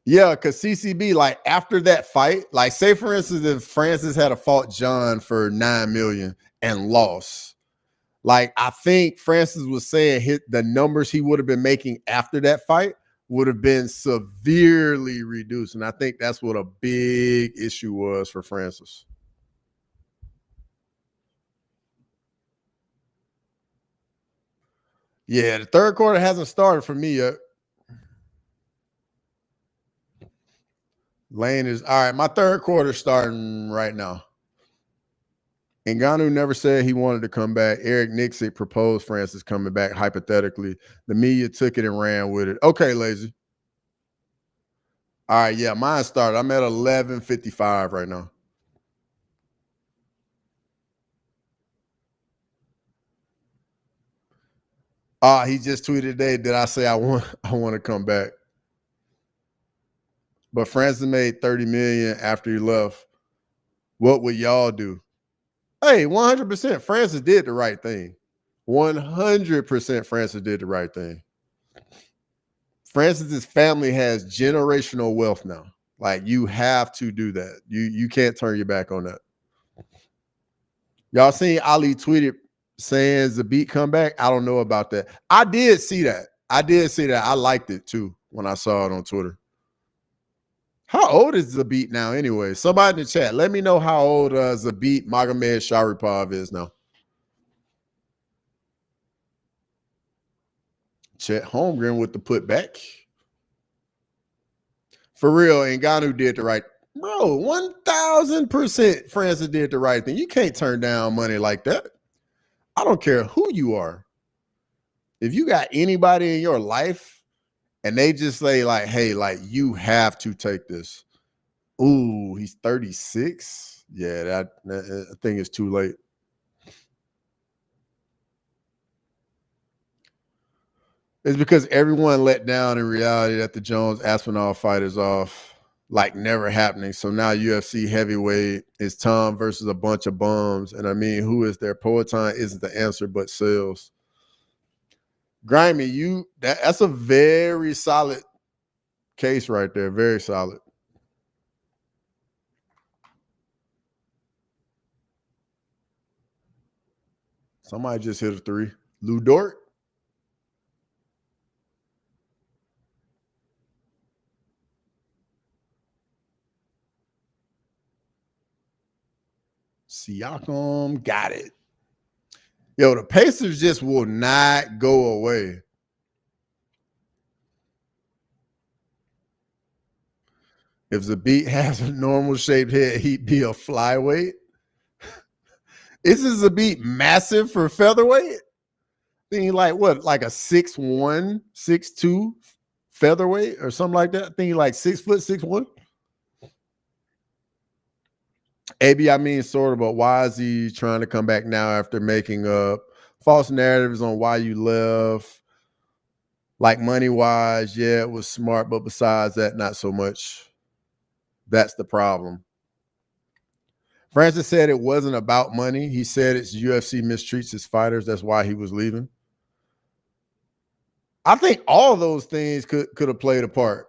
Yeah, because CCB, like after that fight, like say for instance, if Francis had fought John for $9 million and lost, like I think Francis was saying the numbers he would have been making after that fight would have been severely reduced. And I think that's what a big issue was for Francis. Yeah, the third quarter hasn't started for me yet. Lane is all right. My third quarter starting right now. Ngannou never said he wanted to come back. Eric Nixick proposed Francis coming back hypothetically. The media took it and ran with it. Okay, Lazy. All right, yeah, mine started. I'm at 11:55 right now. He just tweeted today that I say I want to come back. But Francis made 30 million after he left. What would y'all do? Hey, 100% Francis did the right thing. 100% Francis did the right thing. Francis's family has generational wealth now. Like you have to do that. You can't turn your back on that. Y'all seen Ali tweeted saying Zabit come back? I don't know about that. I did see that. I liked it too when I saw it on Twitter. How old is Zabit now anyway? Somebody in the chat, let me know how old Zabit Magomed Sharipov is now. Chet Holmgren with the putback. For real, Ngannou did the right. Bro, 1,000% Francis did the right thing. You can't turn down money like that. I don't care who you are. If you got anybody in your life and they just say like, hey, like you have to take this. Ooh, he's 36. Yeah, I think it's too late. It's because everyone let down in reality that the Jones Aspinall fight is off, like never happening. So now UFC heavyweight is Tom versus a bunch of bums. And I mean, who is there? Poetan isn't the answer, but sales. Grimy, that's a very solid case right there. Very solid. Somebody just hit a 3. Lou Dort. Siakam got it. Yo, the Pacers just will not go away. If Zabit has a normal shaped head, he'd be a flyweight. Isn't Zabit massive for featherweight? Thinking like what, like a 6'1", 6'2" featherweight or something like that? Thinking like 6 foot, 6'1". AB, I mean, sort of, but why is he trying to come back now after making up false narratives on why you left? Like money-wise, yeah, it was smart, but besides that, not so much. That's the problem. Francis said it wasn't about money. He said it's UFC mistreats its fighters. That's why he was leaving. I think all of those things could have played a part.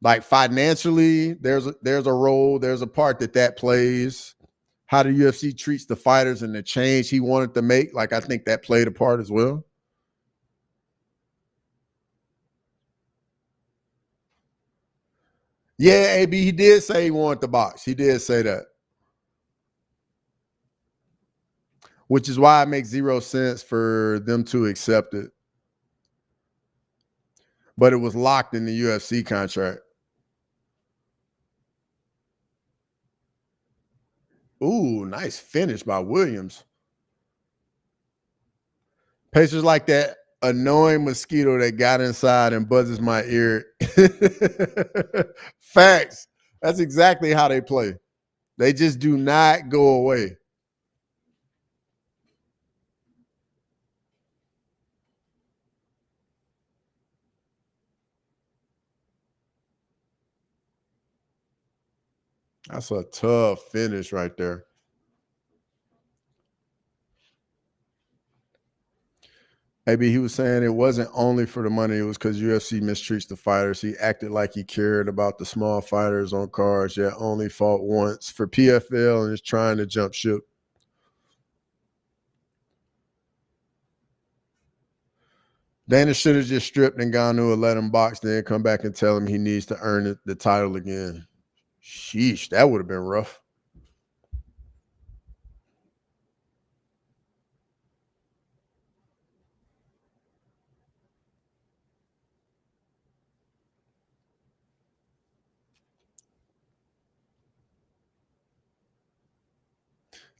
Like financially, there's a role, there's a part that plays. How the UFC treats the fighters and the change he wanted to make, like I think that played a part as well. Yeah, AB, he did say he wanted the box. He did say that. Which is why it makes zero sense for them to accept it. But it was locked in the UFC contract. Ooh, nice finish by Williams. Pacers like that annoying mosquito that got inside and buzzes my ear. Facts. That's exactly how they play. They just do not go away. That's a tough finish right there. Maybe he was saying it wasn't only for the money. It was because UFC mistreats the fighters. He acted like he cared about the small fighters on cards, yet only fought once for PFL and is trying to jump ship. Dana should have just stripped Ngannou and let him box, then come back and tell him he needs to earn the title again. Sheesh, that would have been rough.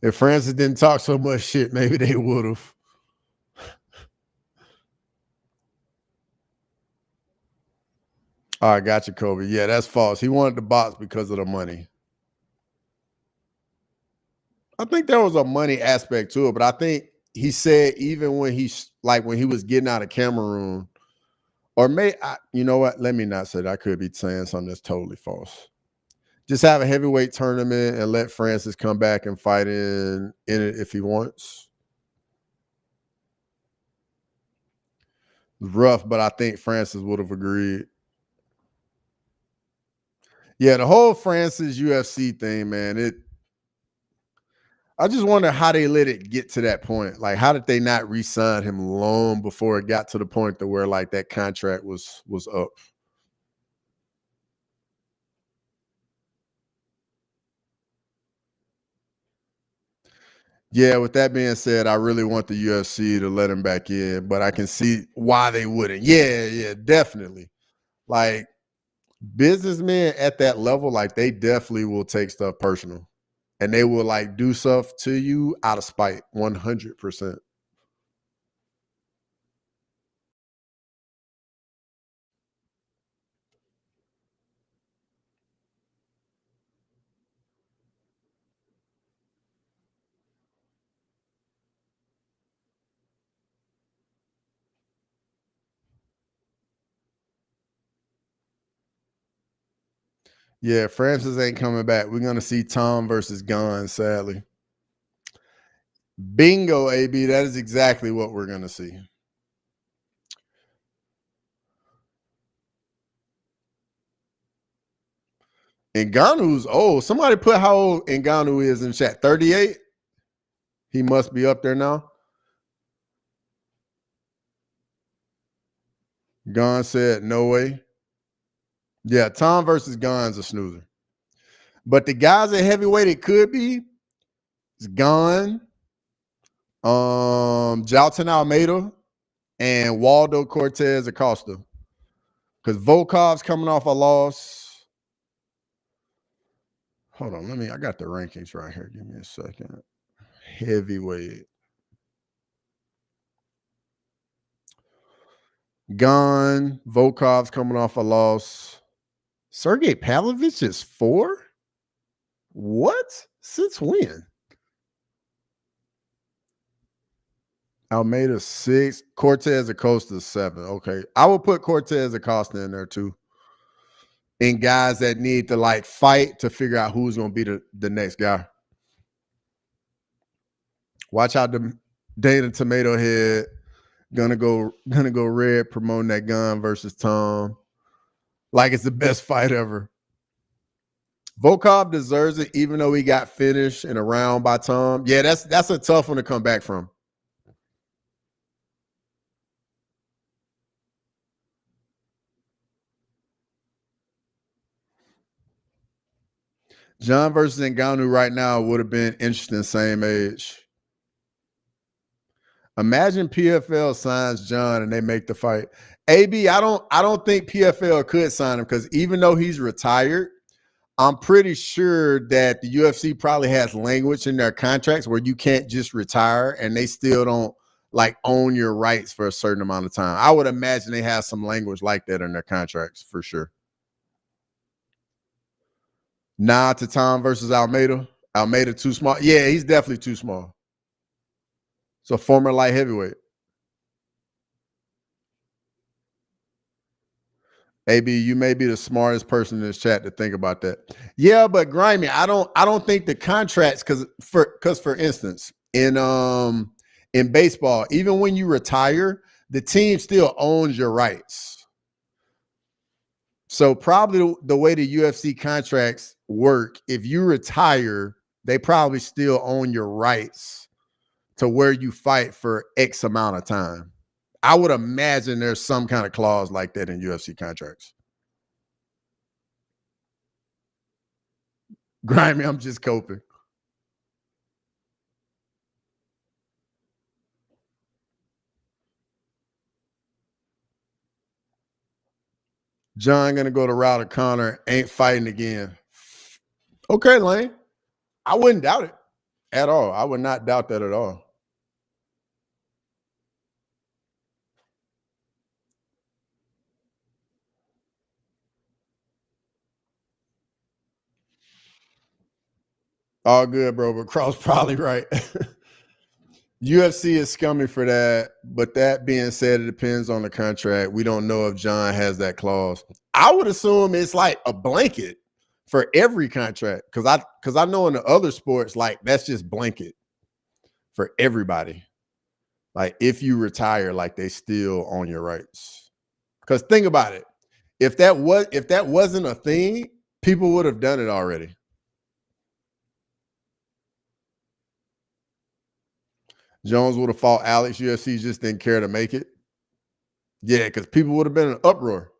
If Francis didn't talk so much shit, maybe they would have. All right, got you, Kobe. Yeah, that's false. He wanted the box because of the money. I think there was a money aspect to it, but I think he said even when when he was getting out of Cameroon, or you know what? Let me not say that. I could be saying something that's totally false. Just have a heavyweight tournament and let Francis come back and fight in it if he wants. Rough, but I think Francis would have agreed. Yeah, the whole Francis UFC thing, man. I just wonder how they let it get to that point. Like, how did they not re-sign him long before it got to the point to where like that contract was up? Yeah, with that being said, I really want the UFC to let him back in, but I can see why they wouldn't. Yeah, definitely. Like businessmen at that level, like they definitely will take stuff personal. And they will like do stuff to you out of spite, 100%. Yeah, Francis ain't coming back. We're gonna see Tom versus Gunn, sadly. Bingo, AB. That is exactly what we're gonna see. Ngannou's old. Somebody put how old Ngannou is in chat. 38? He must be up there now. Gunn said, no way. Yeah, Tom versus Gunn's a snoozer. But the guys at heavyweight it could be is Gunn, Jalton Almeida, and Waldo Cortez Acosta. Because Volkov's coming off a loss. Hold on, I got the rankings right here. Give me a second. Heavyweight. Gunn, Volkov's coming off a loss. Sergey Pavlovich is 4? What? Since when? Almeida 6. Cortez Acosta 7. Okay. I would put Cortez Acosta in there too. And guys that need to like fight to figure out who's going to be the next guy. Watch out the Dana Tomato Head. Gonna go red promoting that Gunn versus Tom. Like it's the best fight ever. Volkov deserves it, even though he got finished in a round by Tom. Yeah, that's a tough one to come back from. John versus Ngannou right now would have been interesting, same age. Imagine PFL signs John and they make the fight. AB, I don't think PFL could sign him because even though he's retired, I'm pretty sure that the UFC probably has language in their contracts where you can't just retire and they still don't like own your rights for a certain amount of time. I would imagine they have some language like that in their contracts for sure. Nah to Tom versus Almeida. Almeida too small. Yeah, he's definitely too small. So former light heavyweight. AB, you may be the smartest person in this chat to think about that. Yeah, but Grimy, I don't think the contracts because for instance, in baseball, even when you retire, the team still owns your rights. So probably the way the UFC contracts work, if you retire, they probably still own your rights to where you fight for X amount of time. I would imagine there's some kind of clause like that in UFC contracts. Grimy, I'm just coping. John gonna go the route of Connor, ain't fighting again. Okay, Lane. I wouldn't doubt it at all. I would not doubt that at all. All good, bro, but Cross probably right. UFC is scummy for that, but that being said, it depends on the contract. We don't know if John has that clause. I would assume it's like a blanket for every contract because I know in the other sports, like that's just blanket for everybody. Like if you retire, like they still own your rights. Because think about it. If that wasn't a thing, people would have done it already. Jones would have fought Alex. UFC just didn't care to make it. Yeah, because people would have been in an uproar.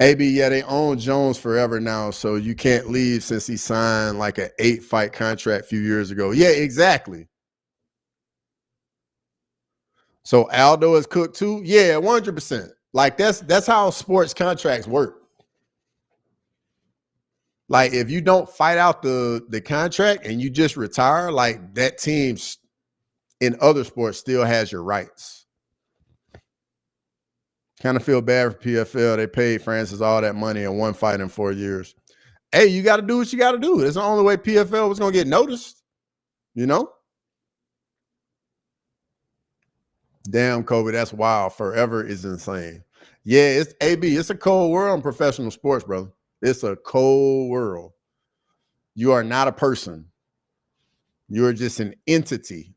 AB, yeah, they own Jones forever now, so you can't leave since he signed like an 8-fight contract a few years ago. Yeah, exactly. So Aldo is cooked too? Yeah, 100%. Like that's how sports contracts work. Like if you don't fight out the contract and you just retire, like that team in other sports still has your rights. Kind of feel bad for PFL. They paid Francis all that money in one fight in 4 years. Hey, you got to do what you got to do. It's the only way PFL was going to get noticed, you know? Damn, Kobe, that's wild. Forever is insane. Yeah, it's AB. It's a cold world in professional sports, brother. It's a cold world. You are not a person. You're just an entity.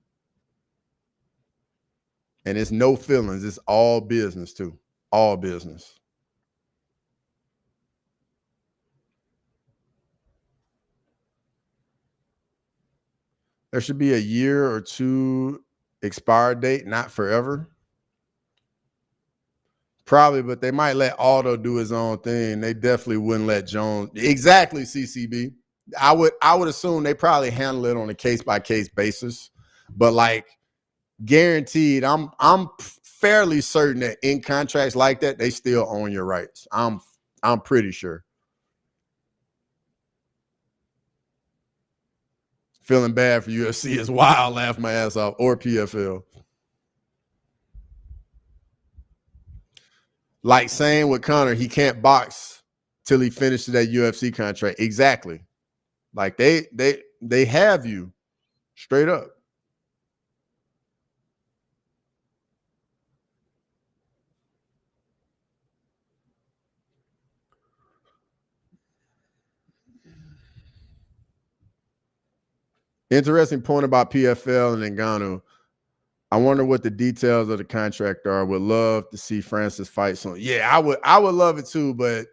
And it's no feelings. It's all business, too. All business. There should be a year or two expire date, not forever. Probably, but they might let Aldo do his own thing. They definitely wouldn't let Jones. Exactly, CCB. I would assume they probably handle it on a case by case basis, but like guaranteed, I'm fairly certain that in contracts like that, they still own your rights. I'm pretty sure. Feeling bad for UFC is wild. Laugh my ass off, or PFL. Like saying with Conor, he can't box till he finishes that UFC contract. Exactly. Like they have you straight up. Interesting point about PFL and Ngannou. I wonder what the details of the contract are. Would love to see Francis fight soon. Yeah, I would love it too, but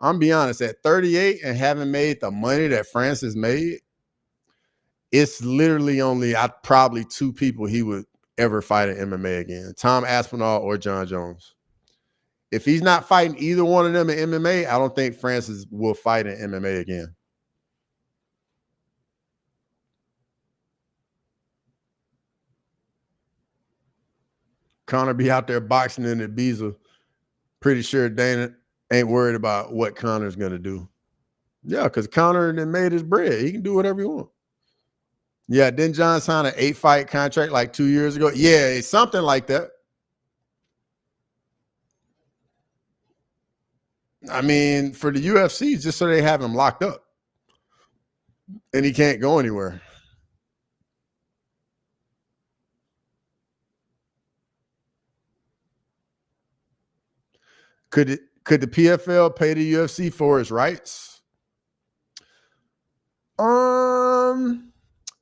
I'm be honest, at 38 and having made the money that Francis made, it's literally only probably two people he would ever fight in MMA again. Tom Aspinall or John Jones. If he's not fighting either one of them in MMA, I don't think Francis will fight in MMA again. Conor be out there boxing in Ibiza. Pretty sure Dana ain't worried about what Conor's going to do. Yeah, because Conor then made his bread. He can do whatever he wants. Yeah, didn't John sign an 8-fight contract like 2 years ago? Yeah, something like that. I mean, for the UFC, just so they have him locked up. And he can't go anywhere. Could the PFL pay the UFC for his rights?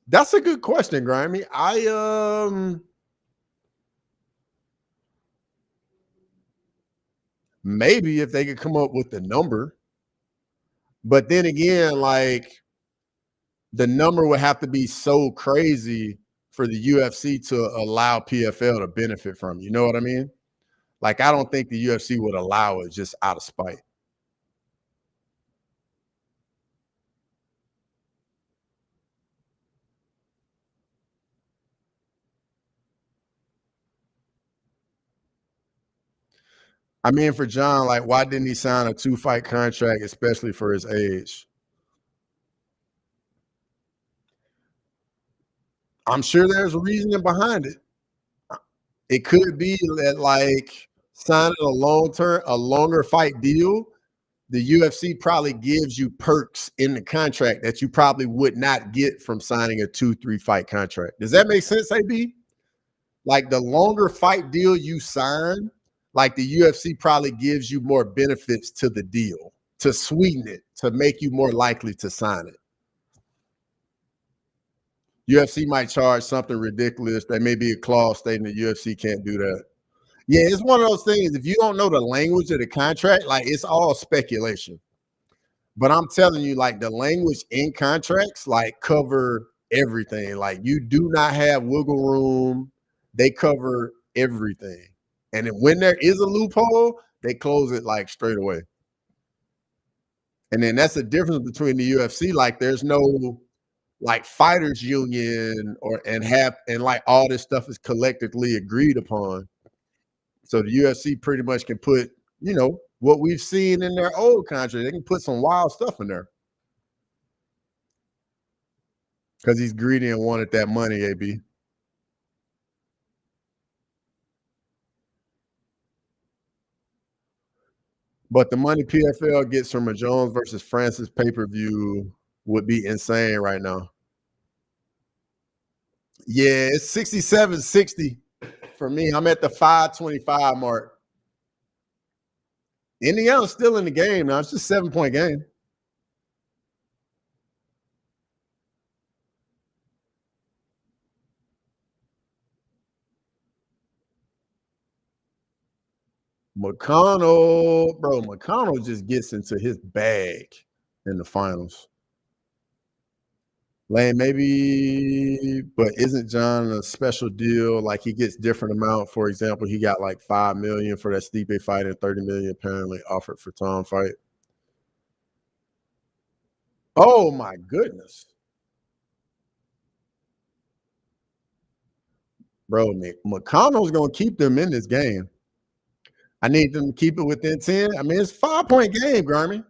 That's a good question, Grimy. Maybe if they could come up with the number. But then again, like the number would have to be so crazy for the UFC to allow PFL to benefit from. You know what I mean? Like, I don't think the UFC would allow it just out of spite. I mean, for John, like, why didn't he sign a 2-fight contract, especially for his age? I'm sure there's a reasoning behind it. It could be that, like, signing a longer fight deal, the UFC probably gives you perks in the contract that you probably would not get from signing a 2-3 fight contract. Does that make sense, AB? Like the longer fight deal you sign, like the UFC probably gives you more benefits to the deal to sweeten it, to make you more likely to sign it. UFC might charge something ridiculous. There may be a clause stating the UFC can't do that. Yeah, it's one of those things. If you don't know the language of the contract, like it's all speculation. But I'm telling you, like the language in contracts, like cover everything. Like you do not have wiggle room. They cover everything. And then when there is a loophole, they close it like straight away. And then that's the difference between the UFC. Like there's no like fighters union and like all this stuff is collectively agreed upon. So the UFC pretty much can put, what we've seen in their old contract. They can put some wild stuff in there because he's greedy and wanted that money, AB. But the money PFL gets from a Jones versus Francis pay-per-view would be insane right now. Yeah, it's 67-60 for me. I'm at the 525 mark. Indiana's still in the game now. It's just a 7-point game. McConnell just gets into his bag in the finals. Lane, maybe, but isn't John a special deal? Like he gets different amount. For example, he got like $5 million for that Stipe fight and $30 million apparently offered for Tom fight. Oh my goodness, bro! McConnell's gonna keep them in this game. I need them to keep it within 10. I mean, it's 5-point game, Grammy.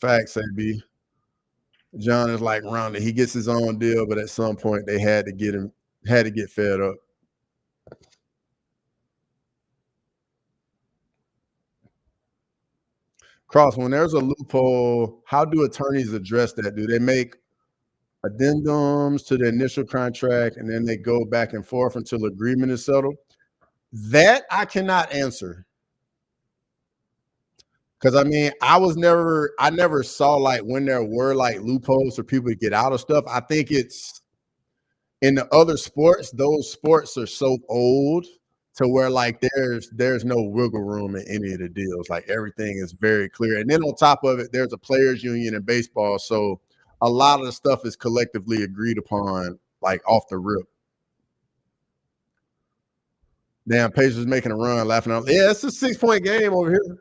Facts, AB. John is like Ronda. He gets his own deal, but at some point they had to get fed up. Cross, when there's a loophole, how do attorneys address that? Do they make addendums to the initial contract and then they go back and forth until agreement is settled? That I cannot answer. Because I mean, I never saw like when there were like loopholes for people to get out of stuff. I think it's in the other sports, those sports are so old to where like there's no wiggle room in any of the deals. Like everything is very clear. And then on top of it, there's a players union in baseball. So a lot of the stuff is collectively agreed upon, like off the rip. Damn, Pacers making a run, laughing out. Yeah, it's a 6-point game over here.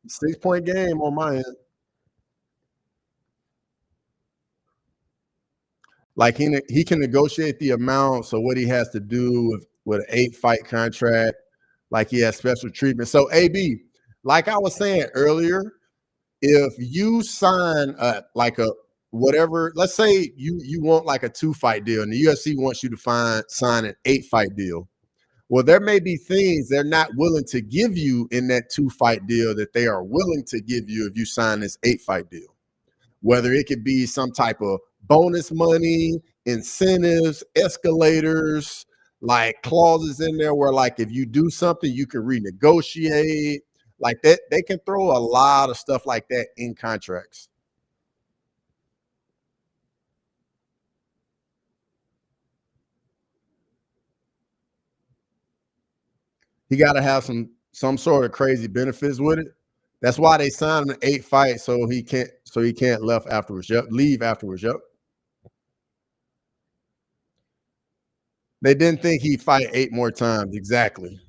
6-point game on my end. Like he can negotiate the amount. So what he has to do with an 8-fight contract, like he has special treatment. So AB, like I was saying earlier, if you sign like a whatever, let's say you want like a 2-fight deal, and the UFC wants you to sign an 8-fight deal. Well, there may be things they're not willing to give you in that 2-fight deal that they are willing to give you if you sign this 8-fight deal. Whether it could be some type of bonus money, incentives, escalators, like clauses in there where like if you do something, you can renegotiate. Like that, they can throw a lot of stuff like that in contracts. He got to have some sort of crazy benefits with it. That's why they signed an 8-fight so he can't leave afterwards. Yep. They didn't think he'd fight 8 more times. Exactly.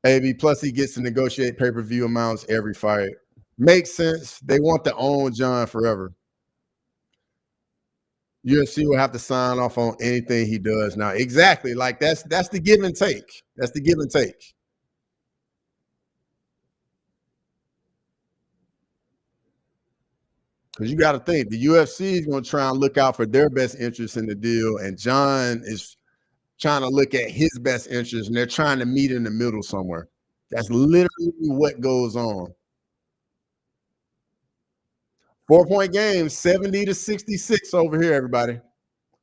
AB plus he gets to negotiate pay-per-view amounts every fight. Makes sense. They want to own John forever. UFC will have to sign off on anything he does now. Exactly. Like that's the give and take. That's the give and take. Because you got to think the UFC is going to try and look out for their best interest in the deal, and John is trying to look at his best interest, and they're trying to meet in the middle somewhere. That's literally what goes on. 4-point game, 70-66 over here, everybody.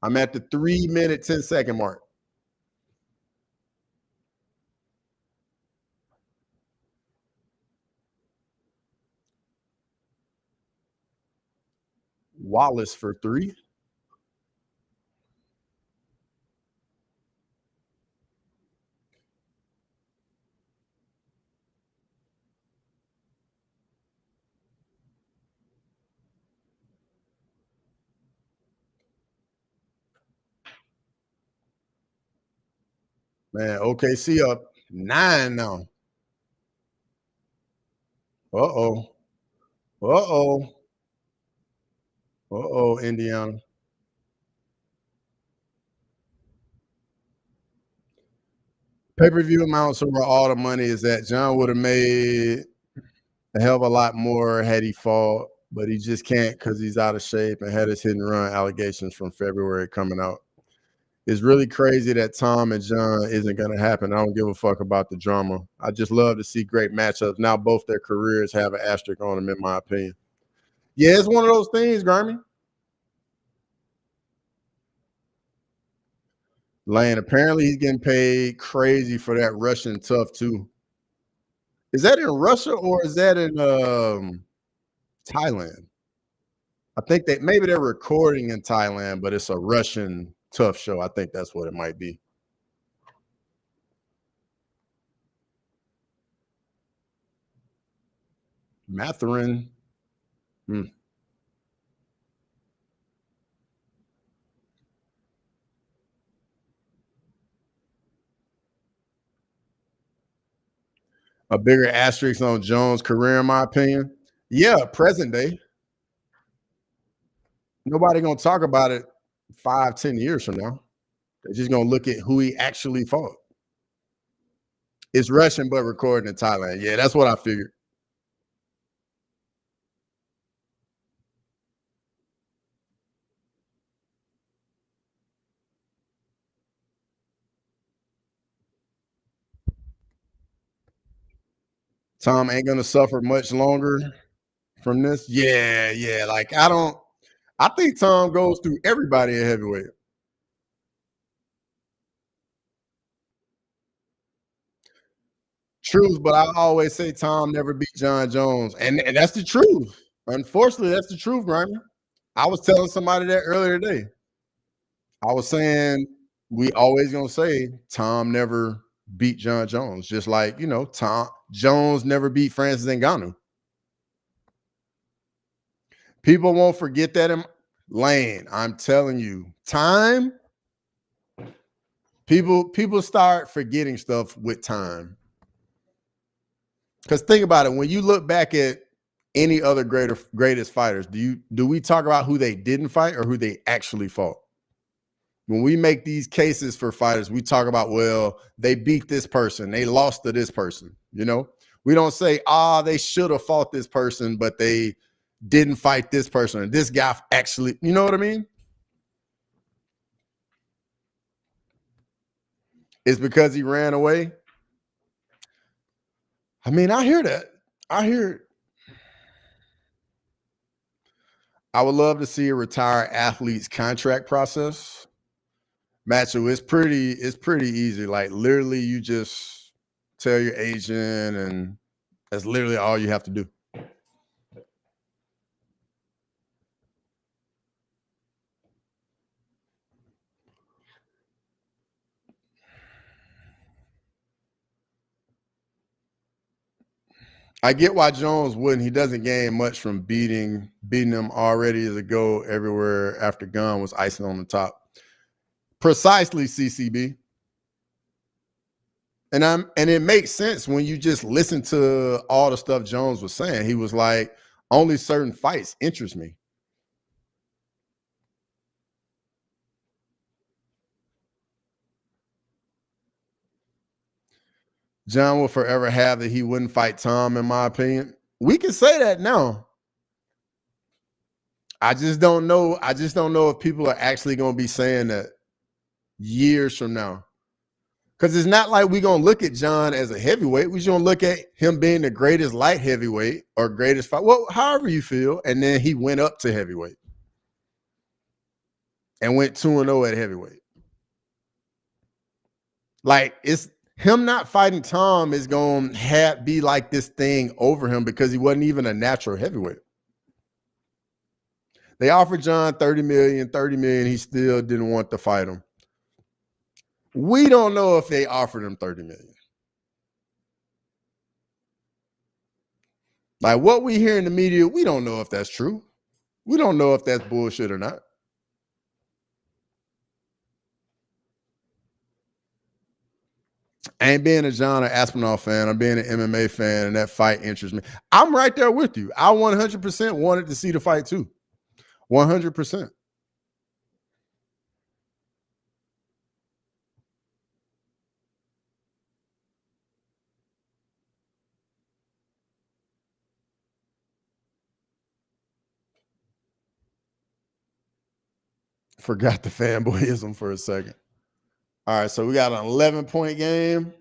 I'm at the 3-minute, 10-second mark. Wallace for 3. Man, OKC up 9 now. Uh-oh. Uh-oh. Uh-oh, Indiana. Pay-per-view amounts are where all the money is at. John would have made a hell of a lot more had he fought, but he just can't because he's out of shape and had his hit and run allegations from February coming out. It's really crazy that Tom and John isn't going to happen. I don't give a fuck about the drama. I just love to see great matchups. Now both their careers have an asterisk on them, in my opinion. Yeah, it's one of those things, Grammy. Lane, apparently he's getting paid crazy for that Russian tough too. Is that in Russia or is that in Thailand? I think that maybe they're recording in Thailand, but it's a Russian tough show. I think that's what it might be. Matherin. A bigger asterisk on Jones' career, in my opinion. Yeah, present day. Nobody gonna talk about it 5-10 years from now. They're just gonna look at who he actually fought. It's Russian, but recorded in Thailand. Yeah, that's what I figured. Tom ain't gonna suffer much longer from this. Yeah. Like I think Tom goes through everybody in heavyweight. Truth, but I always say Tom never beat John Jones, and that's the truth. Unfortunately, that's the truth, Grimy. I was telling somebody that earlier today. I was saying we always gonna say Tom never beat John Jones, just like Tom Jones never beat Francis Ngannou. People won't forget that in Lane. I'm telling you, time. People start forgetting stuff with time. Because think about it, when you look back at any other greatest fighters, do we talk about who they didn't fight or who they actually fought? When we make these cases for fighters, we talk about, well, they beat this person, they lost to this person. We don't say, they should have fought this person, but they didn't fight this person. And this guy actually, you know what I mean? It's because he ran away. I mean, I hear that. I hear it. I would love to see a retired athlete's contract process. Matthew, it's pretty easy. Like literally, you just tell your agent, and that's literally all you have to do. I get why Jones wouldn't. He doesn't gain much from beating him already as a go everywhere after Gunn was icing on the top. Precisely, CCB. And it makes sense when you just listen to all the stuff Jones was saying. He was like, only certain fights interest me. John will forever have that he wouldn't fight Tom, in my opinion. We can say that now. I just don't know. I just don't know if people are actually going to be saying that years from now. Because it's not like we're going to look at John as a heavyweight. We're going to look at him being the greatest light heavyweight or greatest fight. Well, however you feel. And then he went up to heavyweight and went 2-0 at heavyweight. Like, it's him not fighting Tom is going to be like this thing over him because he wasn't even a natural heavyweight. They offered John 30 million. He still didn't want to fight him. We don't know if they offered him 30 million. Like what we hear in the media, we don't know if that's true. We don't know if that's bullshit or not. I ain't being a John or Aspinall fan. I'm being an MMA fan, and that fight interests me. I'm right there with you. I 100% wanted to see the fight too. 100%. Forgot the fanboyism for a second. All right, so we got an 11-point game.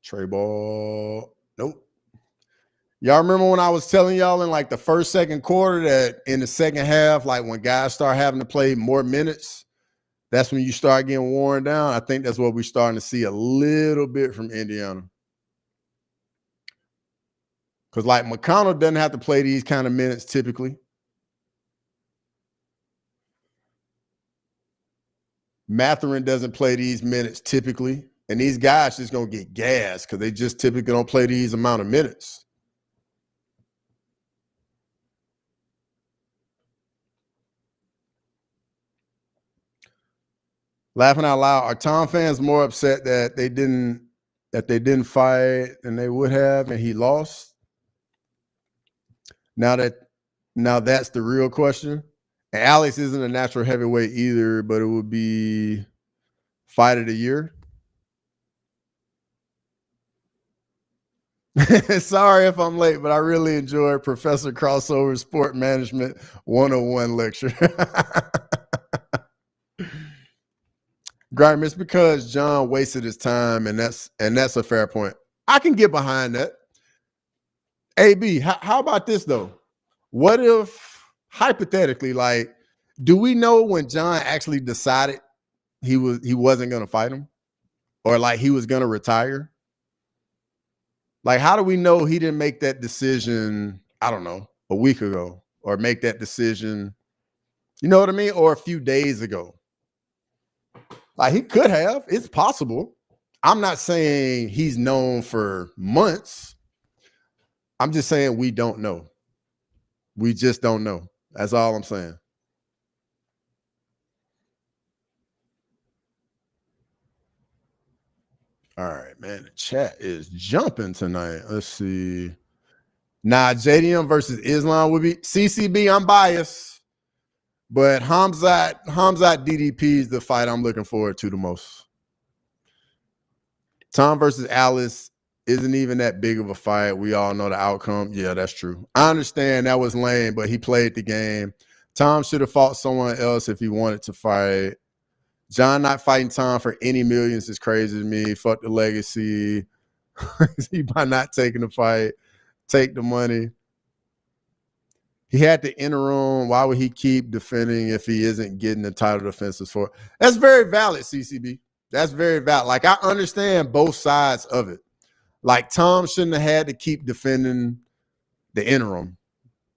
Trey ball. Nope. Y'all remember when I was telling y'all in like the first, second quarter that in the second half, like when guys start having to play more minutes, that's when you start getting worn down? I think that's what we're starting to see a little bit from Indiana. Because like McConnell doesn't have to play these kind of minutes typically. Matherin doesn't play these minutes typically. And these guys just going to get gassed because they just typically don't play these amount of minutes. Laughing out loud, are Tom fans more upset that they didn't fight than they would have and he lost? Now that's the real question. And Alex isn't a natural heavyweight either, but it would be fight of the year. Sorry if I'm late, but I really enjoyed Professor Crossover Sport Management 101 lecture. Grime, it's because John wasted his time, and that's a fair point. I can get behind that. AB, how about this though? What if hypothetically, like, do we know when John actually decided he wasn't going to fight him, or like he was going to retire? Like, how do we know he didn't make that decision? I don't know, a week ago, or make that decision, you know what I mean, or a few days ago. Like he could have. It's possible. I'm not saying he's known for months. I'm just saying we don't know. We just don't know. That's all I'm saying. All right, man. The chat is jumping tonight. Let's see. Nah, JDM versus Islam would be CCB. I'm biased, but Hamzat DDP is the fight I'm looking forward to the most. Tom versus Alice isn't even that big of a fight. We all know the outcome. Yeah, that's true. I understand that was lame, but he played the game. Tom should have fought someone else if he wanted to fight. John not fighting Tom for any millions is crazy to me. Fuck the legacy. He by not taking the fight. Take the money. He had the interim. Why would he keep defending if he isn't getting the title defenses for it? That's very valid, CCB. That's very valid. Like, I understand both sides of it. Like, Tom shouldn't have had to keep defending the interim.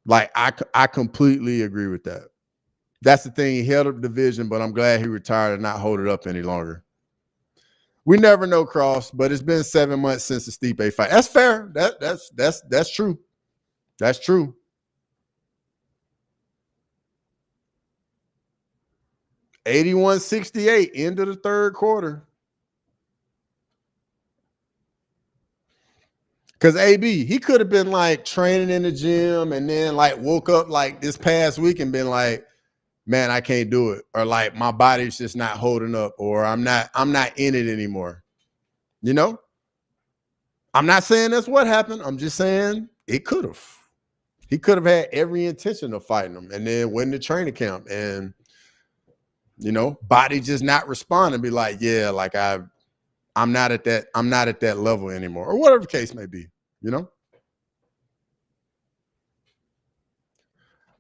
Like, I completely agree with that. That's the thing. He held up the division, but I'm glad he retired and not hold it up any longer. We never know, Cross, but it's been 7 months since the Stipe fight. That's fair. That's true. That's true. $81.68, end of the third quarter. Because AB, he could have been like training in the gym and then like woke up like this past week and been like, man, I can't do it. Or like my body's just not holding up, or I'm not in it anymore. You know? I'm not saying that's what happened. I'm just saying it could have. He could have had every intention of fighting him and then went to training camp and, you know, body just not responding, be like, yeah, like I'm not at that level anymore, or whatever the case may be, you know?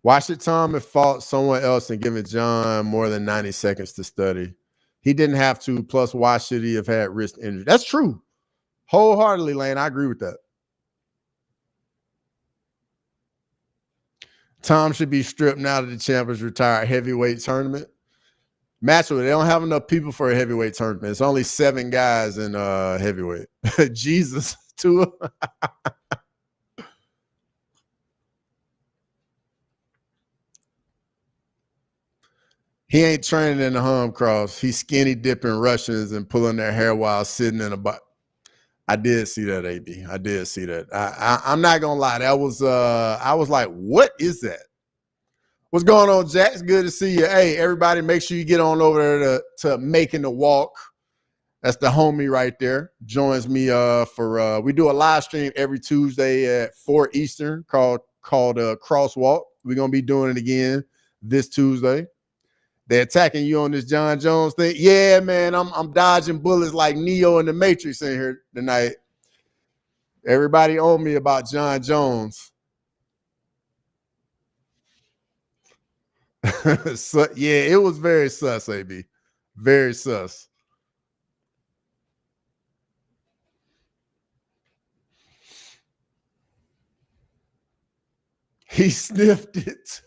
Why should Tom have fought someone else and given John more than 90 seconds to study? He didn't have to. Plus, why should he have had wrist injury? That's true. Wholeheartedly, Lane. I agree with that. Tom should be stripped now that the champ is retired. Heavyweight tournament. Matchweight. They don't have enough people for a heavyweight tournament. It's only 7 guys in heavyweight. Jesus, Tua. He ain't training in the home cross. He's skinny dipping Russians and pulling their hair while sitting in a butt. I did see that, AB. I did see that. I'm not gonna lie. That was I was like, what is that? What's going on, Jack? It's good to see you. Hey, everybody, make sure you get on over there to Making the Walk. That's the homie right there. Joins me for we do a live stream every Tuesday at 4 Eastern called Crosswalk. We're gonna be doing it again this Tuesday. They're attacking you on this John Jones thing. Yeah, man, I'm dodging bullets like Neo in the Matrix in here tonight. Everybody on me about John Jones. So, yeah, it was very sus, AB. Very sus. He sniffed it.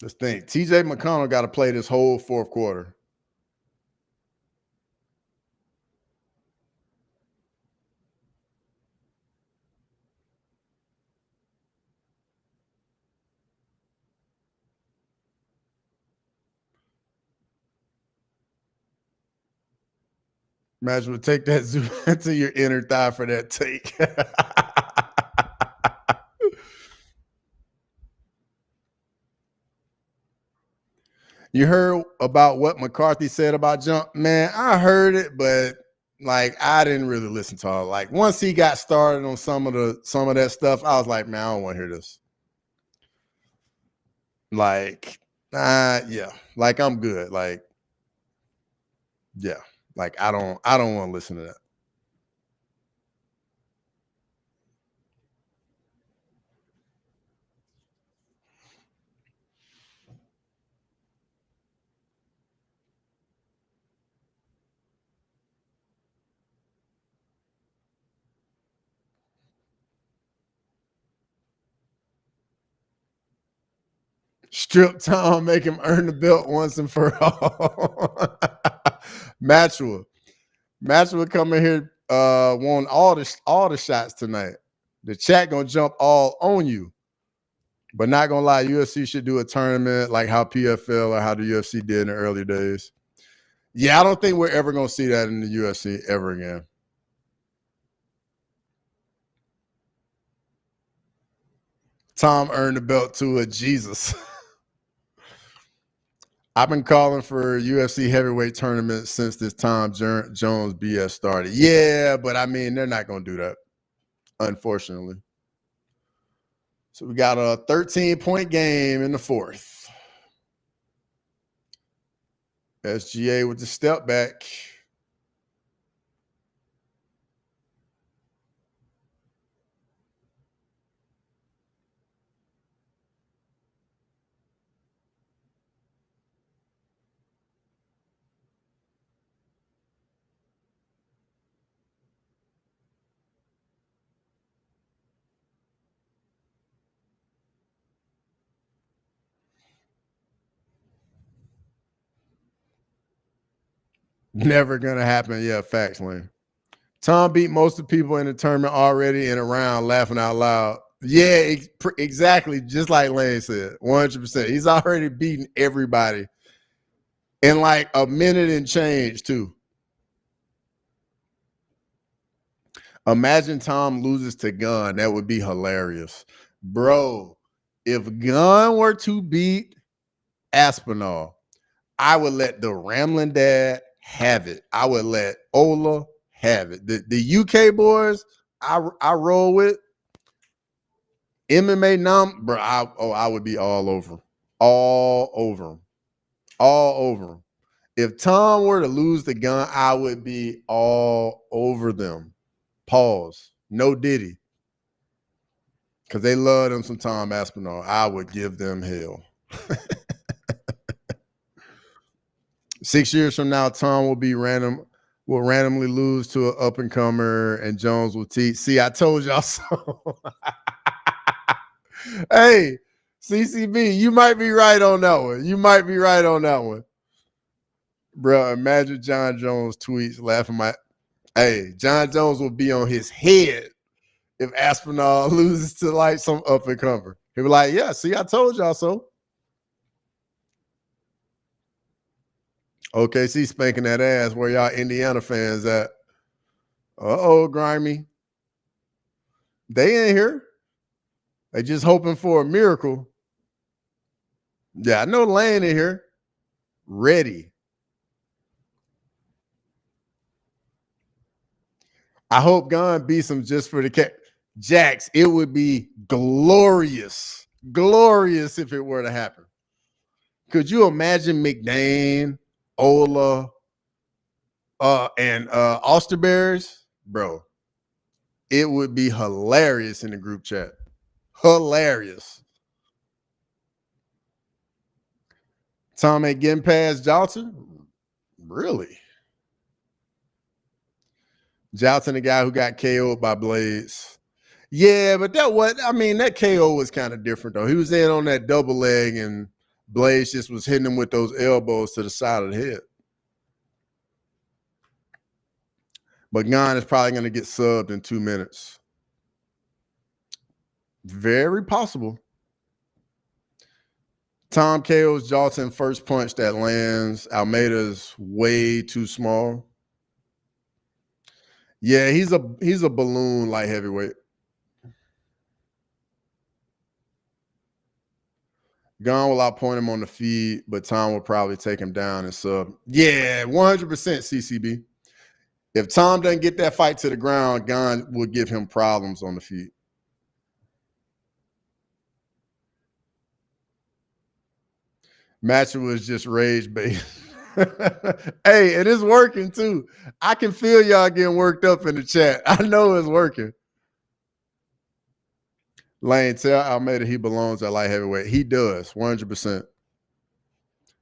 Let's think. TJ McConnell got to play this whole fourth quarter. Imagine would take that zoom into your inner thigh for that take. You heard about what McCarthy said about Jump? Man, I heard it, but like I didn't really listen to it. Like once he got started on some of that stuff, I was like, man, I don't want to hear this. Like, yeah, like I'm good. Like, yeah, like I don't want to listen to that. Strip Tom, make him earn the belt once and for all. Matchwood coming here, won all the shots tonight. The chat gonna jump all on you, but not gonna lie, UFC should do a tournament like how PFL or how the UFC did in the early days. Yeah, I don't think we're ever gonna see that in the UFC ever again. Tom earned the belt to a Jesus. I've been calling for UFC heavyweight tournaments since this Tom Jones BS started. Yeah, but I mean, they're not going to do that, unfortunately. So we got a 13-point game in the fourth. SGA with the step back. Never going to happen. Yeah, facts, Lane. Tom beat most of the people in the tournament already in a round, laughing out loud. Yeah, exactly. Just like Lane said, 100%. He's already beaten everybody in like a minute and change, too. Imagine Tom loses to Gunn. That would be hilarious. Bro, if Gunn were to beat Aspinall, I would let the Ramblin' Dad have it. I would let Ola have it. The UK boys I roll with, MMA bro, I would be all over them. All over them. All over them. If Tom were to lose the Gun, I would be all over them. Pause. No Diddy. Because they love them some Tom Aspinall. I would give them hell. 6 years from now, Tom will randomly lose to an up-and-comer, and Jones will teach. See, I told y'all so. Hey, CCB, you might be right on that one. You might be right on that one. Bro, imagine John Jones tweets laughing hey, John Jones will be on his head if Aspinall loses to like some up-and-comer. He'll be like, yeah, see, I told y'all so. OKC spanking that ass. Where y'all Indiana fans at? Uh-oh, Grimy. They ain't here. They just hoping for a miracle. Yeah, I know Lane in here. Ready. I hope Gunn beats him just for the cat. Jax, it would be glorious. Glorious if it were to happen. Could you imagine McDane, Ola, and Osterberries? Bro, it would be hilarious in the group chat. Hilarious. Tom ain't getting past Johnson? Really? Johnson, the guy who got KO'd by Blades. Yeah, but that KO was kind of different, though. He was in on that double leg, and Blades just was hitting him with those elbows to the side of the head. But Gon is probably going to get subbed in 2 minutes. Very possible. Tom KO's Johnson first punch that lands. Almeida's way too small. Yeah, he's a balloon light heavyweight. Gon will outpoint him on the feet, but Tom will probably take him down and sub. Yeah, 100% CCB. If Tom doesn't get that fight to the ground, Gon will give him problems on the feet. Matcher was just rage based. Hey, it is working too. I can feel y'all getting worked up in the chat. I know it's working. Lane, tell Almeida he belongs at light heavyweight. He does, 100%.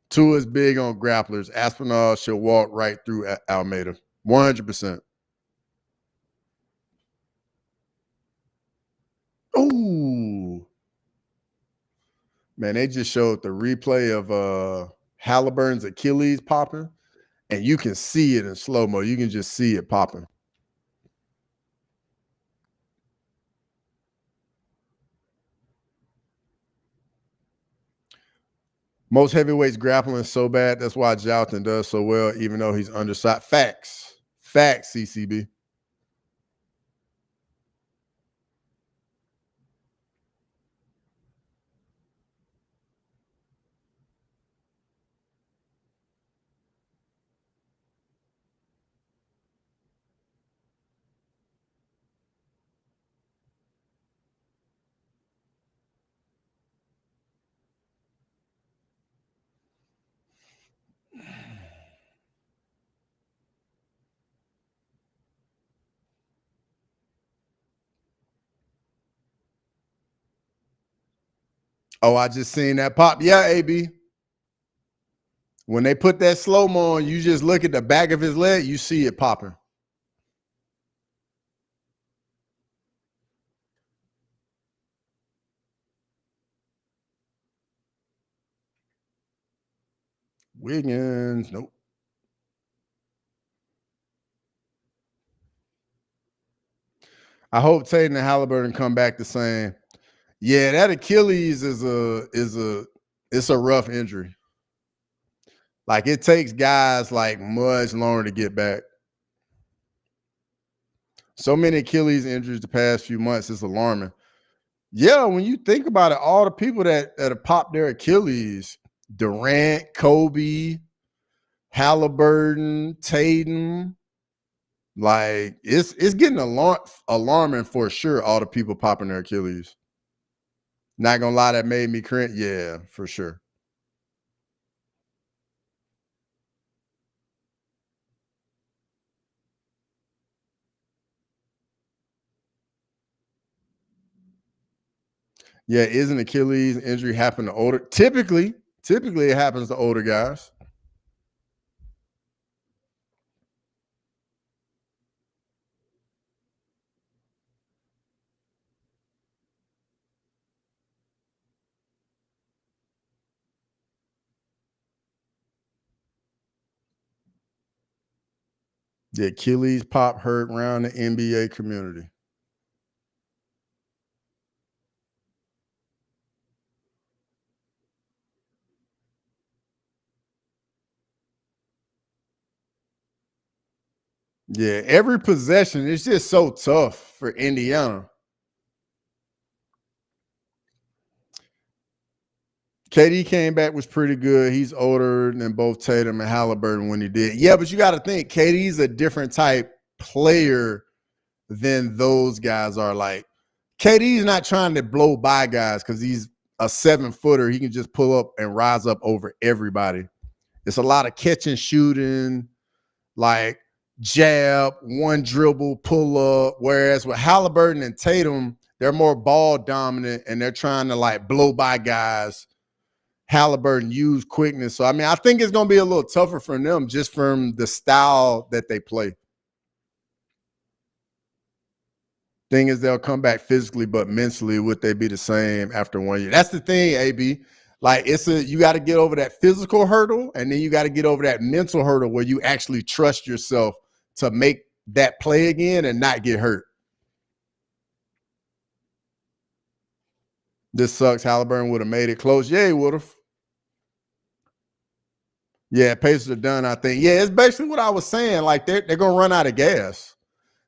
Tua is big on grapplers. Aspinall should walk right through Almeida, 100%. Ooh. Man, they just showed the replay of Halliburton's Achilles popping, and you can see it in slow-mo. You can just see it popping. Most heavyweights grappling so bad. That's why Joustin does so well, even though he's undersized. Facts. Facts, CCB. Oh, I just seen that pop. Yeah, AB. When they put that slow-mo on, you just look at the back of his leg, you see it popping. Wiggins, nope. I hope Tatum and Halliburton come back the same. Yeah, that Achilles is a rough injury. Like, it takes guys like much longer to get back. So many Achilles injuries the past few months is alarming. Yeah, when you think about it, all the people that have popped their Achilles, Durant, Kobe, Halliburton, Tatum, like it's getting alarming for sure. All the people popping their Achilles. Not gonna lie, that made me cringe. Yeah, for sure. Yeah, isn't Achilles injury happen to older? Typically it happens to older guys. The Achilles pop hurt around the NBA community. Yeah, every possession is just so tough for Indiana. KD came back, was pretty good. He's older than both Tatum and Halliburton when he did. Yeah, but you got to think KD's a different type player than those guys are. Like KD's not trying to blow by guys because he's a 7-footer. He can just pull up and rise up over everybody. It's a lot of catch and shooting, like jab, one dribble, pull up. Whereas with Halliburton and Tatum, they're more ball dominant and they're trying to like blow by guys. Halliburton use quickness. So, I mean, I think it's going to be a little tougher for them just from the style that they play. Thing is, they'll come back physically, but mentally, would they be the same after 1 year? That's the thing, AB. Like you got to get over that physical hurdle, and then you got to get over that mental hurdle where you actually trust yourself to make that play again and not get hurt. This sucks. Halliburton would have made it close. Yeah, he would have. Yeah, Pacers are done, I think. Yeah, it's basically what I was saying. Like they're gonna run out of gas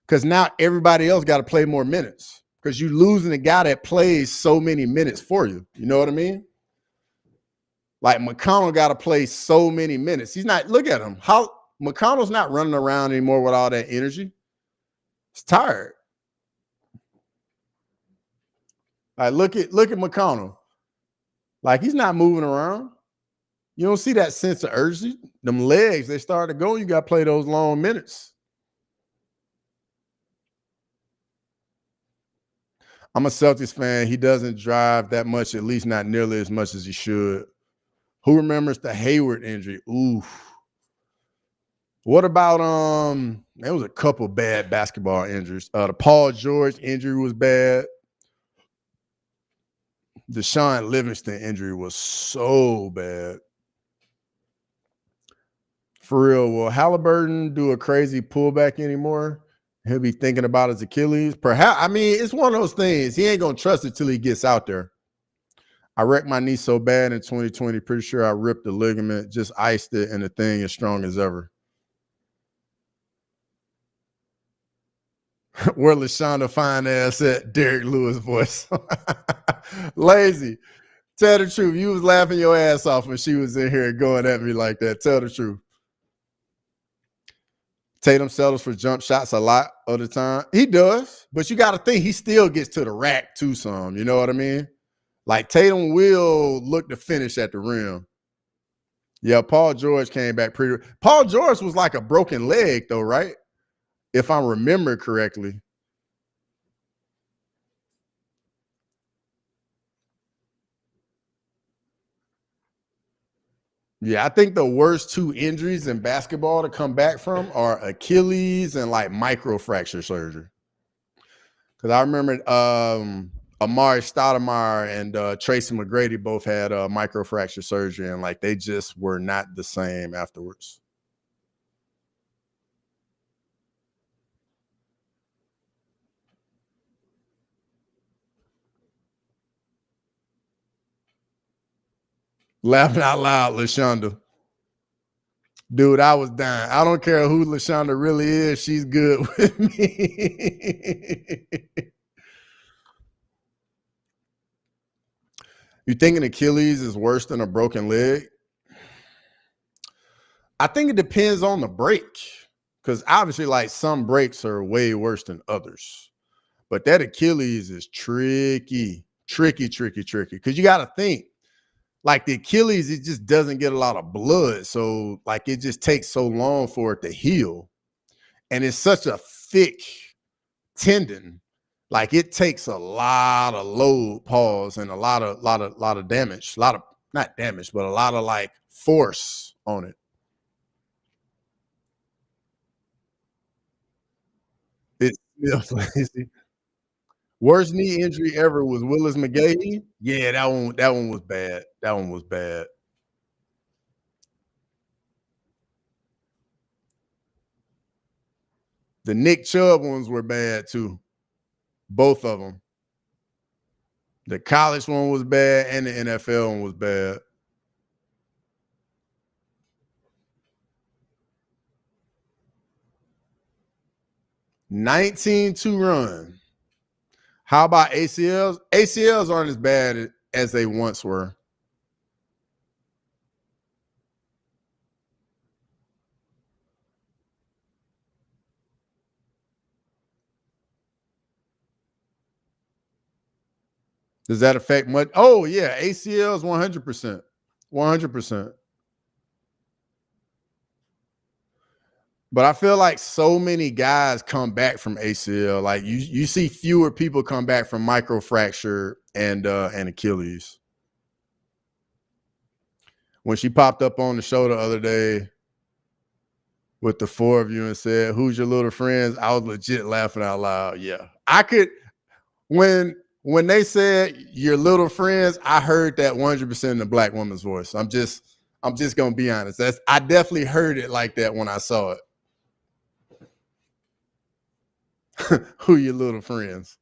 because now everybody else got to play more minutes because you're losing a guy that plays so many minutes for you. You know what I mean? Like McConnell got to play so many minutes. He's not. Look at him. How McConnell's not running around anymore with all that energy. He's tired. Like look at McConnell. Like he's not moving around. You don't see that sense of urgency. Them legs, they start to go. You got to play those long minutes. I'm a Celtics fan. He doesn't drive that much, at least not nearly as much as he should. Who remembers the Hayward injury? Oof. What about there was a couple bad basketball injuries. The Paul George injury was bad. The Sean Livingston injury was so bad. For real, will Halliburton do a crazy pullback anymore? He'll be thinking about his Achilles. Perhaps. I mean, it's one of those things. He ain't gonna trust it till he gets out there. I wrecked my knee so bad in 2020. Pretty sure I ripped the ligament, just iced it, and the thing is strong as ever. Where LaShonda fine ass at? Derek Lewis voice. Lazy. Tell the truth. You was laughing your ass off when she was in here going at me like that. Tell the truth. Tatum settles for jump shots a lot of the time. He does, but you got to think he still gets to the rack too some. You know what I mean? Like Tatum will look to finish at the rim. Yeah, Paul George came back pretty. Paul George was like a broken leg though, right? If I remember correctly. Yeah, I think the worst two injuries in basketball to come back from are Achilles and like microfracture surgery. Because I remember Amari Stoudemire and Tracy McGrady both had microfracture surgery, and like they just were not the same afterwards. Laughing out loud, LaShonda. Dude, I was dying. I don't care who LaShonda really is. She's good with me. You thinking Achilles is worse than a broken leg? I think it depends on the break. Because obviously, like some breaks are way worse than others. But that Achilles is tricky. Tricky. Because you got to think, like the Achilles, it just doesn't get a lot of blood. So, like, it just takes so long for it to heal. And it's such a thick tendon. Like it takes a lot of load, pause, and a lot of damage. A lot of not damage, but a lot of like force on it. It's worst knee injury ever was Willis McGahee. Yeah, that one was bad. That one was bad. The Nick Chubb ones were bad too. Both of them. The college one was bad and the NFL one was bad. 19-2 run. How about ACLs? ACLs aren't as bad as they once were. Does that affect much? Oh, yeah. ACLs 100%. 100%. But I feel like so many guys come back from ACL. Like you see fewer people come back from microfracture and Achilles. When she popped up on the show the other day with the four of you and said, "Who's your little friends?" I was legit laughing out loud. Yeah. I could when they said your little friends, I heard that 100% in the black woman's voice. I'm just gonna be honest. I definitely heard it like that when I saw it. Who your little friends?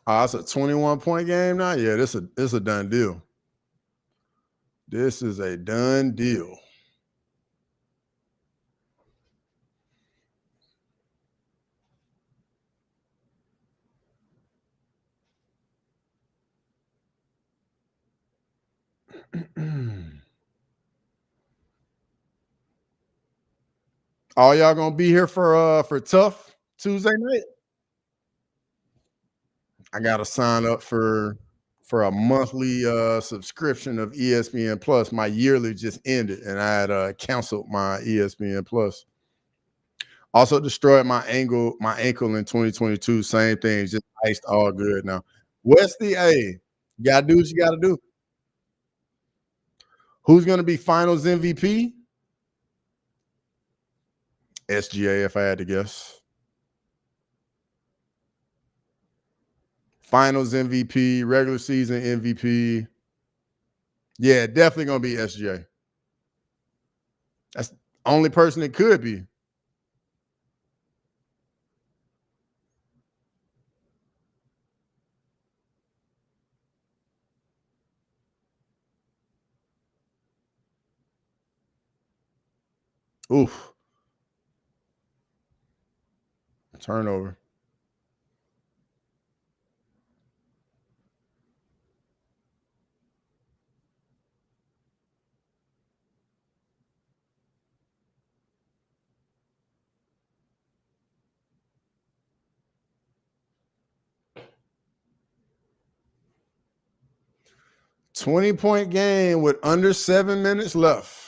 Oh, it's a 21-point game now. Yeah, this a done deal. This is a done deal. All y'all gonna be here for tough Tuesday night? I gotta sign up for a monthly subscription of ESPN Plus. My yearly just ended, and I had canceled my ESPN Plus. Also destroyed my ankle in 2022. Same thing, just iced, all good now. Westy, hey, you gotta do what you gotta do. Who's gonna be Finals MVP? SGA, if I had to guess. Finals MVP, regular season MVP. Yeah, definitely gonna be SGA. That's the only person it could be. Oof. Turnover. $20-point game with under 7 minutes left.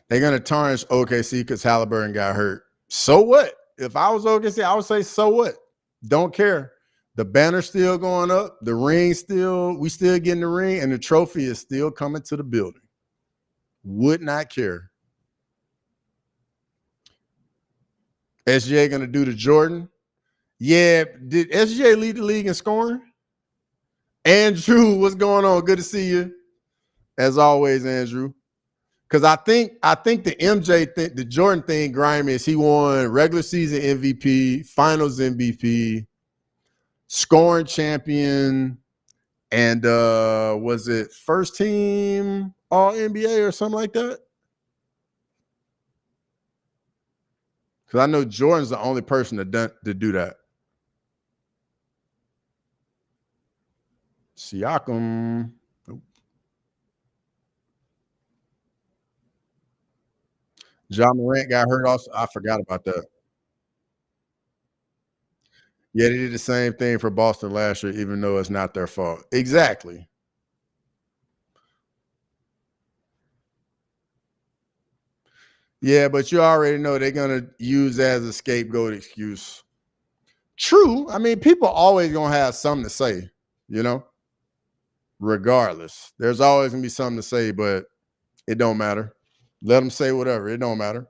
They're gonna tarnish OKC because Halliburton got hurt. So what? If I was OKC, I would say, so what? Don't care. The banner's still going up. The ring we still getting the ring, and the trophy is still coming to the building. Would not care. SGA gonna do the Jordan. Yeah, did SGA lead the league in scoring? Andrew, what's going on? Good to see you. As always, Andrew. Because I think the MJ thing, the Jordan thing, grimy is he won regular season MVP, finals MVP, scoring champion, and was it first team All NBA or something like that? Because I know Jordan's the only person to do that. Siakam. Ja Morant got hurt also. I forgot about that. Yeah, they did the same thing for Boston last year, even though it's not their fault. Exactly. Yeah, but you already know they're gonna use that as a scapegoat excuse. True. I mean, people always gonna have something to say, you know, regardless. There's always gonna be something to say, but it don't matter. Let them say whatever. It don't matter.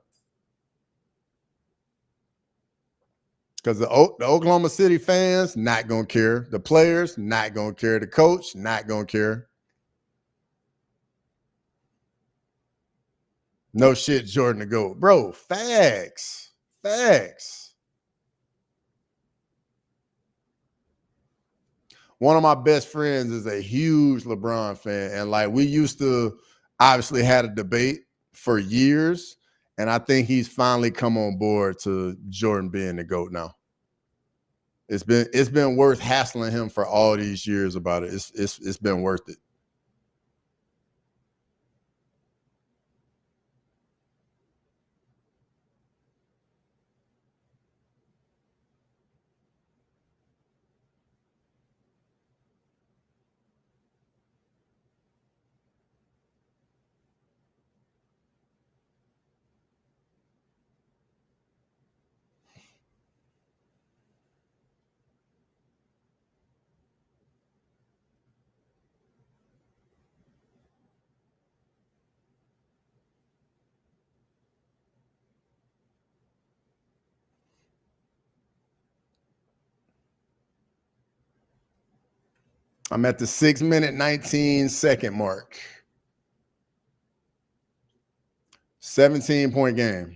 Because the Oklahoma City fans not gonna care. The players not gonna care. The coach not gonna care. No shit, Jordan to go, bro. Facts, facts. One of my best friends is a huge LeBron fan, and like we used to obviously had a debate for years, And I think he's finally come on board to Jordan being the GOAT now. It's been worth hassling him for all these years about it. It's been worth it. I'm at the 6-minute, 19-second mark. 17-point game.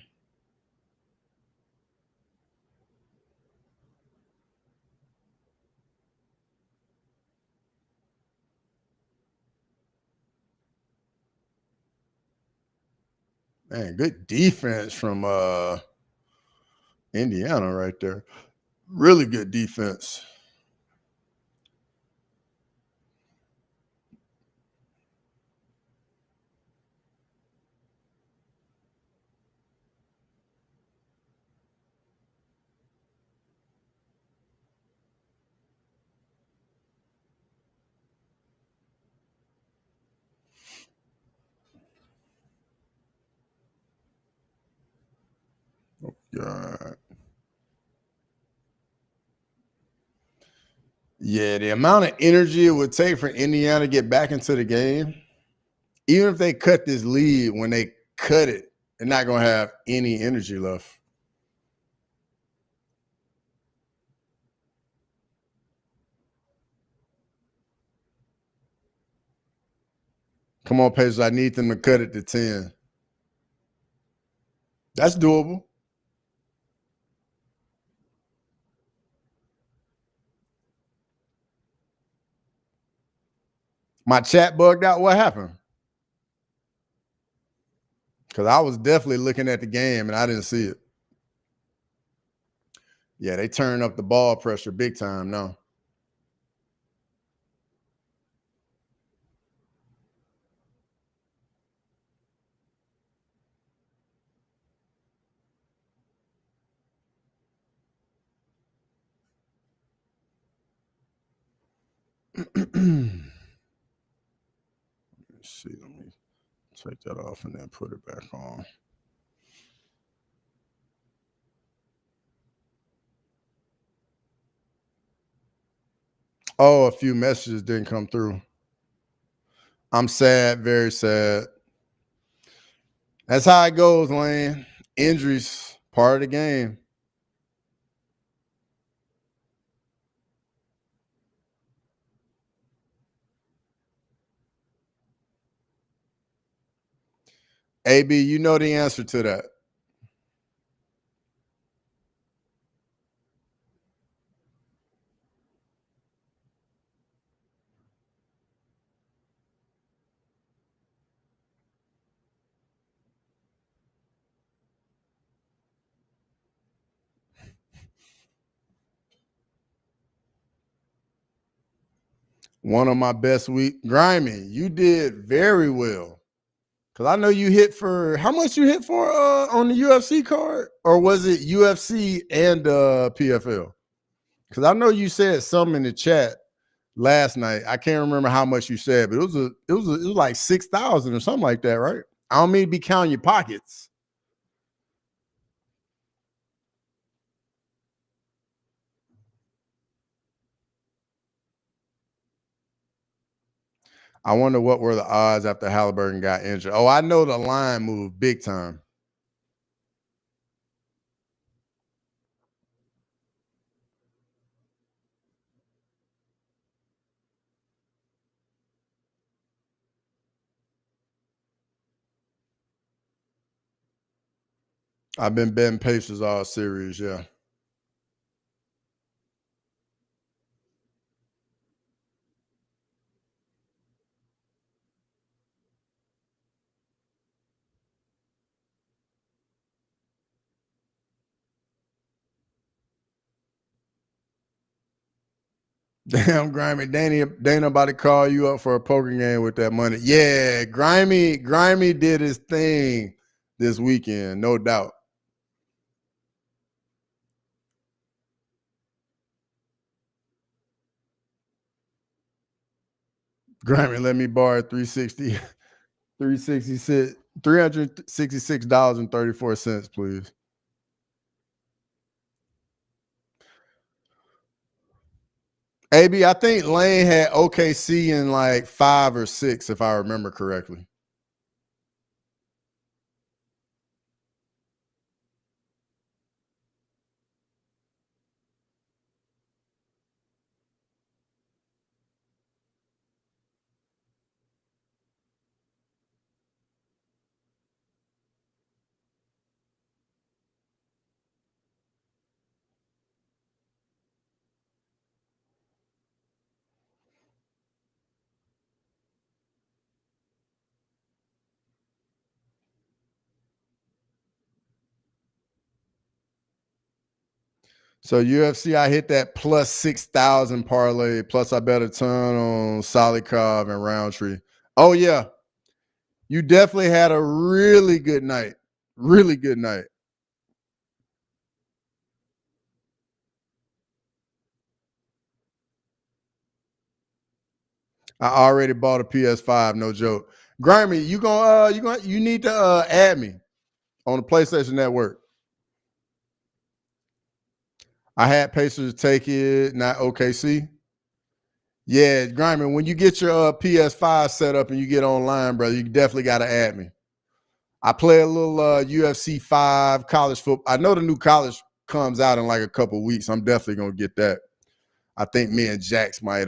Man, good defense from Indiana right there. Really good defense. Oh, God. Yeah, the amount of energy it would take for Indiana to get back into the game, even if they cut this lead, when they cut it, they're not going to have any energy left. Come on, Pacers. I need them to cut it to 10. That's doable. My chat bugged out. What happened? Because I was definitely looking at the game and I didn't see it. Yeah, they turned up the ball pressure big time now. Let's see. Let me take that off and then put it back on. Oh, a few messages didn't come through. I'm sad, very sad. That's how it goes, Lane. Injuries, part of the game. AB, you know the answer to that. One of my best week. Grimy, you did very well. Cause I know you hit for how much you hit for on the UFC card? Or was it UFC and PFL? Because I know you said something in the chat last night. I can't remember how much you said, but it was like 6,000 or something like that, right? I don't mean to be counting your pockets. I wonder what were the odds after Halliburton got injured. Oh, I know the line moved big time. I've been betting Pacers all series, yeah. Damn, Grimy. Dana about to call you up for a poker game with that money. Yeah, Grimy did his thing this weekend, no doubt. Grimy, let me borrow 366 $366.34, please. AB, I think Lane had OKC in like 5 or 6, if I remember correctly. So UFC, I hit that plus 6,000 parlay. Plus, I bet a ton on Solid Cobb and Roundtree. Oh yeah, you definitely had a really good night. Really good night. I already bought a PS5. No joke. Grimy, you need to add me on the PlayStation Network. I had Pacers take it, not OKC. Yeah, Grimy, when you get your PS5 set up and you get online, brother, you definitely got to add me. I play a little UFC 5 college football. I know the new college comes out in like a couple weeks. I'm definitely gonna get that. I think me and Jax might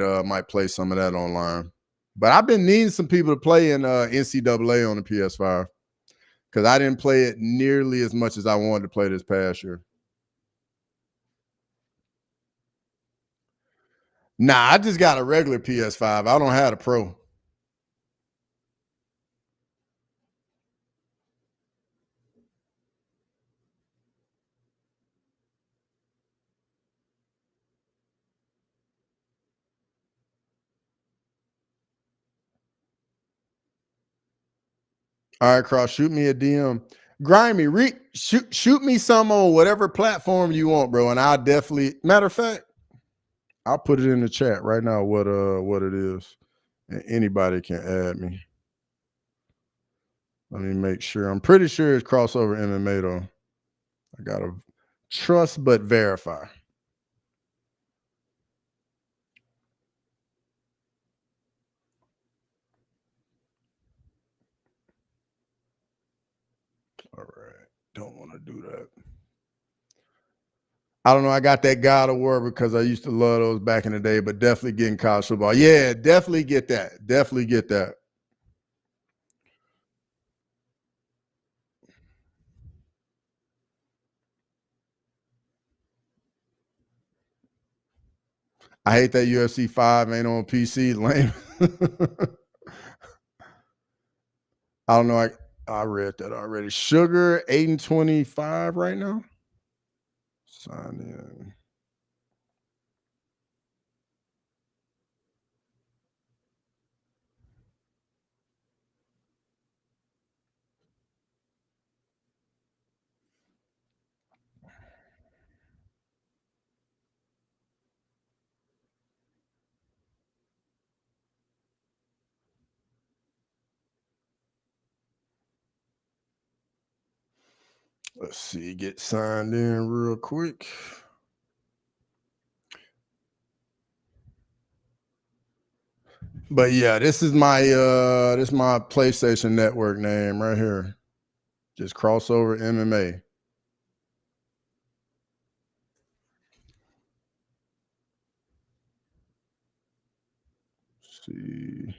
play some of that online. But I've been needing some people to play in NCAA on the PS5 because I didn't play it nearly as much as I wanted to play this past year. Nah, I just got a regular PS5. I don't have a Pro. All right, Cross, shoot me a DM. Grimy, shoot me some on whatever platform you want, bro. And I'll definitely, matter of fact, I'll put it in the chat right now what it is. And anybody can add me. Let me make sure. I'm pretty sure it's Crossover MMA though. I gotta trust but verify. All right. Don't want to do that. I don't know. I got that God of War because I used to love those back in the day, but definitely getting college football. Yeah, definitely get that. Definitely get that. I hate that UFC 5 ain't on PC. Lame. I don't know. I read that already. Sugar 8 and 25 right now. Sign in. Let's see. Get signed in real quick. But yeah, this is my PlayStation Network name right here. Just Crossover MMA. Let's see.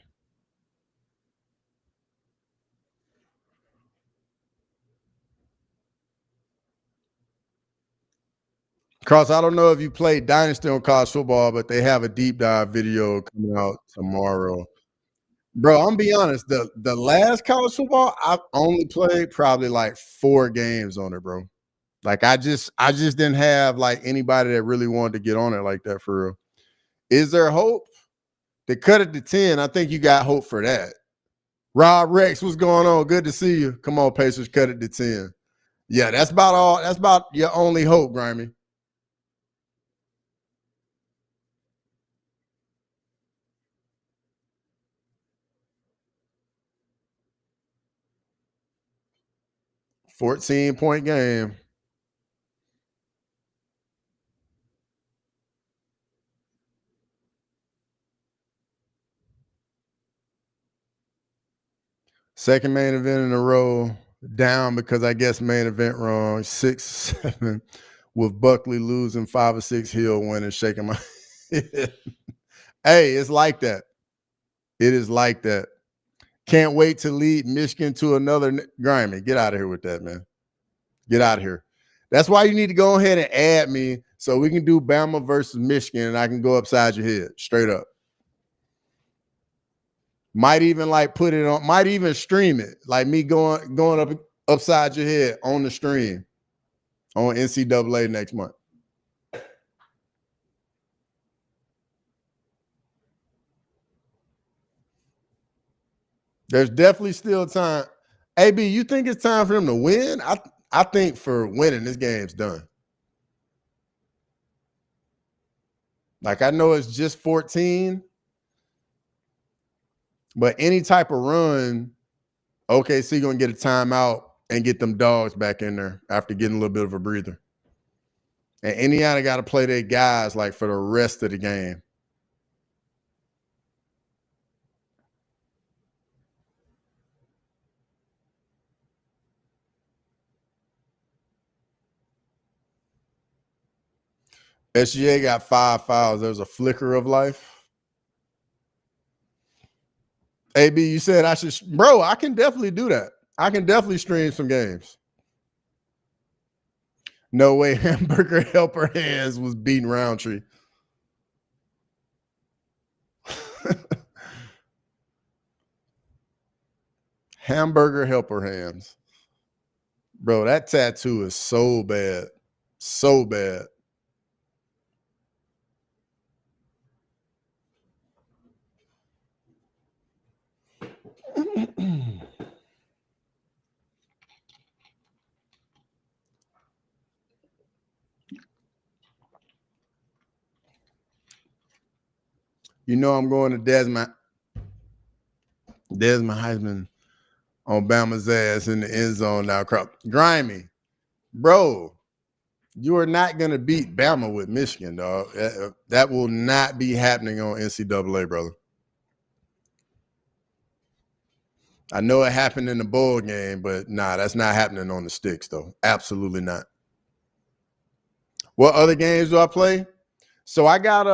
Cross, I don't know if you played Dynasty on college football, but they have a deep dive video coming out tomorrow. Bro, I'm gonna be honest. The last college football, I've only played probably like 4 games on it, bro. Like I just didn't have like anybody that really wanted to get on it like that for real. Is there hope? They cut it to 10. I think you got hope for that. Rob Rex, what's going on? Good to see you. Come on, Pacers, cut it to 10. Yeah, that's about all. That's about your only hope, Grimy. $14-point game. Second main event in a row. Down because I guess main event wrong. 6-7 with Buckley losing 5 or 6, Hill winning, shaking my head. Hey, it's like that. It is like that. Can't wait to lead Michigan to another Grimy. Get out of here with that, man. Get out of here. That's why you need to go ahead and add me so we can do Bama versus Michigan and I can go upside your head, straight up. Might even like put it on, might even stream it, like me going up upside your head on the stream on NCAA next month. There's definitely still time. AB, you think it's time for them to win? I think for winning, this game's done. Like, I know it's just 14, but any type of run, OKC gonna get a timeout and get them dogs back in there after getting a little bit of a breather. And Indiana got to play their guys like for the rest of the game. SGA got 5 fouls. There's a flicker of life. AB, you said I should, bro. I can definitely do that. I can definitely stream some games. No way, Hamburger Helper Hands was beating Roundtree. Hamburger Helper Hands, bro. That tattoo is so bad, so bad. You know I'm going to Desmond Heisman on Bama's ass in the end zone now. Grimy, bro, you are not going to beat Bama with Michigan, dog. That will not be happening on NCAA, brother. I know it happened in the bowl game, but nah, that's not happening on the sticks, though. Absolutely not. What other games do I play? So I got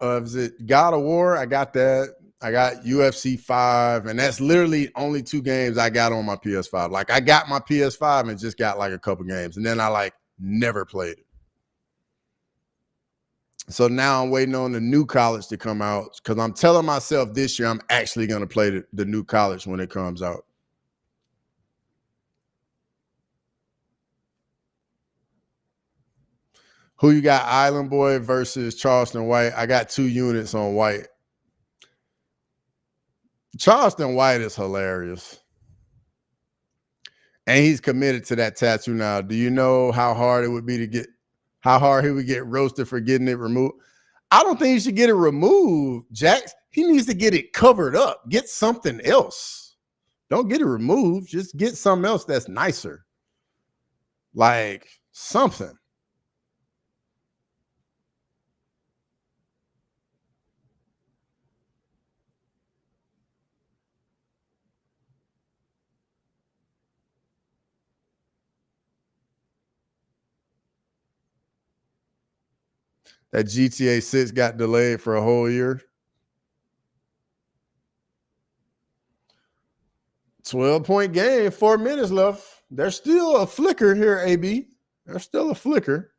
is it God of War? I got that. I got UFC 5, and that's literally only 2 games I got on my PS5. Like, I got my PS5 and just got like a couple games, and then I like never played it. So now I'm waiting on the new college to come out because I'm telling myself this year I'm actually going to play the new college when it comes out. Who you got, Island Boy versus Charleston White? I got 2 units on White. Charleston White is hilarious. And he's committed to that tattoo now. Do you know how hard it would be to get, how hard he would get roasted for getting it removed? I don't think he should get it removed, Jax. He needs to get it covered up. Get something else. Don't get it removed. Just get something else that's nicer. Like something. That GTA 6 got delayed for a whole year. 12-point game, 4 minutes left. There's still a flicker here, AB. There's still a flicker.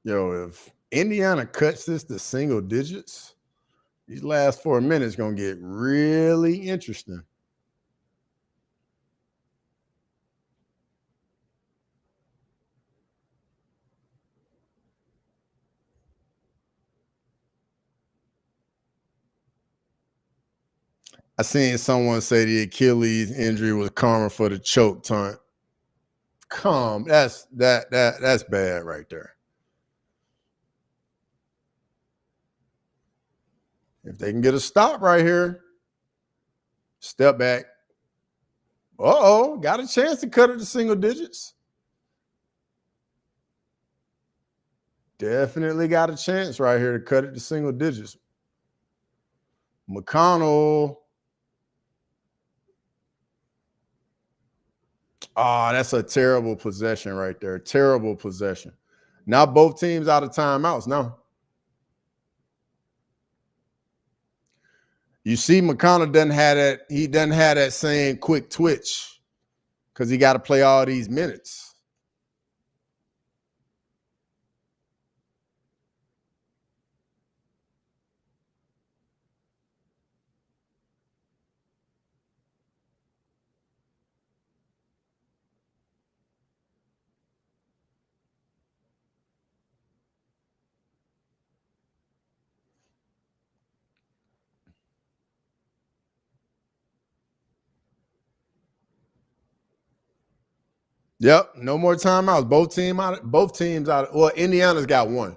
Yo, if Indiana cuts this to single digits, these last 4 minutes gonna get really interesting. I seen someone say the Achilles injury was karma for the choke taunt. That's bad right there. If they can get a stop right here, step back. Got a chance to cut it to single digits. Definitely got a chance right here to cut it to single digits. McConnell. That's a terrible possession right there. Terrible possession. Now both teams out of timeouts now. You see, McConnell doesn't have that. He doesn't have that same quick twitch because he got to play all these minutes. Yep, no more timeouts. Both teams out. Well, Indiana's got one.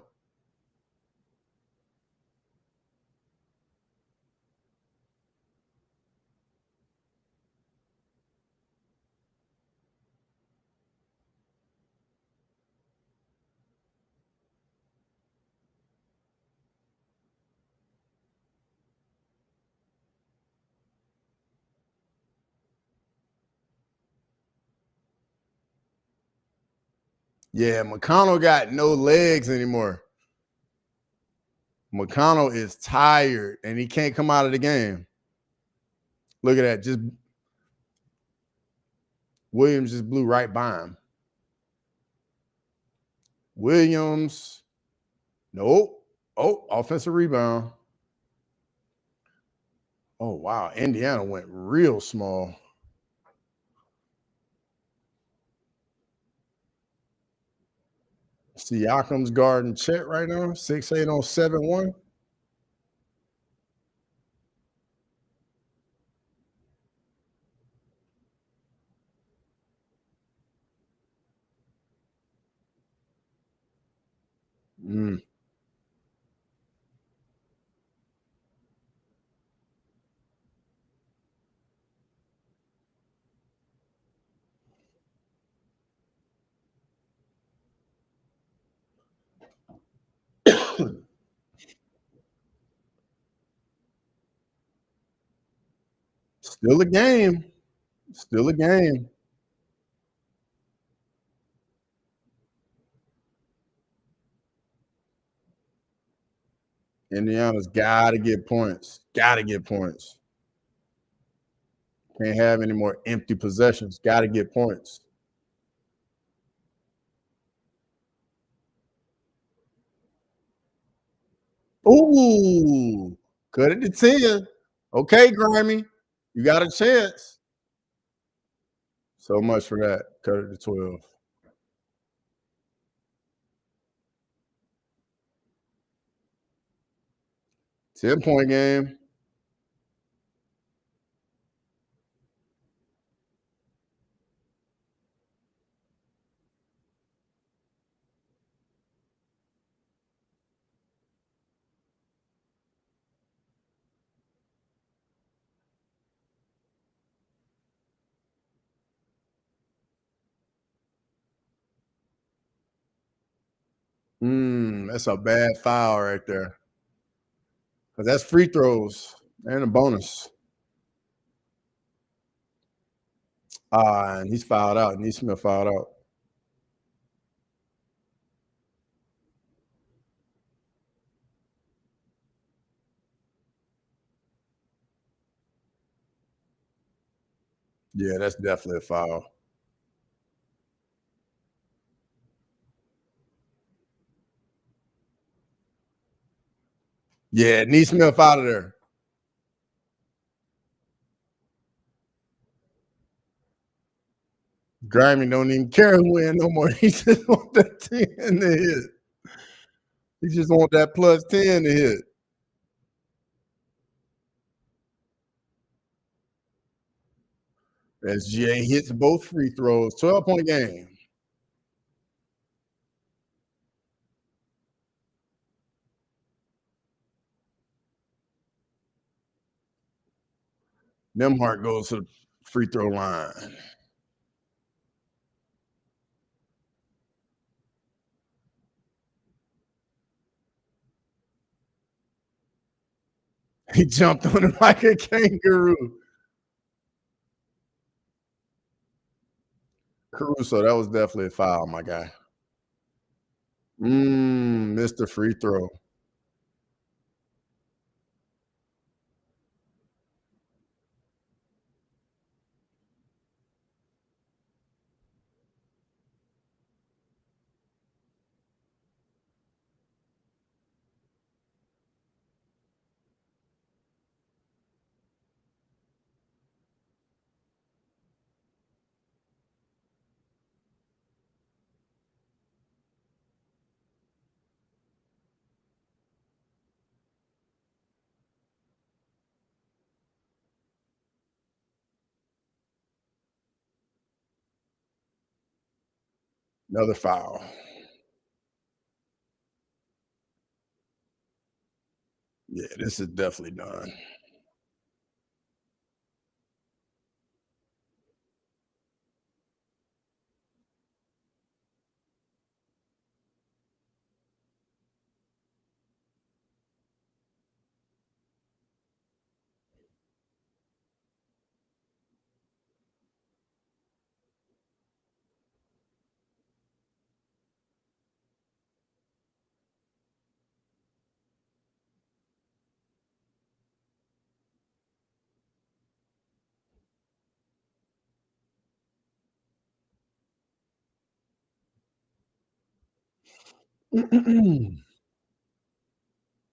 Yeah, McConnell got no legs anymore. McConnell is tired and he can't come out of the game. Look at that. Just Williams just blew right by him. Williams. Nope. Oh, offensive rebound. Oh, wow. Indiana went real small. Siakam's guarding Chet right now. 6'8" on 7-1. Mm. Still a game. Still a game. Indiana's got to get points. Got to get points. Can't have any more empty possessions. Got to get points. Ooh, cut it to 10. Okay, Grammy, you got a chance. So much for that. Cut it to 12. 10-point game. That's a bad foul right there. Because that's free throws and a bonus. And he's fouled out. Neesmith fouled out. Yeah, that's definitely a foul. Yeah, Neesmith out of there. Grimy don't even care who win no more. He just want that 10 to hit. He just want that plus 10 to hit. SGA hits both free throws. 12-point game. Nemhart goes to the free throw line. He jumped on him like a kangaroo. Caruso, that was definitely a foul, my guy. Missed the free throw. Another foul. Yeah, this is definitely done.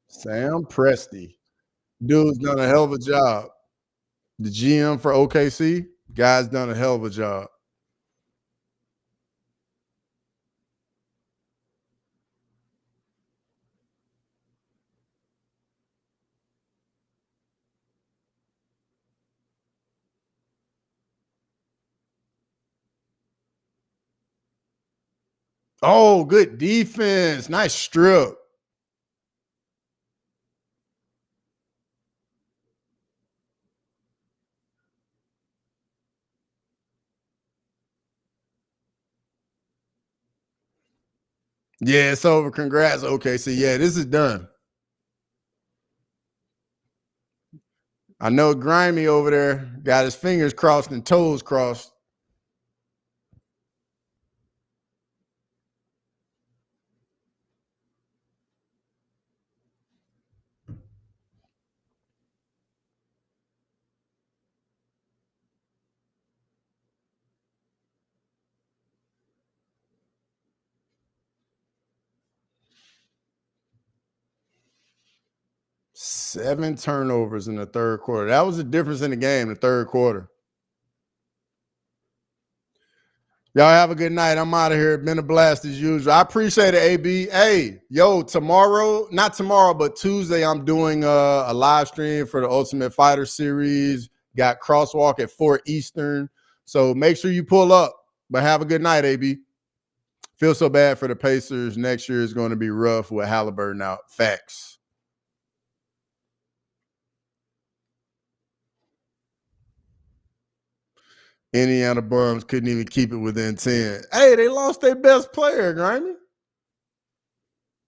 Sam Presti. Dude's done a hell of a job. The GM for OKC, guy's done a hell of a job. Oh, good defense. Nice strip. Yeah, it's over. Congrats, OKC. Yeah, this is done. I know Grimy over there got his fingers crossed and toes crossed. Seven turnovers in the third quarter. That was the difference in the game, the third quarter. Y'all have a good night. I'm out of here. Been a blast as usual. I appreciate it, AB. Hey, yo, tomorrow, not tomorrow, but Tuesday, I'm doing a live stream for the Ultimate Fighter series. Got Crosswalk at 4 Eastern. So make sure you pull up. But have a good night, AB. Feel so bad for the Pacers. Next year is going to be rough with Halliburton out. Facts. Indiana Bums couldn't even keep it within 10. Hey, they lost their best player, Grimy.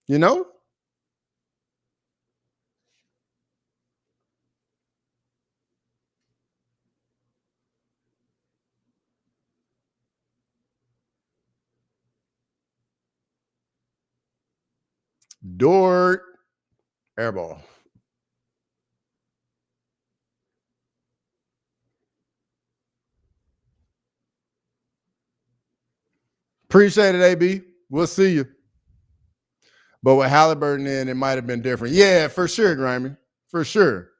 You know? Dort. Airball. Appreciate it, AB. We'll see you. But with Halliburton in, it might have been different. Yeah, for sure, Grimy. For sure.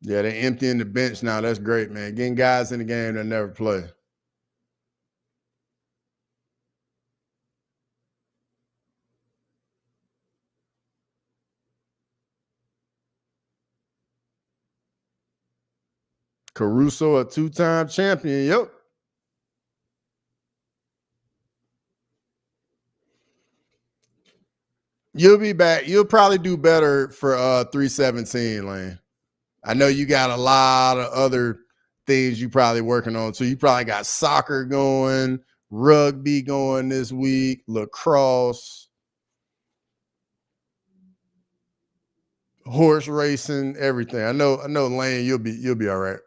Yeah, they're emptying the bench now. That's great, man. Getting guys in the game that never play. Caruso, a two-time champion. Yep. You'll be back. You'll probably do better for 317, Lane. I know you got a lot of other things you probably working on. So you probably got soccer going, rugby going this week, lacrosse, horse racing, everything. I know, Lane, you'll be all right.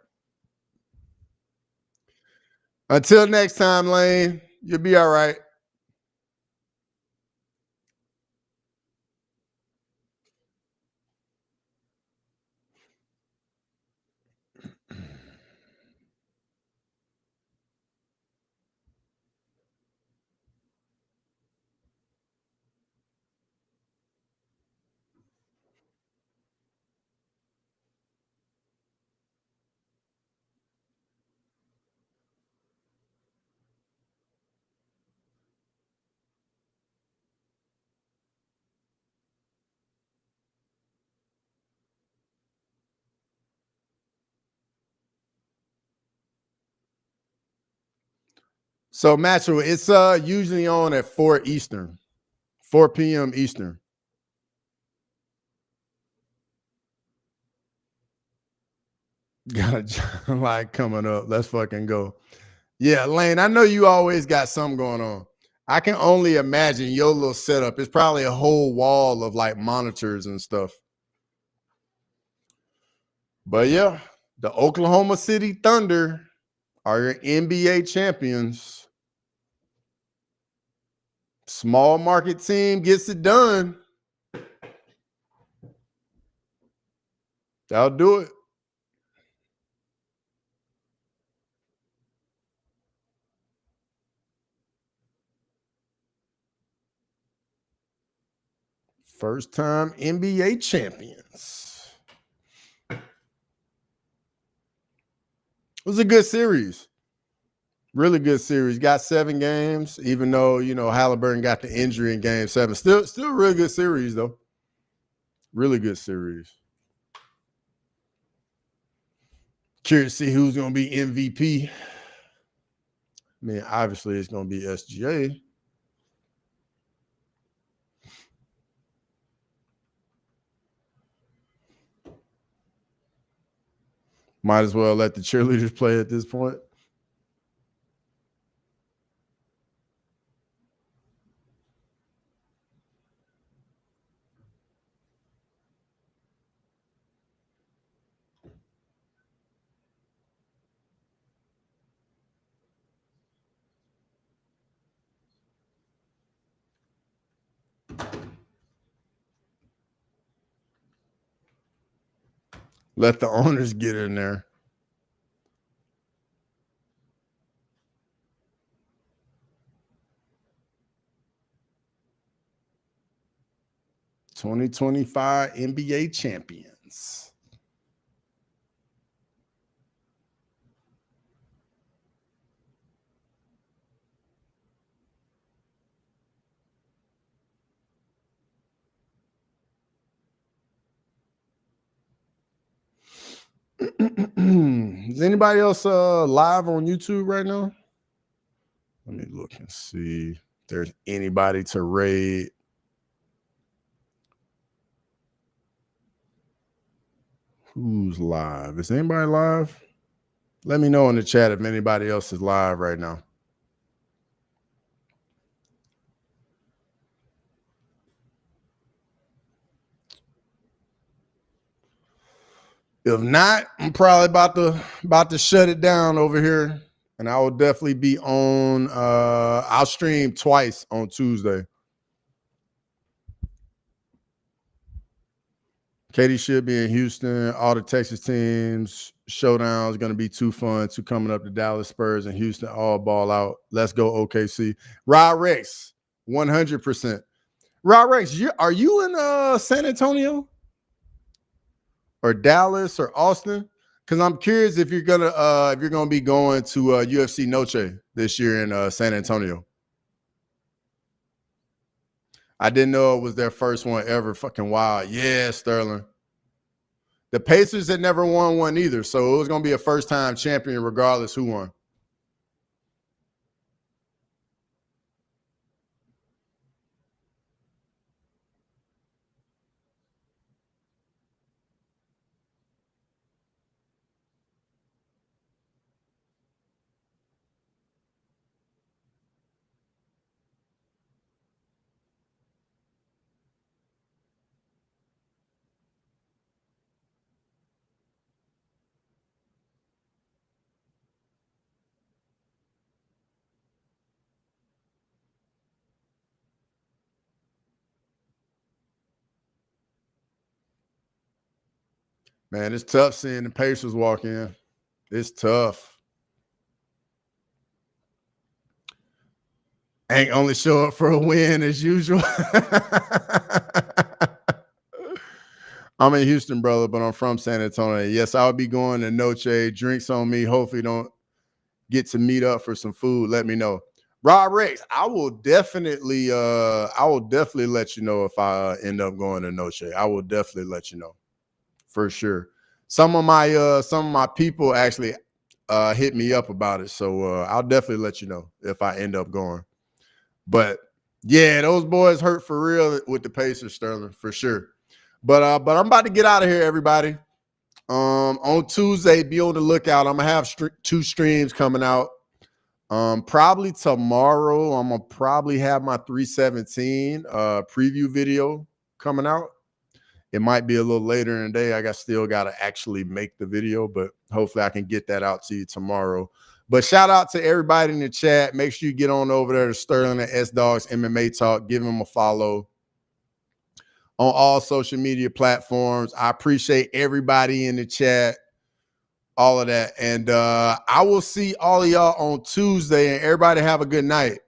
Until next time, Lane, you'll be all right. So, Matthew, it's usually on at 4 Eastern, 4 p.m. Eastern. Got a like coming up. Let's fucking go. Yeah, Lane, I know you always got something going on. I can only imagine your little setup. It's probably a whole wall of like monitors and stuff. But yeah, the Oklahoma City Thunder are your NBA champions. Small market team gets it done. That'll do it. First time NBA champions. It was a good series. Really good series. Got 7 games, even though, Halliburton got the injury in game 7. Still a really good series, though. Really good series. Curious to see who's going to be MVP. I mean, obviously, it's going to be SGA. Might as well let the cheerleaders play at this point. Let the owners get in there. (2025) NBA champions. Is anybody else live on YouTube right now? Let me look and see if there's anybody to raid. Who's live? Is anybody live? Let me know in the chat if anybody else is live right now. If not, I'm probably about to shut it down over here. And I will definitely be on I'll stream twice on Tuesday. Katie should be in Houston. All the Texas teams. Showdown is going to be too fun. Two coming up to Dallas, Spurs, and Houston. All ball out. Let's go OKC. Rod Rex, 100%. Rod Rex, are you in San Antonio or Dallas or Austin? Because I'm curious if you're gonna be going to UFC Noche this year in San Antonio. I didn't know it was their first one ever. Fucking wild. Yeah, Sterling. The Pacers had never won one either, so it was going to be a first-time champion regardless who won. Man, it's tough seeing the Pacers walk in. It's tough. Ain't only show up for a win as usual. I'm in Houston, brother, but I'm from San Antonio. Yes, I'll be going to Noche. Drinks on me. Hopefully don't get to meet up for some food. Let me know. Rod Rex, I will definitely let you know if I end up going to Noche. I will definitely let you know. For sure. Some of my people actually hit me up about it. So I'll definitely let you know if I end up going. But yeah, those boys hurt for real with the Pacers, Sterling, for sure. But I'm about to get out of here, everybody. On Tuesday, be on the lookout. I'm gonna have 2 streams coming out. Probably tomorrow, I'm gonna probably have my 317 preview video coming out. It might be a little later in the day. I still got to actually make the video, but hopefully I can get that out to you tomorrow. But shout out to everybody in the chat. Make sure you get on over there to Sterling and S-Dogs MMA Talk. Give them a follow on all social media platforms. I appreciate everybody in the chat, all of that. And I will see all of y'all on Tuesday. And everybody have a good night.